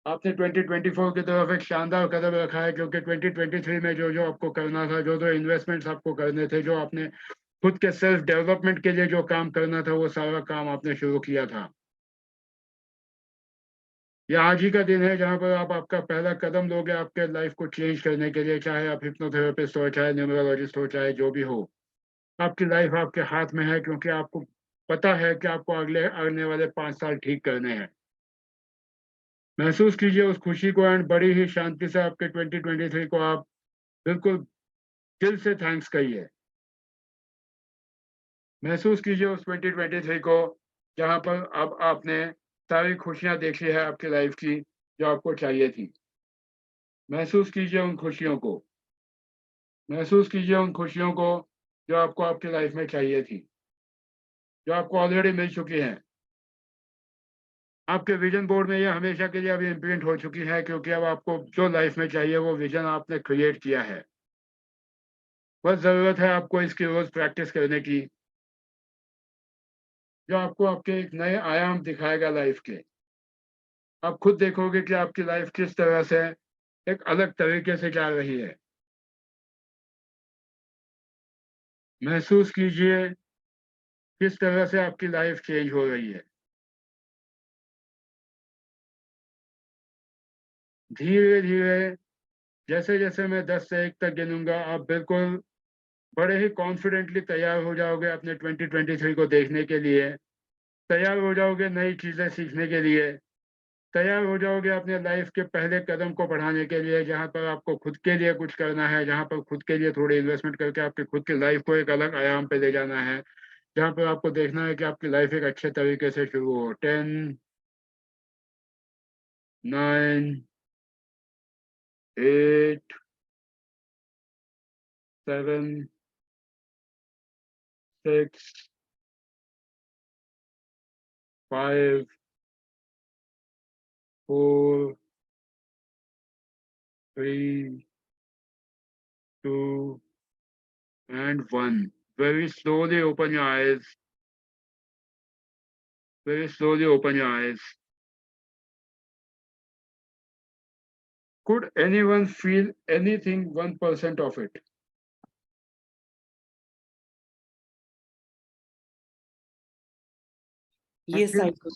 आपने 2024 की तरफ एक शानदार कदम रखा है, क्योंकि 2023 में जो जो आपको करना था, जो जो इन्वेस्टमेंट्स आपको करने थे, जो आपने खुद के सेल्फ डेवलपमेंट के लिए जो काम करना था, वो सारा काम आपने शुरू किया था। ये आज ही का दिन है जहां पर आप आपका पहला कदम लोगे आपके लाइफ को चेंज करने के लिए, चाहे आप हिप्नोथेरेपिस्ट हो, चाहे न्यूमरोलॉजिस्ट हो, चाहे जो भी हो। आपकी लाइफ आपके हाथ में है, क्योंकि आपको पता है कि आपको अगले आने वाले 5 साल ठीक करने हैं। महसूस कीजिए उस खुशी को, एंड बड़ी ही शांति से आपके 2023 को आप बिल्कुल दिल से थैंक्स कहिए। महसूस कीजिए उस 2023 को जहां पर अब आपने सारी खुशियां देखी है आपकी लाइफ की जो आपको चाहिए थी। महसूस कीजिए उन खुशियों को। महसूस कीजिए उन खुशियों को जो आपको आपकी लाइफ में चाहिए थी, जो आपको ऑलरेडी मिल चुकी हैं। आपके विजन बोर्ड में ये हमेशा के लिए अभी इम्प्रिंट हो चुकी है, क्योंकि अब आपको जो लाइफ में चाहिए वो विजन आपने क्रिएट किया है। बस जरूरत है आपको इसकी रोज प्रैक्टिस करने की, जो आपको आपके एक नए आयाम दिखाएगा लाइफ के। आप खुद देखोगे कि आपकी लाइफ किस तरह से एक अलग तरीके से जा रही है। महसूस कीजिए किस तरह से आपकी लाइफ चेंज हो रही है। धीरे धीरे जैसे जैसे मैं 10 से 1 तक गिनूंगा, आप बिल्कुल बड़े ही कॉन्फिडेंटली तैयार हो जाओगे अपने 2023 को देखने के लिए। तैयार हो जाओगे नई चीजें सीखने के लिए। तैयार हो जाओगे अपने लाइफ के पहले कदम को बढ़ाने के लिए, जहां पर आपको खुद के लिए कुछ करना है, जहां पर खुद के लिए थोड़ी इन्वेस्टमेंट करके आपकी खुद की लाइफ को एक अलग आयाम पे ले जाना है, जहां पर आपको देखना है कि आपकी लाइफ एक अच्छे तरीके से शुरू हो। 10, 9, 8, 7, 6, 5, 4, 3, 2, and 1. Very slowly open your eyes. Very slowly open your eyes. Could anyone feel anything 1% of it? Yes, I could.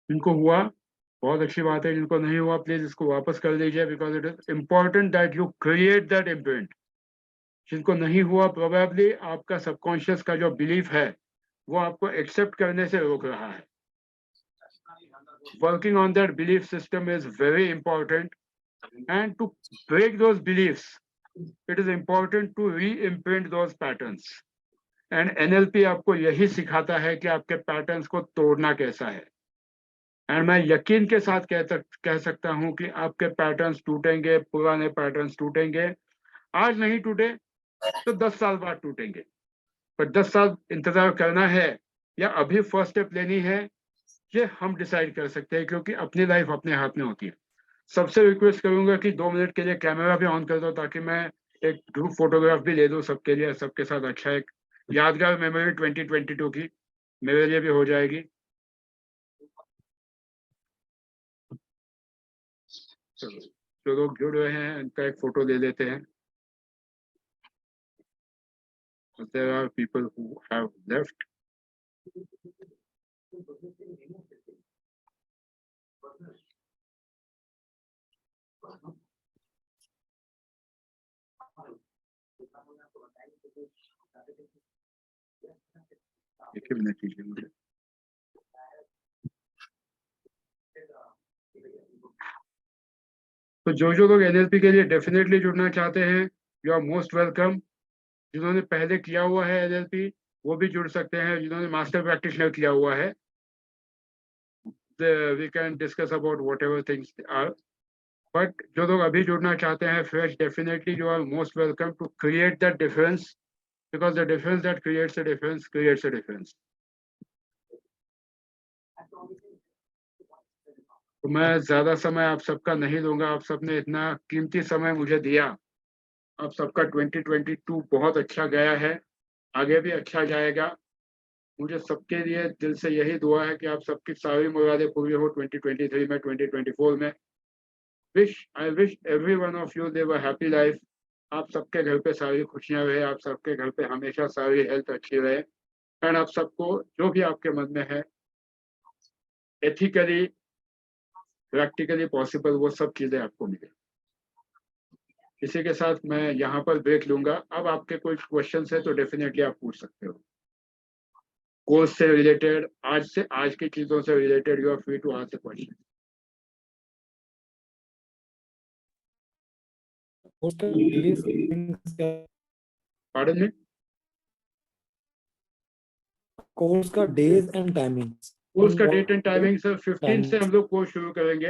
जिनको हुआ बहुत अच्छी बात है, जिनको नहीं हुआ प्लीज इसको वापस कर दीजिए, because it is important that you create that imprint. जिनको नहीं हुआ प्रोबेबली आपका सबकॉन्शियस का जो बिलीफ है वो आपको एक्सेप्ट करने से रोक रहा है। Working on that belief system is very important, and to break those beliefs it is important to re-imprint those patterns, and NLP आपको यही सिखाता है कि आपके पैटर्न्स को तोड़ना कैसा है। एंड मैं यकीन के साथ कह सकता हूं कि आपके पैटर्न्स टूटेंगे, पुराने पैटर्न्स टूटेंगे। आज नहीं टूटे तो 10 साल बाद टूटेंगे, पर 10 साल इंतजार करना है या अभी फर्स्ट स्टेप लेनी है, ये हम डिसाइड कर सकते हैं, क्योंकि अपनी लाइफ अपने हाथ में होती है। सबसे रिक्वेस्ट करूंगा कि 2 मिनट के लिए कैमरा भी ऑन कर दो, ताकि मैं एक ग्रुप फोटोग्राफ भी ले दूं सबके लिए, सबके साथ अच्छा एक यादगार मेमोरी 2022 की मेरे लिए भी हो जाएगी। चलो जो लोग जुड़ रहे हैं उनका एक फोटो ले लेते हैं। There are people who have left. एक ही मिनट दीजिए मुझे। तो जो लोग NLP के लिए डेफिनेटली जुड़ना चाहते हैं, यू आर मोस्ट वेलकम। जिन्होंने पहले किया हुआ है NLP वो भी जुड़ सकते हैं, जिन्होंने मास्टर प्रैक्टिशनर किया हुआ है we can discuss about whatever things are, but जो लोग अभी जुड़ना चाहते हैं fresh, definitely you are most welcome to create that difference, because the difference that creates a difference creates a difference. तो मैं ज्यादा समय आप सबका नहीं लूंगा, आप सबने इतना कीमती समय मुझे दिया। आप सबका 2022 बहुत अच्छा गया है, आगे भी अच्छा जाएगा। मुझे सबके लिए दिल से यही दुआ है कि आप सबकी सारी मुरादें पूरी हो 2023 में, 2024 में। I wish every one of you live a happy life. आप सबके घर पे सारी खुशियां रहे, आप सबके घर पे हमेशा सारी हेल्थ अच्छी रहे, एंड आप सबको जो भी आपके मन में है एथिकली प्रैक्टिकली पॉसिबल वो सब चीजें आपको मिले। इसी के साथ मैं यहाँ पर ब्रेक लूंगा। अब आपके कोई क्वेश्चन है तो डेफिनेटली आप पूछ सकते हो, कोर्स से रिलेटेड, आज की चीजों से related, you are free to ask the question. Pardon me? Course का डेज एंड टाइमिंग्स। कोर्स का डेट एंड टाइमिंग सर 15 से हम लोग कोर्स शुरू करेंगे,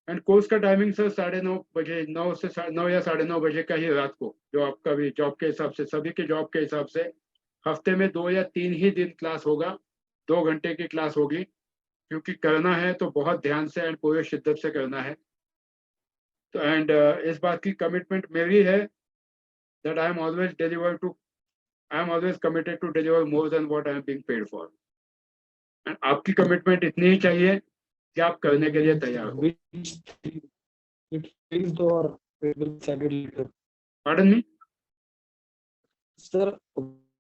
एंड कोर्स का टाइमिंग सर 9:30 बजे, 9 से 9 या 9:30 बजे का ही रात को, जो आपका भी जॉब के हिसाब से, सभी के जॉब के हिसाब से हफ्ते में 2 या 3 ही दिन क्लास होगा, 2 घंटे की क्लास होगी, क्योंकि करना है तो बहुत ध्यान से एंड पूरे शिद्दत से करना है। तो एंड इस बात की कमिटमेंट मेरी है that I am always committed to deliver more than what I am being paid for. And आपकी कमिटमेंट इतनी ही चाहिए कि आप करने के लिए तैयार हो। Pardon me? Sir,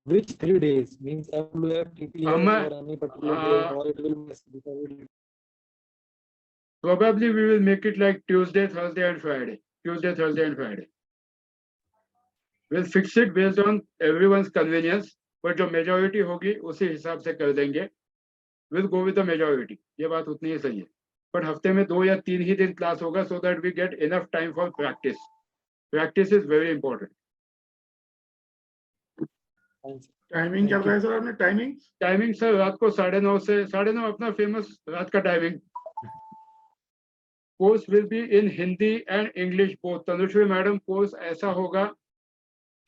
which 3 days means I will have TPS or any particular day, or it will miss? Probably we will make it like Tuesday, Thursday and Friday. Tuesday, Thursday and Friday. We'll fix it based on everyone's convenience, but जो majority होगी उसी हिसाब से कर देंगे। We'll go with the majority. ये बात उतनी ही सही है, पर हफ्ते में 2 या 3 ही दिन क्लास होगा, so that we get enough time for practice. Practice is very important. Timing क्या है सर आपने? टाइमिंग सर रात को 9:30 से 9:30 अपना फेमस रात का timing. Course will be in Hindi and English both. Tanushree madam, course ऐसा होगा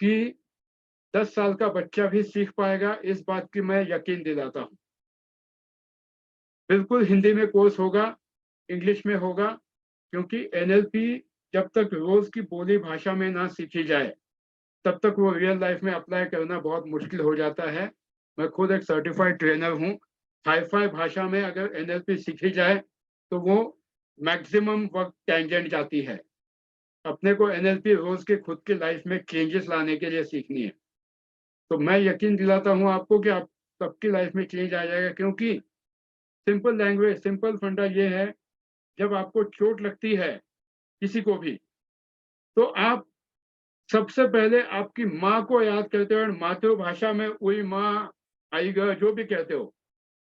कि 10 साल का बच्चा भी सीख पाएगा, इस बात की मैं यकीन दिलाता हूँ। बिल्कुल हिंदी में कोर्स होगा, इंग्लिश में होगा, क्योंकि NLP जब तक रोज की बोली भाषा में ना सीखी जाए तब तक वो रियल लाइफ में अप्लाई करना बहुत मुश्किल हो जाता है। मैं खुद एक सर्टिफाइड ट्रेनर हूँ। हाई-फाई भाषा में अगर NLP सीखी जाए तो वो मैक्सिमम वक्त टेंजेंट जाती है। अपने को NLP रोज के खुद की लाइफ में चेंजेस लाने के लिए सीखनी है। तो मैं यकीन दिलाता हूँ आपको कि आप सबकी लाइफ में चेंज आ जाएगा, क्योंकि सिंपल लैंग्वेज, सिंपल फंडा ये है, जब आपको चोट लगती है किसी को भी, तो आप सबसे पहले आपकी माँ को याद करते हो, मातृभाषा में वही माँ आएगा जो भी कहते हो,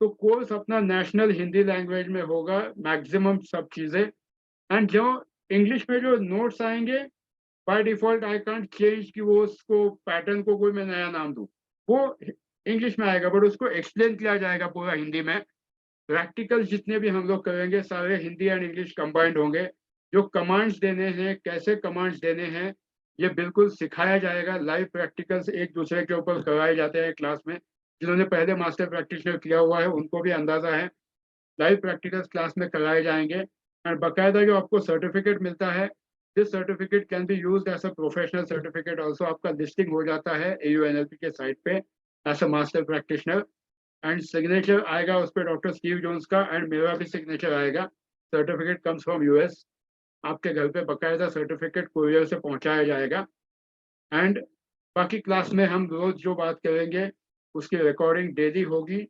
तो कोर्स अपना नेशनल हिंदी लैंग्वेज में होगा मैक्सिमम सब चीजें। एंड जो इंग्लिश में जो नोट्स आएंगे by default I can't change कि वो उसको पैटर्न को कोई मैं नया नाम दूं, वो इंग्लिश में आएगा, बट उसको एक्सप्लेन किया जाएगा पूरा हिंदी में। प्रैक्टिकल जितने भी हम लोग करेंगे सारे हिंदी एंड इंग्लिश कंबाइंड होंगे। जो कमांड्स देने हैं, कैसे कमांड्स देने हैं, ये बिल्कुल सिखाया जाएगा। लाइव प्रैक्टिकल्स एक दूसरे के ऊपर करवाए जाते हैं क्लास में। जिन्होंने पहले मास्टर प्रैक्टिशनर किया हुआ है उनको भी अंदाजा है, लाइव प्रैक्टिकल्स क्लास में कराए जाएंगे। एंड बाकायदा जो आपको सर्टिफिकेट मिलता है, this certificate can be used as a professional certificate also. आपका लिस्टिंग हो जाता है AUNLP के साइट पे as a master practitioner, and signature आएगा उस पर डॉक्टर स्टीव जोन्स का, एंड मेरा भी सिग्नेचर आएगा। सर्टिफिकेट कम्स फ्रॉम US, आपके घर पे बाकायदा सर्टिफिकेट कुरियर से पहुंचाया जाएगा। एंड बाकी क्लास में हम रोज जो बात करेंगे उसकी रिकॉर्डिंग डेली होगी,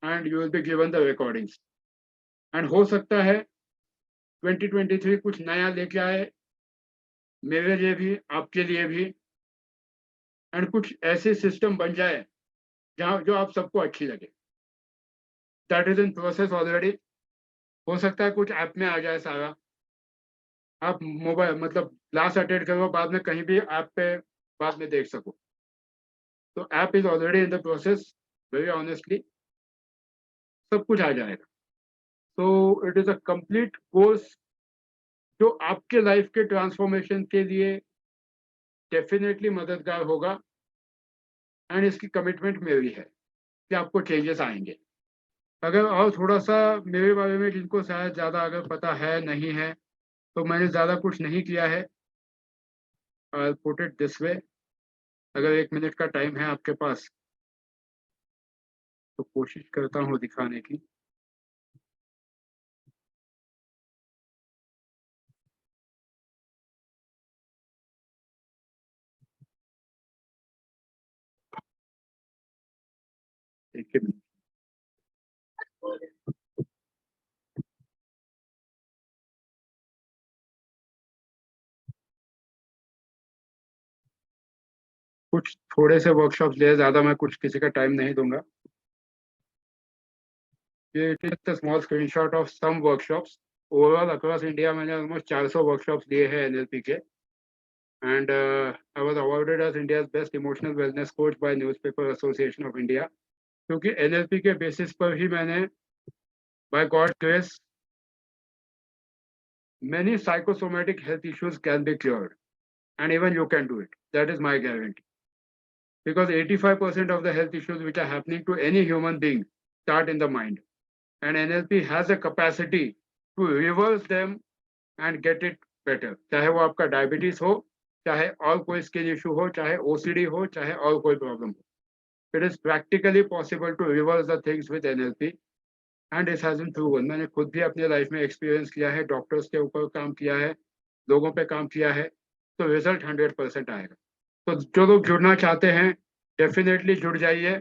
and you will be given the recordings. And हो सकता है 2023 कुछ नया लेके आए, मेरे लिए भी, आपके लिए भी, एंड कुछ ऐसे सिस्टम बन जाए जहाँ जो आप सबको अच्छी लगे। That is in process already. हो सकता है कुछ ऐप में आ जाए सारा, आप मोबाइल मतलब क्लास अटेंड करो, बाद में कहीं भी ऐप पे बाद में देख सको। तो app is already in the process, very honestly सब कुछ आ जाएगा। तो it is a complete course जो आपके लाइफ के ट्रांसफॉर्मेशन के लिए डेफिनेटली मददगार होगा। एंड इसकी कमिटमेंट मेरी है कि आपको चेंजेस आएंगे। अगर और थोड़ा सा मेरे बारे में जिनको शायद ज़्यादा अगर पता है नहीं है, तो मैंने ज़्यादा कुछ नहीं किया है। I'll put it this way, अगर 1 मिनट का टाइम है आपके पास तो कोशिश करता हूँ दिखाने की। एक मिनट। कुछ थोड़े से वर्कशॉप्स लिए, ज़्यादा मैं कुछ किसी का टाइम नहीं दूंगा। ये it is small screenshot of some workshops. Overall across India मैंने ऑलमोस्ट 400 वर्कशॉप्स लिए हैं NLP के। And I was awarded as India's best emotional wellness coach by newspaper association of India, क्योंकि NLP के बेसिस पर ही मैंने by God grace many psychosomatic health issues can be cured, and even you can do it. That is my guarantee. Because 85% of the health issues which are happening to any human being start in the mind. And NLP has a capacity to reverse them and get it better. चाहे वो आपका diabetes हो, चाहे और कोई skin issue हो, चाहे OCD हो, चाहे और कोई प्रॉब्लम हो. It is practically possible to reverse the things with NLP. And it has been proven. मैंने खुद भी अपने लाइफ में एक्सपीरियंस किया है, डॉक्टर्स के ऊपर काम किया है, लोगों पे काम किया है, तो रिजल्ट 100% आएगा। तो जो लोग जुड़ना चाहते हैं डेफिनेटली जुड़ जाइए।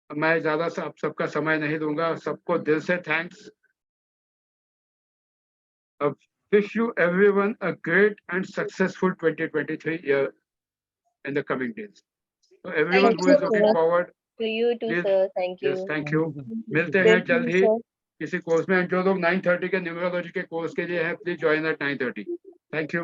मैं ज़्यादा आप सबका समय नहीं दूंगा। सबको दिल से thanks. Wish you everyone a great and successful 2023 year in the coming days. So everyone who is looking forward, To you too, please, sir. Thank you. yes, thank you. मिलते हैं जल्द ही किसी कोर्स में। जो लोग 9:30 के न्यूमरोलॉजी के course के लिए हैं, please join at 9:30। Thank you.